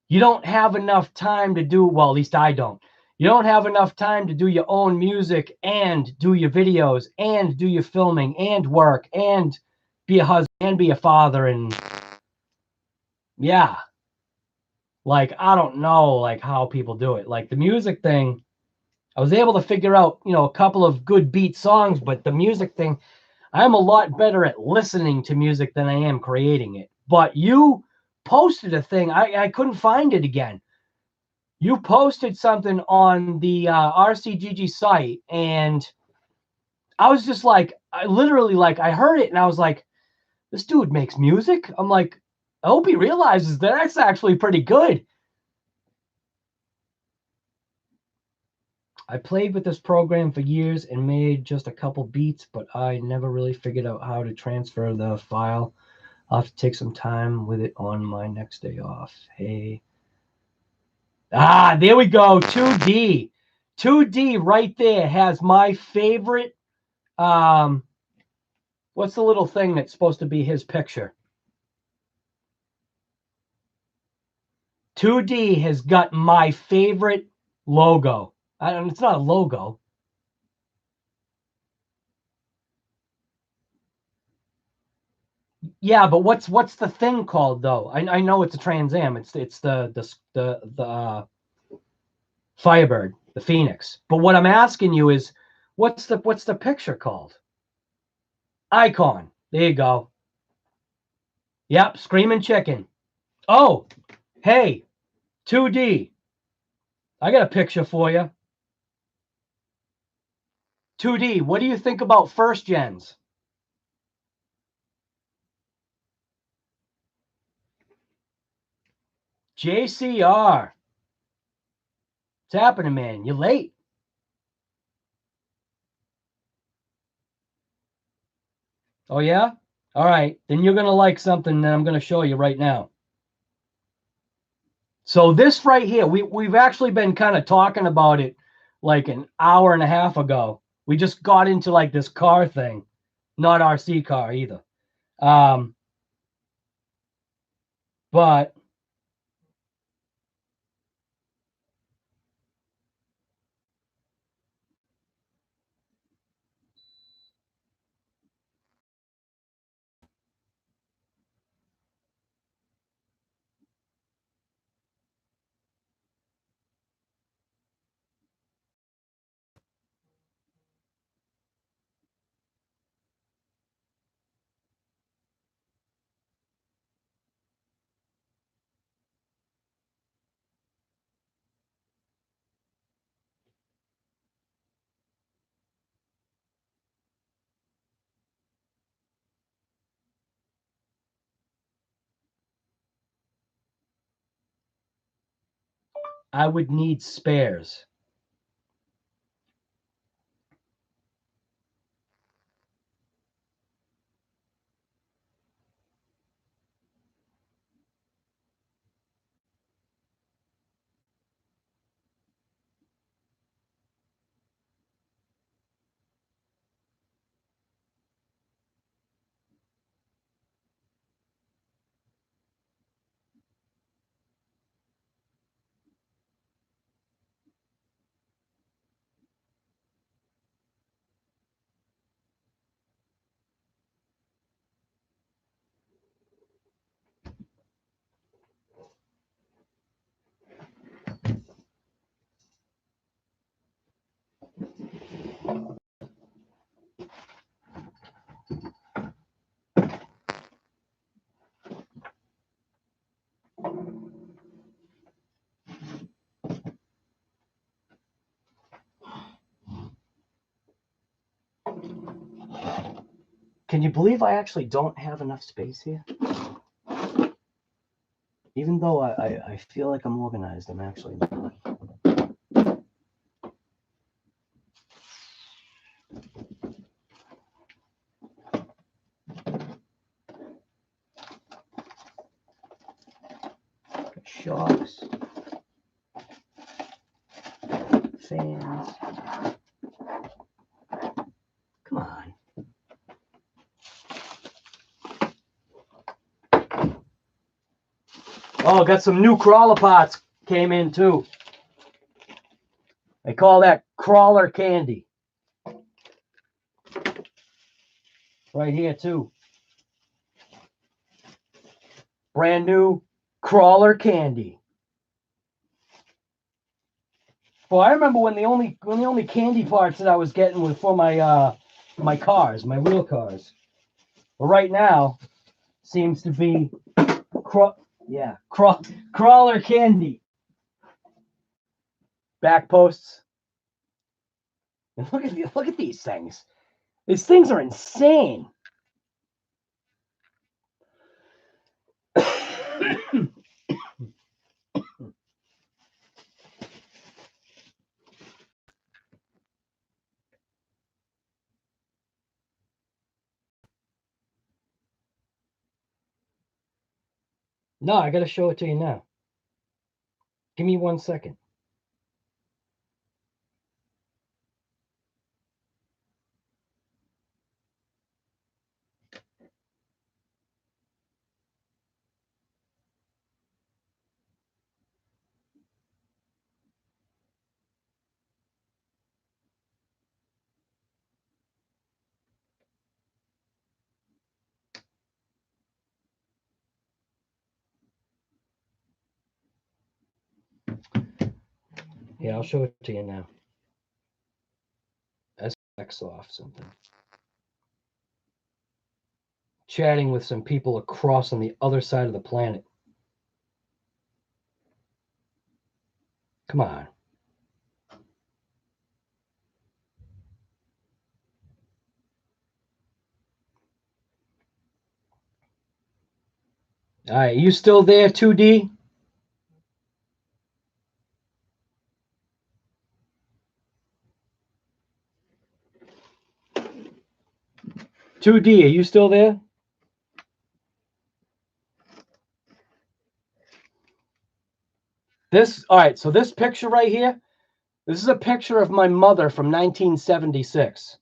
you don't have enough time to do, well, at least I don't. You don't have enough time to do your own music and do your videos and do your filming and work and be a husband and be a father. And yeah, like, I don't know, like how people do it. Like the music thing, I was able to figure out, a couple of good beat songs, but the music thing, I'm a lot better at listening to music than I am creating it. But you posted a thing, I couldn't find it again. You posted something on the RCGG site, and I was just like, I literally, like, I heard it and I was like, this dude makes music. I'm like, I hope he realizes that that's actually pretty good. I played with this program for years and made just a couple beats, but I never really figured out how to transfer the file. I'll have to take some time with it on my next day off. Hey. There we go. 2D. 2D right there has my favorite. What's the little thing that's supposed to be his picture? 2D has got my favorite logo. It's not a logo. Yeah, but what's the thing called though? I know it's a Trans Am. It's the Firebird, the Phoenix. But what I'm asking you is, what's the picture called? Icon. There you go. Yep, Screaming Chicken. Oh, hey, 2D. I got a picture for you. 2D, what do you think about first gens? JCR. What's happening, man? You late? Oh, yeah? All right. Then you're going to like something that I'm going to show you right now. So this right here, we've actually been kind of talking about it like an hour and a half ago. We just got into like this car thing, not RC car either. But I would need spares. Can you believe I actually don't have enough space here? Even though I feel like I'm organized, I'm actually not. Shocks. Fans. Come on. Oh, got some new crawler pots came in too. They call that crawler candy. Right here too. Brand new crawler candy. Well, I remember when the only candy parts that I was getting was for my my cars, my real cars. But right now seems to be crawler candy. Back posts. And look at these things. These things are insane. No, I gotta show it to you now. Give me 1 second. Yeah, I'll show it to you now. SX off something. Chatting with some people across on the other side of the planet. Come on. All right, you still there, 2D? 2D, are you still there? All right, so this picture right here, this is a picture of my mother from 1976.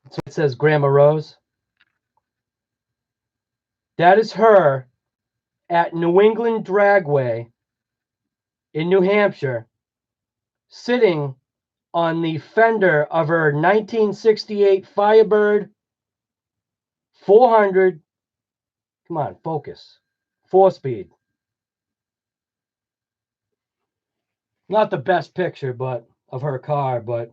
So it says Grandma Rose. That is her at New England Dragway in New Hampshire, sitting on the fender of her 1968 Firebird 400. Come on, focus. 4-speed. Not the best picture, but of her car, but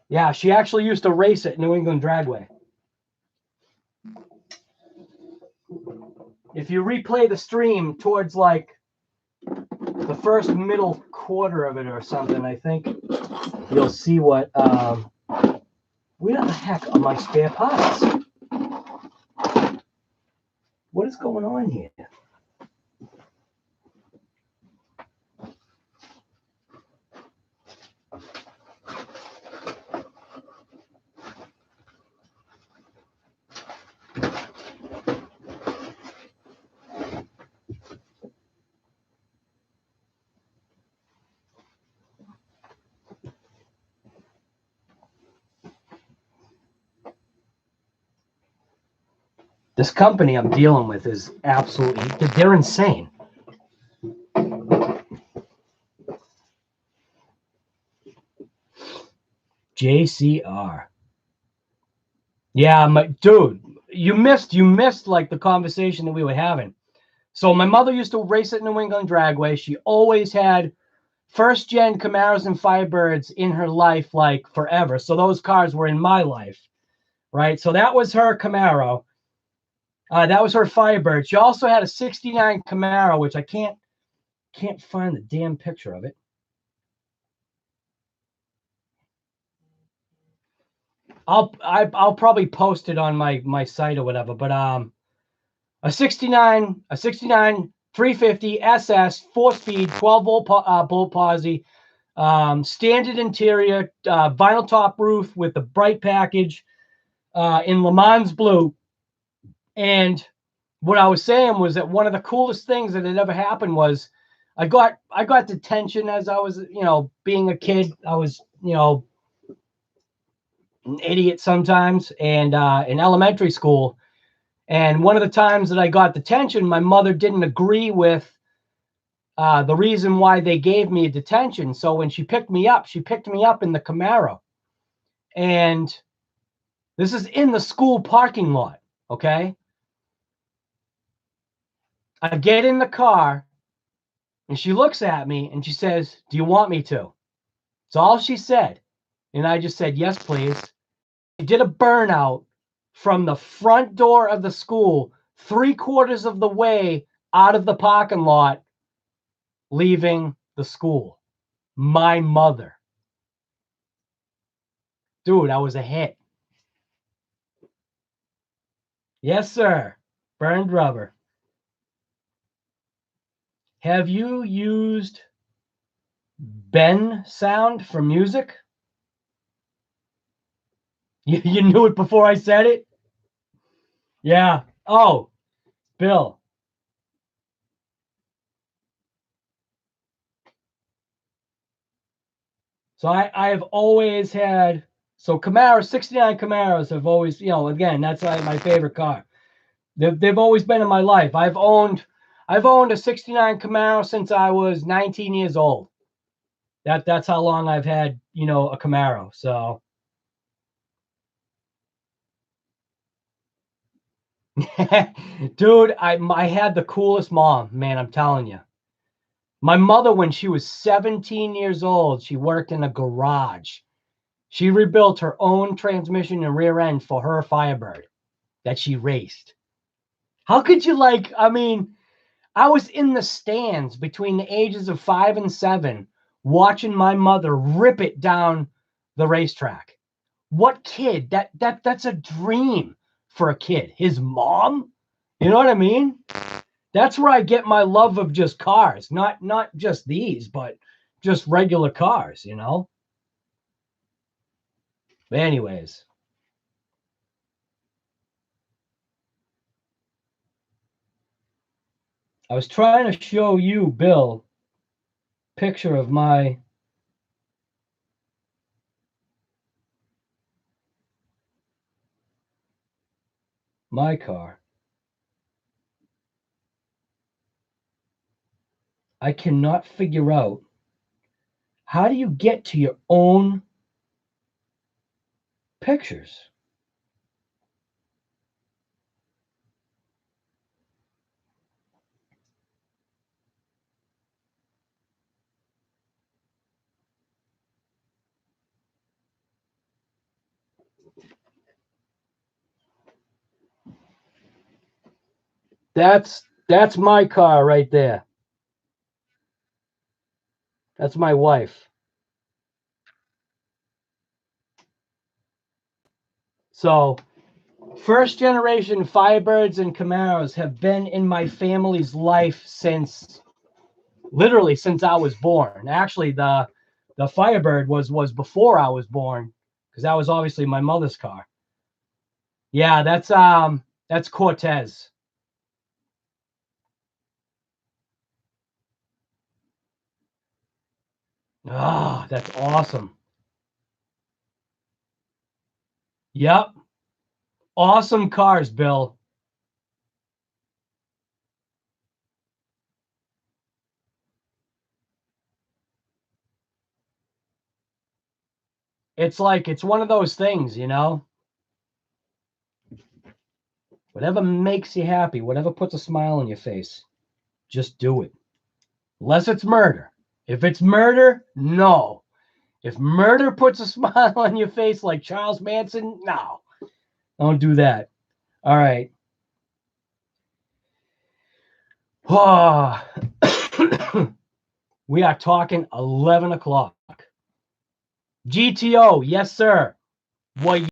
yeah, she actually used to race at New England Dragway. If you replay the stream towards like the first middle quarter of it or something, I think you'll see what where the heck are my spare parts? What is going on here? This company I'm dealing with is absolutely, they're insane. JCR. Yeah, dude, you missed like the conversation that we were having. So my mother used to race at New England Dragway. She always had first gen Camaros and Firebirds in her life, like forever. So those cars were in my life, right? So that was her Camaro. That was her Firebird. She also had a '69 Camaro, which I can't find the damn picture of it. I'll probably post it on my site or whatever. But a 69 350 SS 4-speed 12-volt bolt posi, standard interior, vinyl top roof with the bright package in Le Mans blue. And what I was saying was that one of the coolest things that had ever happened was I got detention as I was, being a kid. I was, an idiot sometimes, and in elementary school. And one of the times that I got detention, my mother didn't agree with the reason why they gave me a detention. So when she picked me up in the Camaro. And this is in the school parking lot, okay? I get in the car, and she looks at me, and she says, "Do you want me to?" That's all she said. And I just said, "Yes, please." She did a burnout from the front door of the school, 3/4 of the way out of the parking lot, leaving the school. My mother. Dude, I was a hit. Yes, sir. Burned rubber. Have you used Ben sound for music? You knew it before I said it? Yeah. Oh, Bill. So I have always had, so Camaro, 69 Camaros have always, again, that's like my favorite car. They've always been in my life. I've owned a 69 Camaro since I was 19 years old. That's how long I've had, a Camaro. So dude, I had the coolest mom, man, I'm telling you. My mother, when she was 17 years old, she worked in a garage. She rebuilt her own transmission and rear end for her Firebird that she raced. How could you I was in the stands between the ages of 5 and 7 watching my mother rip it down the racetrack. What kid? That's a dream for a kid. His mom? You know what I mean? That's where I get my love of just cars, not just these, but just regular cars, But anyways, I was trying to show you, Bill, picture of my car. I cannot figure out, how do you get to your own pictures? That's That's my car right there. That's my wife. So, first generation Firebirds and Camaros have been in my family's life since literally since I was born. Actually, the Firebird was before I was born because that was obviously my mother's car. Yeah, that's Cortez. Ah, that's awesome. Yep. Awesome cars, Bill. It's like it's one of those things, you know. Whatever makes you happy, whatever puts a smile on your face, just do it. Unless it's murder. If it's murder, no. If murder puts a smile on your face like Charles Manson, no. Don't do that. All right. Oh. We are talking 11 o'clock. GTO, yes, sir. What?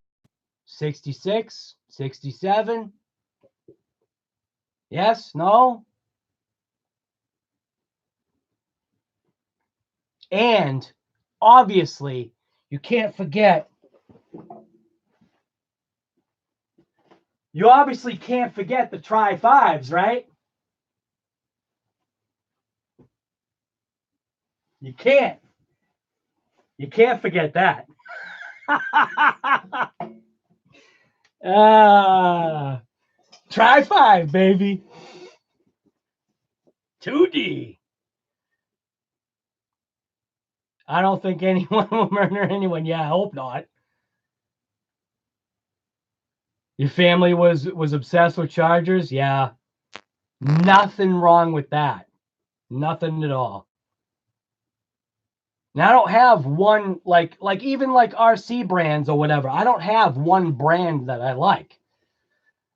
66, 67? Yes, no? And obviously, you can't forget. You obviously can't forget the Tri Fives, right? You can't. You can't forget that. Tri Five, baby. 2D. I don't think anyone will murder anyone. Yeah, I hope not. Your family was obsessed with Chargers? Yeah. Nothing wrong with that. Nothing at all. Now I don't have one like even like RC brands or whatever. I don't have one brand that I like.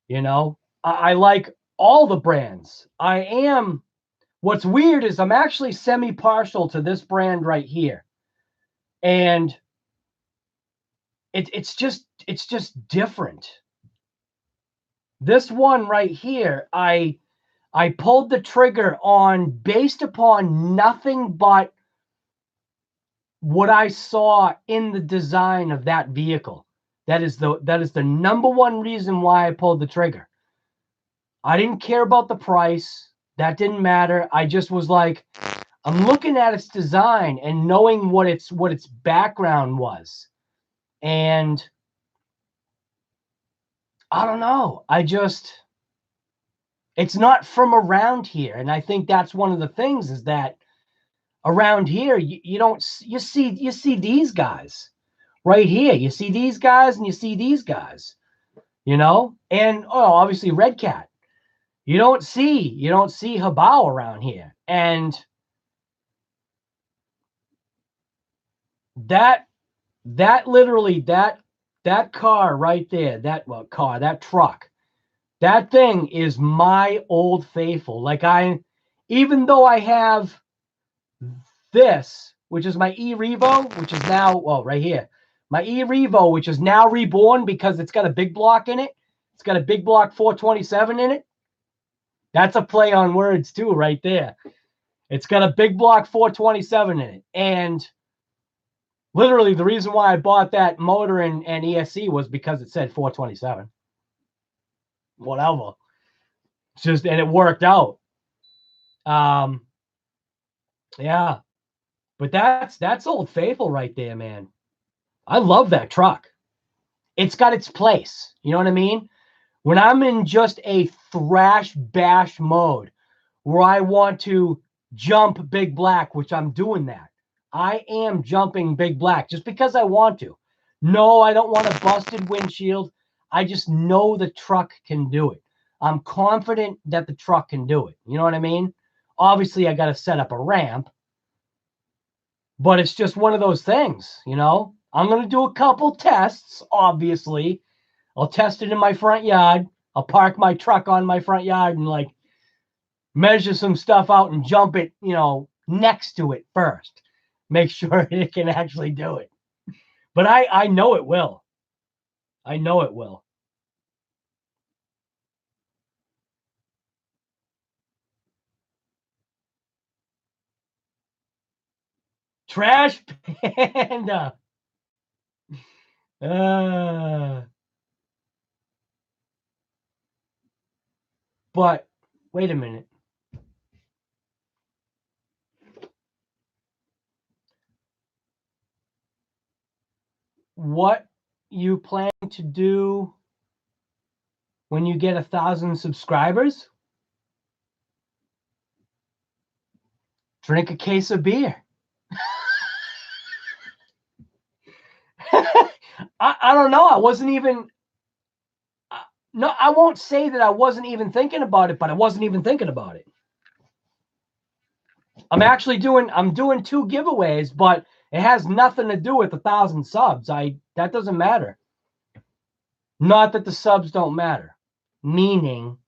You know, I like all the brands. I am. What's weird is I'm actually semi-partial to this brand right here, and it's just different. This one right here, I pulled the trigger on based upon nothing but what I saw in the design of that vehicle. That is the number one reason why I pulled the trigger. I didn't care about the price. That didn't matter. I just was like, I'm looking at its design and knowing what its background was. And I don't know. It's not from around here. And I think that's one of the things is that around here, you see these guys right here. You see these guys and you see these guys, you know, and obviously Red Cat. You don't see Habao around here. And that literally that car right there, that truck, that thing is my old faithful. Like even though I have this, which is my E-Revo, which is now, right here, my E-Revo, which is now reborn because it's got a big block in it. It's got a big block 427 in it. That's a play on words too, right there. It's got a big block 427 in it. And literally the reason why I bought that motor and ESC was because it said 427. Whatever. And it worked out. Yeah. But that's Old Faithful right there, man. I love that truck. It's got its place. You know what I mean? When I'm in just a thrash bash mode where I want to jump Big Black, which I'm doing that. I am jumping Big Black just because I want to. No, I don't want a busted windshield. I just know the truck can do it. I'm confident that the truck can do it. You know what I mean? Obviously, I got to set up a ramp, but it's just one of those things, you know? I'm going to do a couple tests, obviously. I'll test it in my front yard. I'll park my truck on my front yard and measure some stuff out and jump it, next to it first. Make sure it can actually do it. But I know it will. I know it will. Trash Panda. But wait a minute. What you plan to do when you get 1,000 subscribers? Drink a case of beer. I don't know. I wasn't even. No, I won't say that I wasn't even thinking about it, but I wasn't even thinking about it. I'm doing 2 giveaways, but it has nothing to do with 1,000 subs. That doesn't matter. Not that the subs don't matter, meaning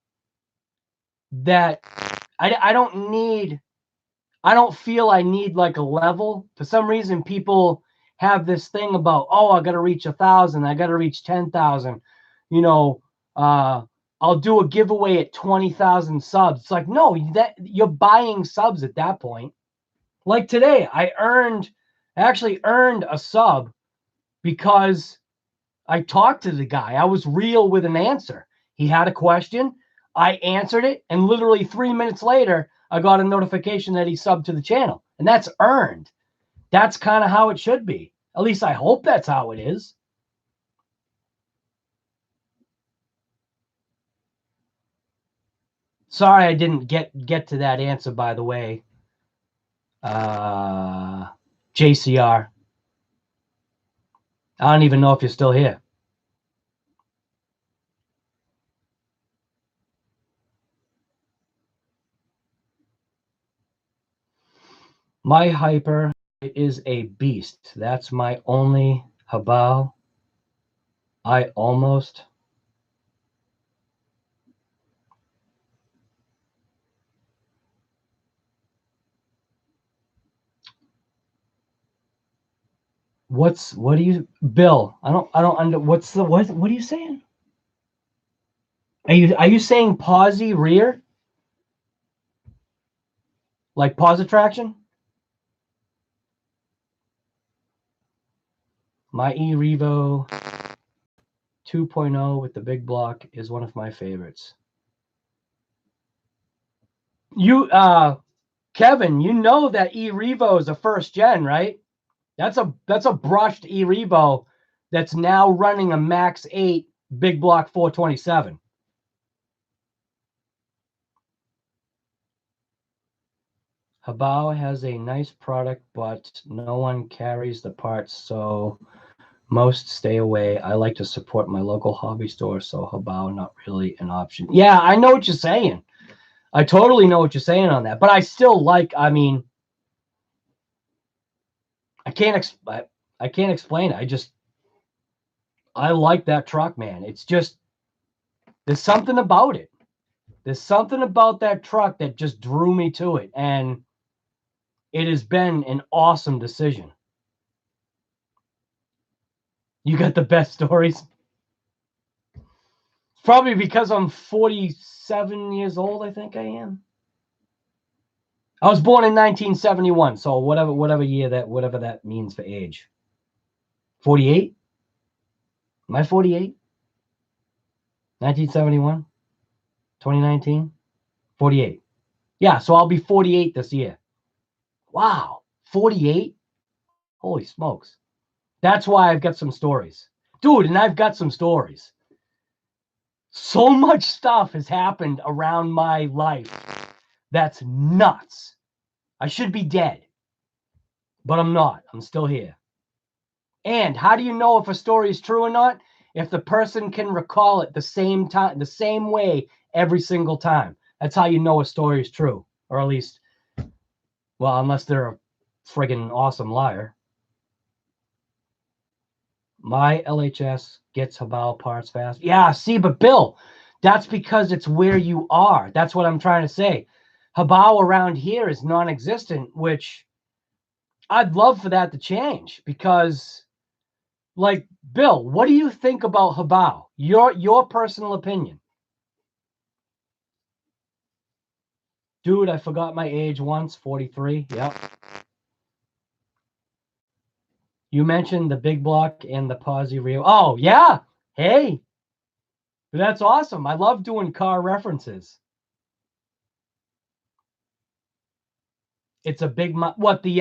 that I don't feel I need like a level. For some reason, people have this thing about, oh, I got to reach 1,000. I got to reach 10,000. I'll do a giveaway at 20,000 subs. It's like, no, that you're buying subs at that point. Like today, I actually earned a sub because I talked to the guy. I was real with an answer. He had a question. I answered it. And literally 3 minutes later, I got a notification that he subbed to the channel. And that's earned. That's kind of how it should be. At least I hope that's how it is. Sorry I didn't get to that answer, by the way. JCR. I don't even know if you're still here. My hyper is a beast. That's my only Habal. I almost. What do you, Bill? I don't under, what are you saying? Are you saying pawsy rear? Like pause attraction? My eRevo 2.0 with the big block is one of my favorites. You Kevin, you know that eRevo is a first gen, right? That's a brushed eRevo that's now running a Max 8 big block 427. Habao has a nice product, but no one carries the parts, so most stay away. I like to support my local hobby store, so Habao not really an option. Yeah, I know what you're saying. I totally know what you're saying on that, but I still like. I mean, I can't explain it. I like that truck, man. It's just there's something about it. There's something about that truck that just drew me to it, and it has been an awesome decision. You got the best stories. Probably because I'm 47 years old, I think I am. I was born in 1971, so whatever year whatever that means for age. 48? Am I 48? 1971? 2019? 48. Yeah, so I'll be 48 this year. Wow, 48? Holy smokes. That's why I've got some stories. Dude, and I've got some stories. So much stuff has happened around my life that's nuts. I should be dead, but I'm not. I'm still here. And how do you know if a story is true or not? If the person can recall it the same time, the same way every single time. That's how you know a story is true, or at least, well, unless they're a friggin' awesome liar. My LHS gets Habal parts fast. Yeah, see, but Bill, that's because it's where you are. That's what I'm trying to say. Habao around here is non-existent, which I'd love for that to change because, like, Bill, what do you think about Habao? Your personal opinion. Dude, I forgot my age once, 43. Yep. You mentioned the Big Block and the Posy Rio. Oh, yeah. Hey, that's awesome. I love doing car references. It's a big, what, the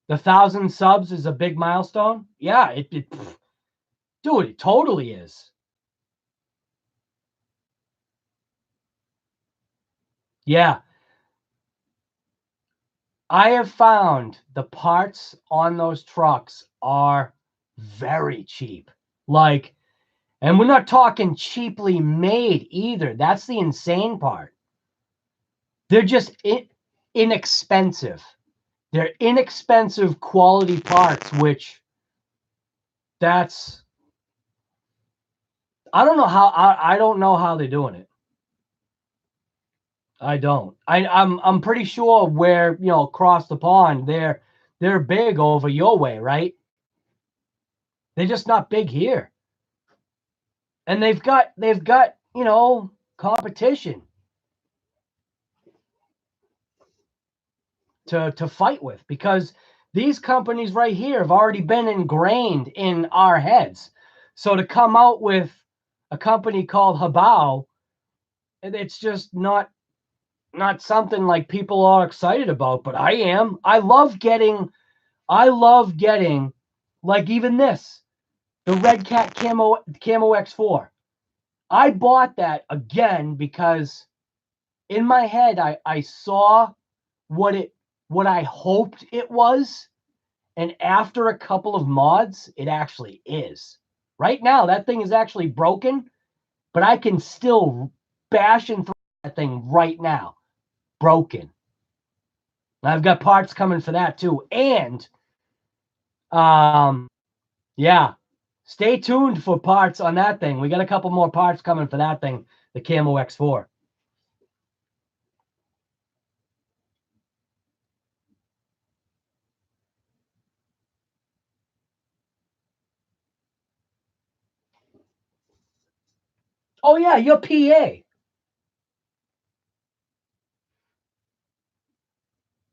1,000 subs is a big milestone? Yeah, dude, it totally is. Yeah. I have found the parts on those trucks are very cheap. Like, and we're not talking cheaply made either. That's the insane part. They're just inexpensive. They're inexpensive quality parts, which that's, I don't know how, I don't know how they're doing it. I don't. I'm pretty sure where, across the pond, they're big over your way, right? They're just not big here. And they've got competition to fight with, because these companies right here have already been ingrained in our heads. So to come out with a company called Habao, it's just not something like people are excited about, but I am. I love getting like even this, the Red Cat Camo X4. I bought that again because in my head I saw what I hoped it was, and after a couple of mods, it actually is. Right now, that thing is actually broken, but I can still bash and throw that thing right now. Broken. And I've got parts coming for that too. And yeah, stay tuned for parts on that thing. We got a couple more parts coming for that thing, the Camo X4. Oh yeah, you're PA.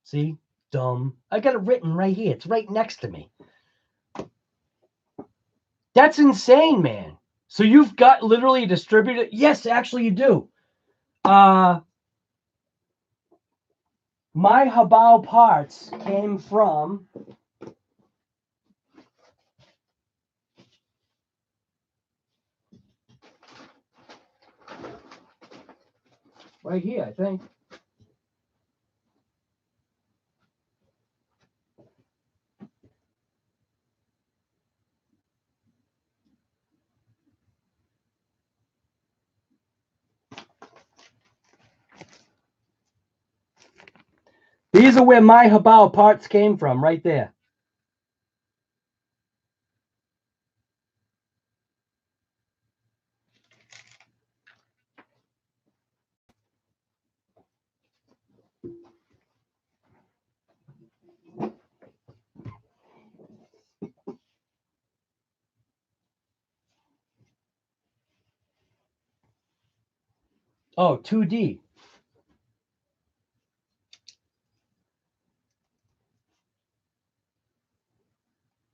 See? Dumb. I got it written right here. It's right next to me. That's insane, man. So you've got literally a distributor? Yes, actually you do. My Habao parts came from right here, I think. These are where my Habao parts came from, right there. Oh, 2D.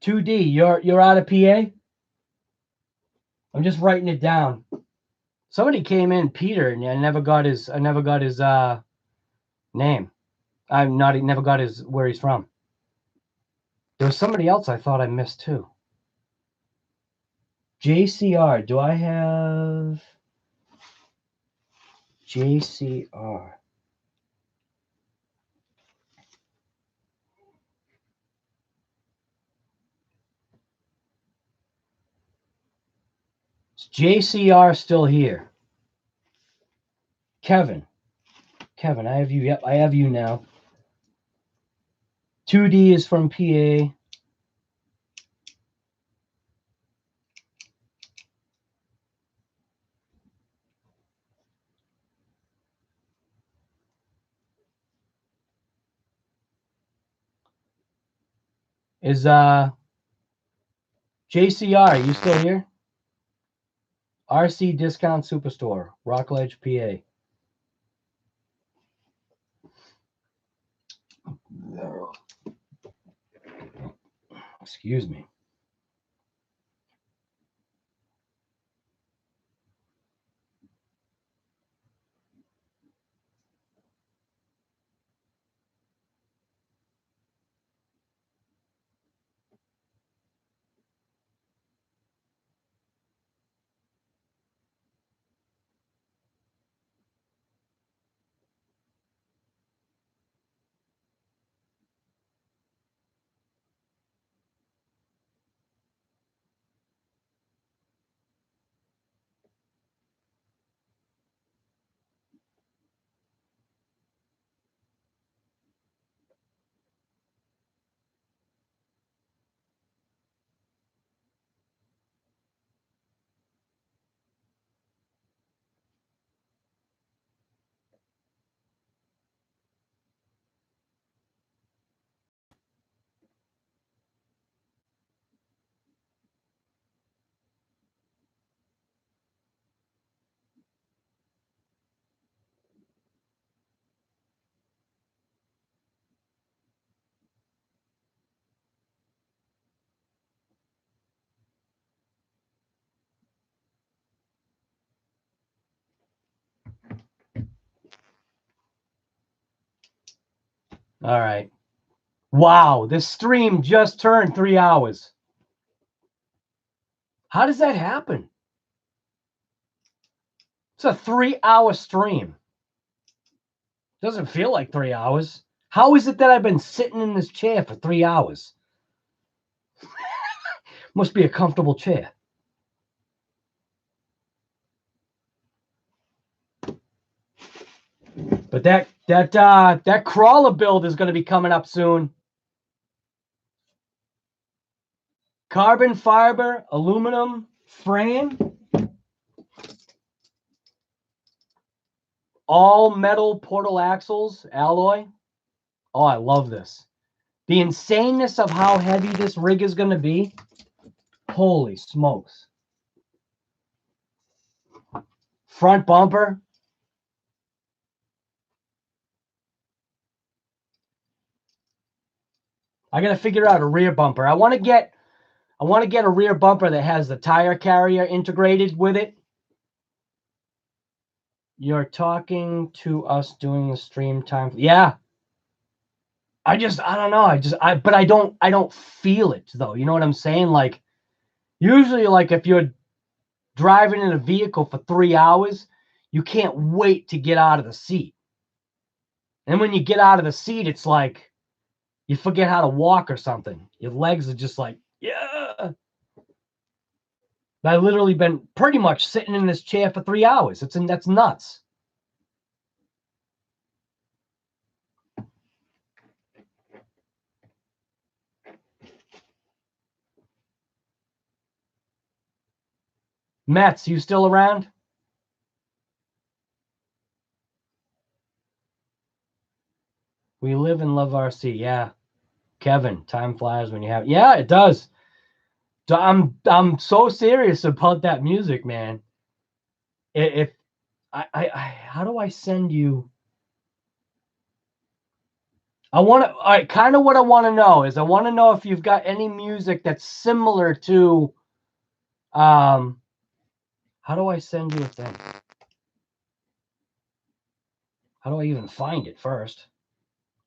2D. You're out of PA? I'm just writing it down. Somebody came in, Peter, and I never got his name. Never got his where he's from. There was somebody else I thought I missed too. JCR. Do I have JCR? Is JCR still here? Kevin, I have you. Yep, I have you now. 2D is from PA. Is JCR, you still here? RC Discount Superstore, Rockledge, PA. Excuse me. All right. Wow, this stream just turned 3 hours. How does that happen? It's a 3-hour stream. Doesn't feel like 3 hours. How is it that I've been sitting in this chair for 3 hours? Must be a comfortable chair. But that crawler build is going to be coming up soon. Carbon fiber, aluminum frame, all metal portal axles, alloy. Oh, I love this. The insaneness of how heavy this rig is going to be. Holy smokes. Front bumper. I got to figure out a rear bumper. I want to get a rear bumper that has the tire carrier integrated with it. You're talking to us doing the stream time. Yeah. I don't know. But I don't feel it though. You know what I'm saying? Like usually like if you're driving in a vehicle for 3 hours, you can't wait to get out of the seat. And when you get out of the seat, it's like you forget how to walk or something. Your legs are just like, yeah. I've literally been pretty much sitting in this chair for 3 hours. That's nuts. Mets, you still around? We live and love RC. Yeah. Kevin, time flies when you have. Yeah, it does. I'm so serious about that music, man. If I how do I send you? Kind of what I want to know is I want to know if you've got any music that's similar to, how do I send you a thing? How do I even find it first?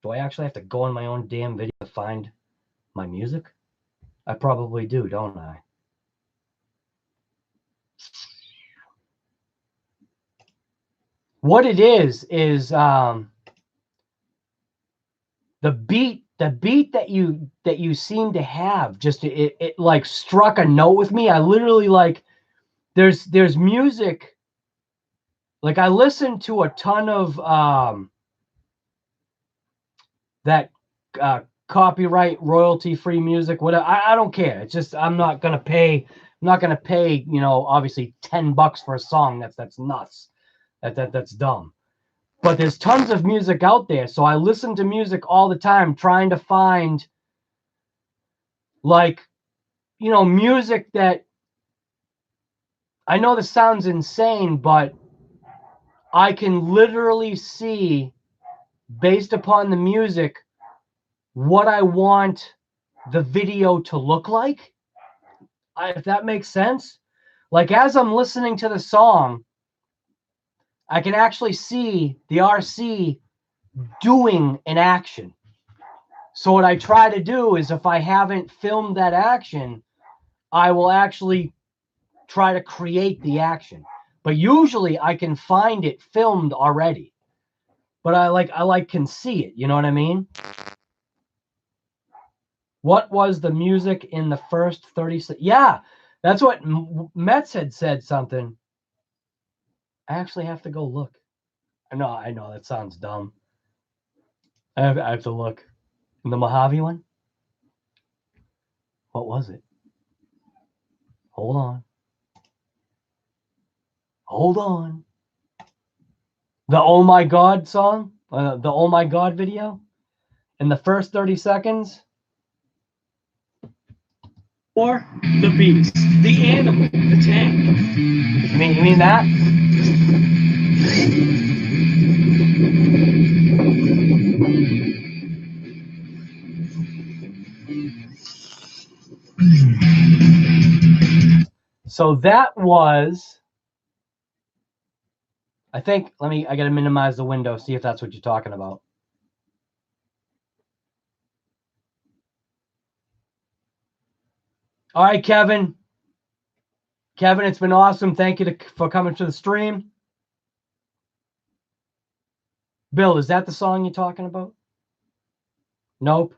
Do I actually have to go on my own damn video to find my music? I probably do, don't I? What it is the beat that you seem to have, just it like struck a note with me. I literally like there's music, like I listen to a ton of that copyright royalty free music, whatever. I don't care. It's just I'm not gonna pay, you know, obviously $10 for a song. That's nuts. That's dumb. But there's tons of music out there, so I listen to music all the time trying to find like, you know, music that, I know this sounds insane, but I can literally see, based upon the music, what I want the video to look like. If that makes sense. Like, as I'm listening to the song, I can actually see the RC doing an action. So what I try to do is, if I haven't filmed that action, I will actually try to create the action. But usually I can find it filmed already. But I can see it, you know what I mean? What was the music in the first 30 seconds? Yeah, that's what Metz had said something. I actually have to go look. I know that sounds dumb. I have to look. In the Mojave one? What was it? Hold on. Hold on. The Oh My God song? The Oh My God video? In the first 30 seconds? Or the beast, the animal, the tank. You mean that? So that was, I think, I got to minimize the window, see if that's what you're talking about. All right, Kevin. Kevin, it's been awesome. Thank you for coming to the stream. Bill, is that the song you're talking about? Nope.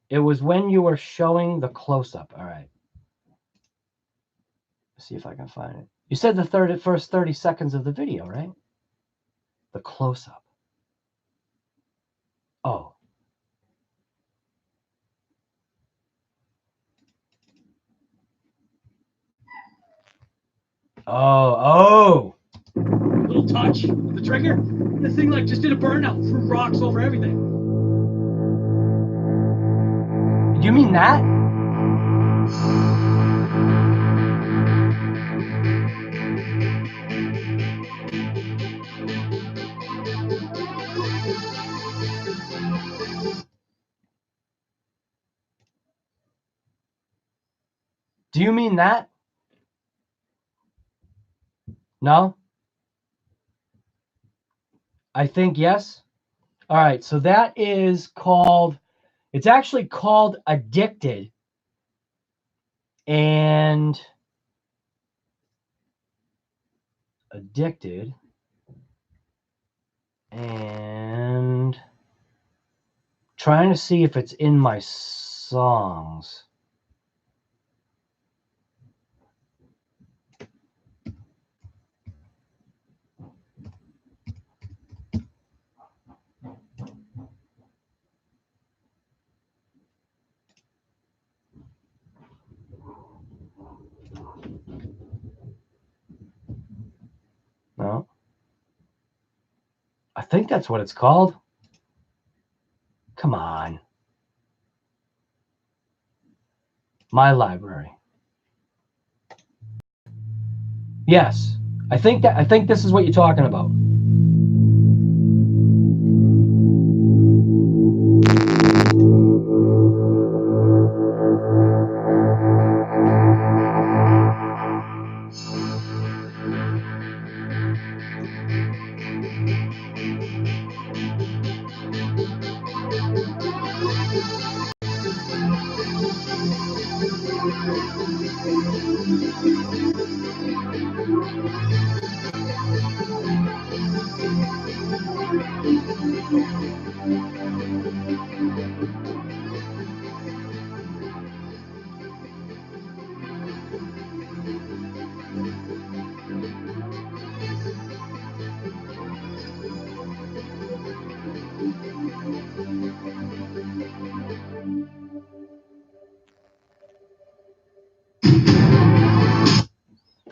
It was when you were showing the close-up. All right. Let's see if I can find it. You said the first 30 seconds of the video, right? The close-up. Oh. Oh. A little touch of the trigger, and the thing like just did a burnout, threw rocks over everything. Do you mean that? Do you mean that? No? I think yes. All right, so that is called, it's actually called Addicted. And Addicted. And trying to see if it's in my songs. No. I think that's what it's called. Come on. My library. Yes. I think this is what you're talking about.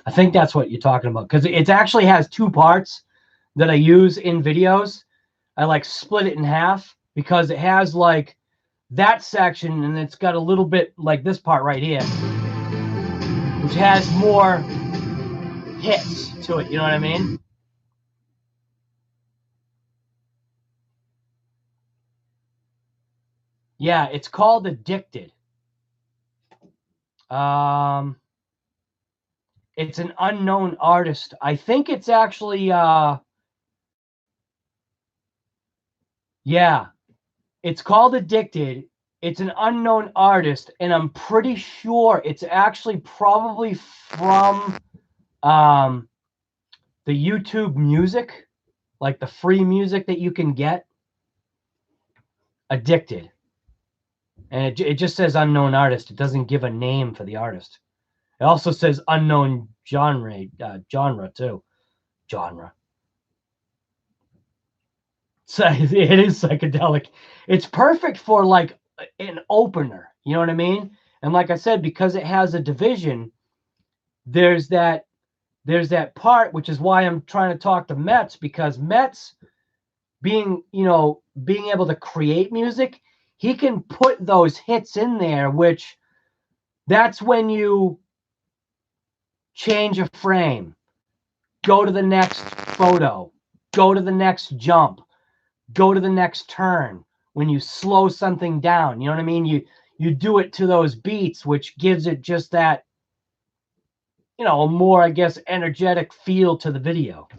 I think that's what you're talking about, because it actually has two parts that I use in videos. I like split it in half because it has like that section, and it's got a little bit like this part right here, which has more hits to it. You know what I mean? Yeah, it's called Addicted. It's an unknown artist. I think it's actually yeah, it's called Addicted. It's an unknown artist, and I'm pretty sure it's actually probably from the YouTube music, like the free music that you can get. Addicted. And it just says unknown artist. It doesn't give a name for the artist. It also says unknown genre too. Genre. So it is psychedelic. It's perfect for like an opener. You know what I mean? And like I said, because it has a division, there's that part, which is why I'm trying to talk to Metz, because Metz being able to create music, he can put those hits in there, which that's when you change a frame, go to the next photo, go to the next jump, go to the next turn, when you slow something down. You know what I mean? You do it to those beats, which gives it just that, a more, I guess, energetic feel to the video.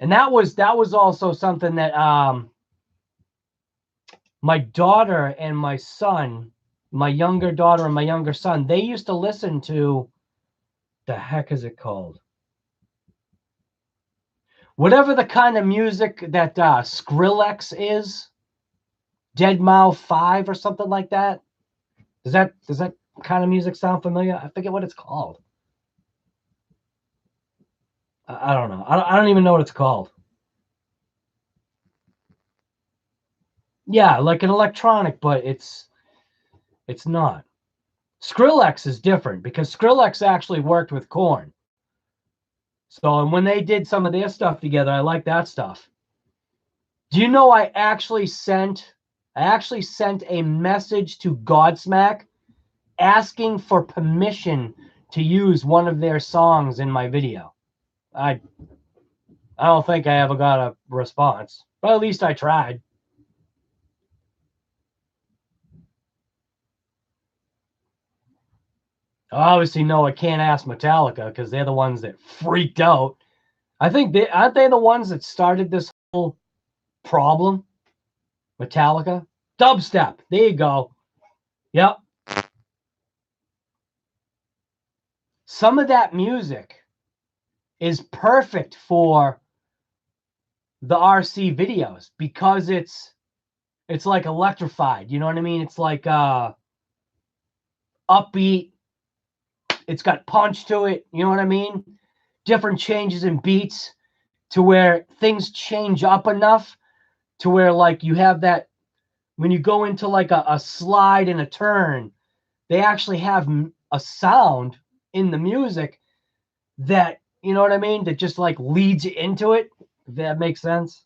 And that was also something that my daughter and my son, my younger daughter and my younger son, they used to listen to, the heck is it called? Whatever the kind of music that Skrillex is, Deadmau5 or something like that. Does that kind of music sound familiar? I forget what it's called. I don't know. I don't even know what it's called. Yeah, like an electronic, but it's not. Skrillex is different because Skrillex actually worked with Korn. So, and when they did some of their stuff together, I like that stuff. Do you know I actually sent a message to Godsmack asking for permission to use one of their songs in my video? I don't think I ever got a response, but at least I tried. Obviously, no, I can't ask Metallica because they're the ones that freaked out. I think aren't they the ones that started this whole problem? Metallica, dubstep. There you go. Yep. Some of that music is perfect for the RC videos because it's like electrified. You know what I mean? It's like upbeat. It's got punch to it. You know what I mean? Different changes in beats to where things change up enough to where like you have that when you go into like a slide and a turn, they actually have a sound in the music that, you know what I mean, that just like leads you into it, if that makes sense.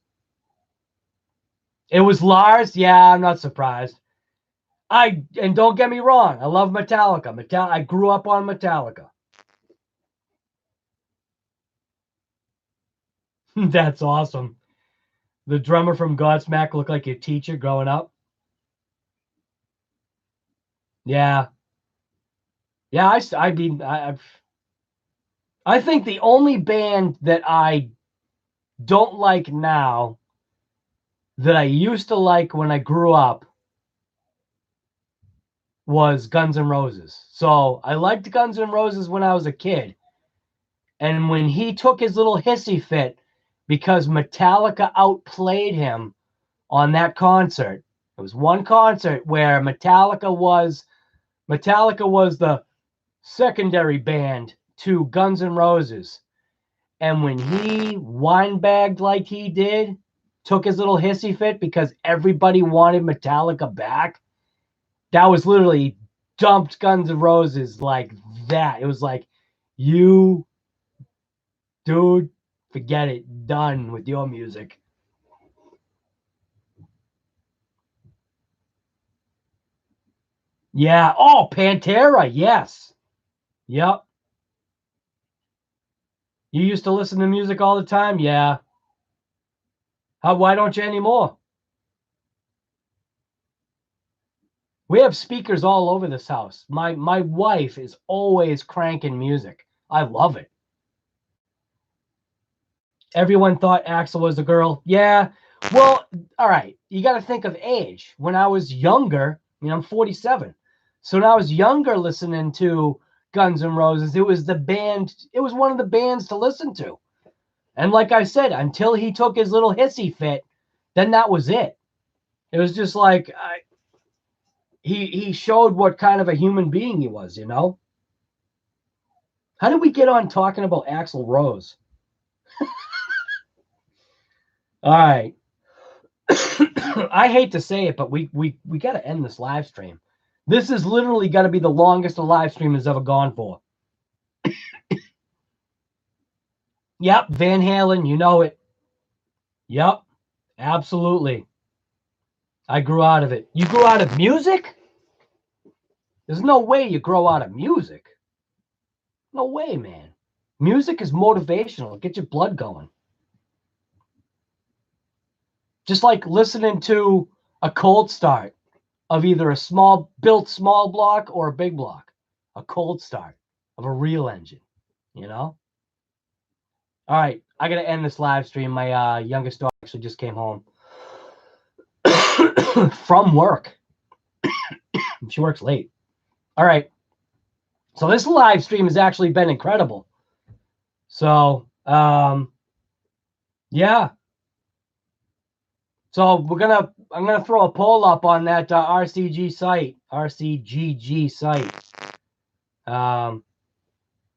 It was Lars. Yeah, I'm not surprised. And don't get me wrong, I love Metallica. I grew up on Metallica. That's awesome. The drummer from Godsmack looked like your teacher growing up. Yeah. Yeah, I think the only band that I don't like now that I used to like when I grew up was Guns N' Roses. So I liked Guns N' Roses when I was a kid. And when he took his little hissy fit because Metallica outplayed him on that concert, it was one concert where Metallica was the secondary band to Guns N' Roses. And when he wine-bagged like he did, took his little hissy fit because everybody wanted Metallica back, that was literally dumped Guns N' Roses like that. It was like, you, dude, forget it. Done with your music. Yeah. Oh, Pantera. Yes. Yep. You used to listen to music all the time? Yeah. Why don't you anymore? We have speakers all over this house. My wife is always cranking music. I love it. Everyone thought Axl was a girl. Yeah. Well, all right. You got to think of age. When I was younger, I'm 47. So when I was younger listening to Guns N' Roses, it was one of the bands to listen to. And like I said, until he took his little hissy fit, then that was it. It was just like he showed what kind of a human being he was, How did we get on talking about Axl Rose? All right. I hate to say it, but we got to end this live stream. This is literally got to be the longest a live stream has ever gone for. Yep, Van Halen, you know it. Yep, absolutely. I grew out of it. You grew out of music? There's no way you grow out of music. No way, man. Music is motivational. Get your blood going. Just like listening to a cold start of either a small block or a big block. A cold start of a real engine, All right, I got to end this live stream. My youngest daughter actually just came home from work. She works late. All right. So this live stream has actually been incredible. So, yeah. So I'm gonna throw a poll up on that RCGG site.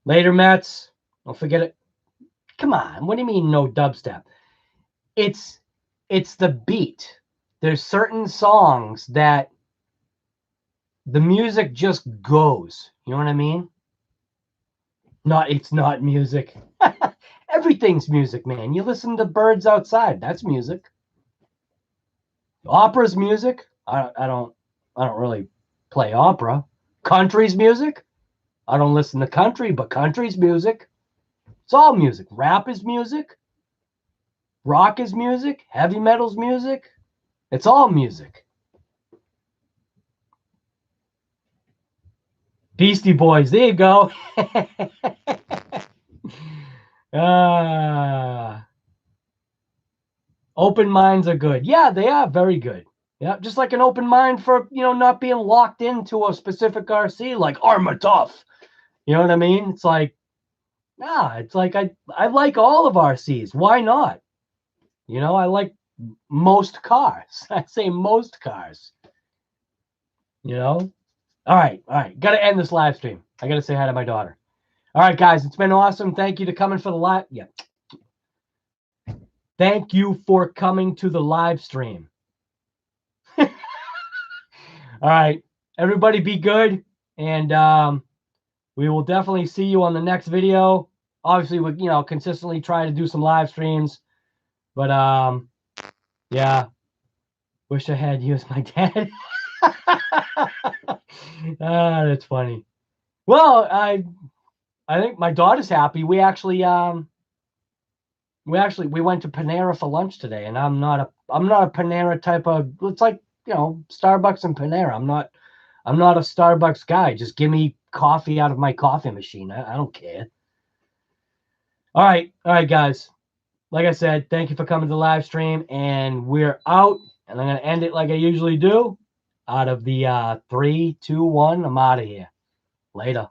Later, Mets. Don't forget it. Come on. What do you mean no dubstep? It's the beat. There's certain songs that the music just goes. You know what I mean? It's not music. Everything's music, man. You listen to birds outside. That's music. Opera's music. I don't really play opera. Country's music. I don't listen to country, but country's music. It's all music. Rap is music. Rock is music. Heavy metal's music. It's all music. Beastie Boys. There you go. Open minds are good. Yeah, they are very good. Yeah, just like an open mind for, not being locked into a specific RC like Arma Tough. You know what I mean? It's like, it's like I like all of RCs. Why not? I like most cars. I say most cars. All right. Got to end this live stream. I got to say hi to my daughter. All right, guys, it's been awesome. Thank you to coming for the live. Yeah. Thank you for coming to the live stream. All right, everybody be good. And we will definitely see you on the next video. Obviously, we consistently try to do some live streams. But yeah. Wish I had you as my dad. That's funny. Well, I think my daughter's happy. We actually we went to Panera for lunch today, and I'm not a Panera type of. It's like Starbucks and Panera. I'm not a Starbucks guy. Just give me coffee out of my coffee machine. I don't care. All right, guys. Like I said, thank you for coming to the live stream, and we're out. And I'm gonna end it like I usually do. Out of the 3, 2, 1, I'm out of here. Later.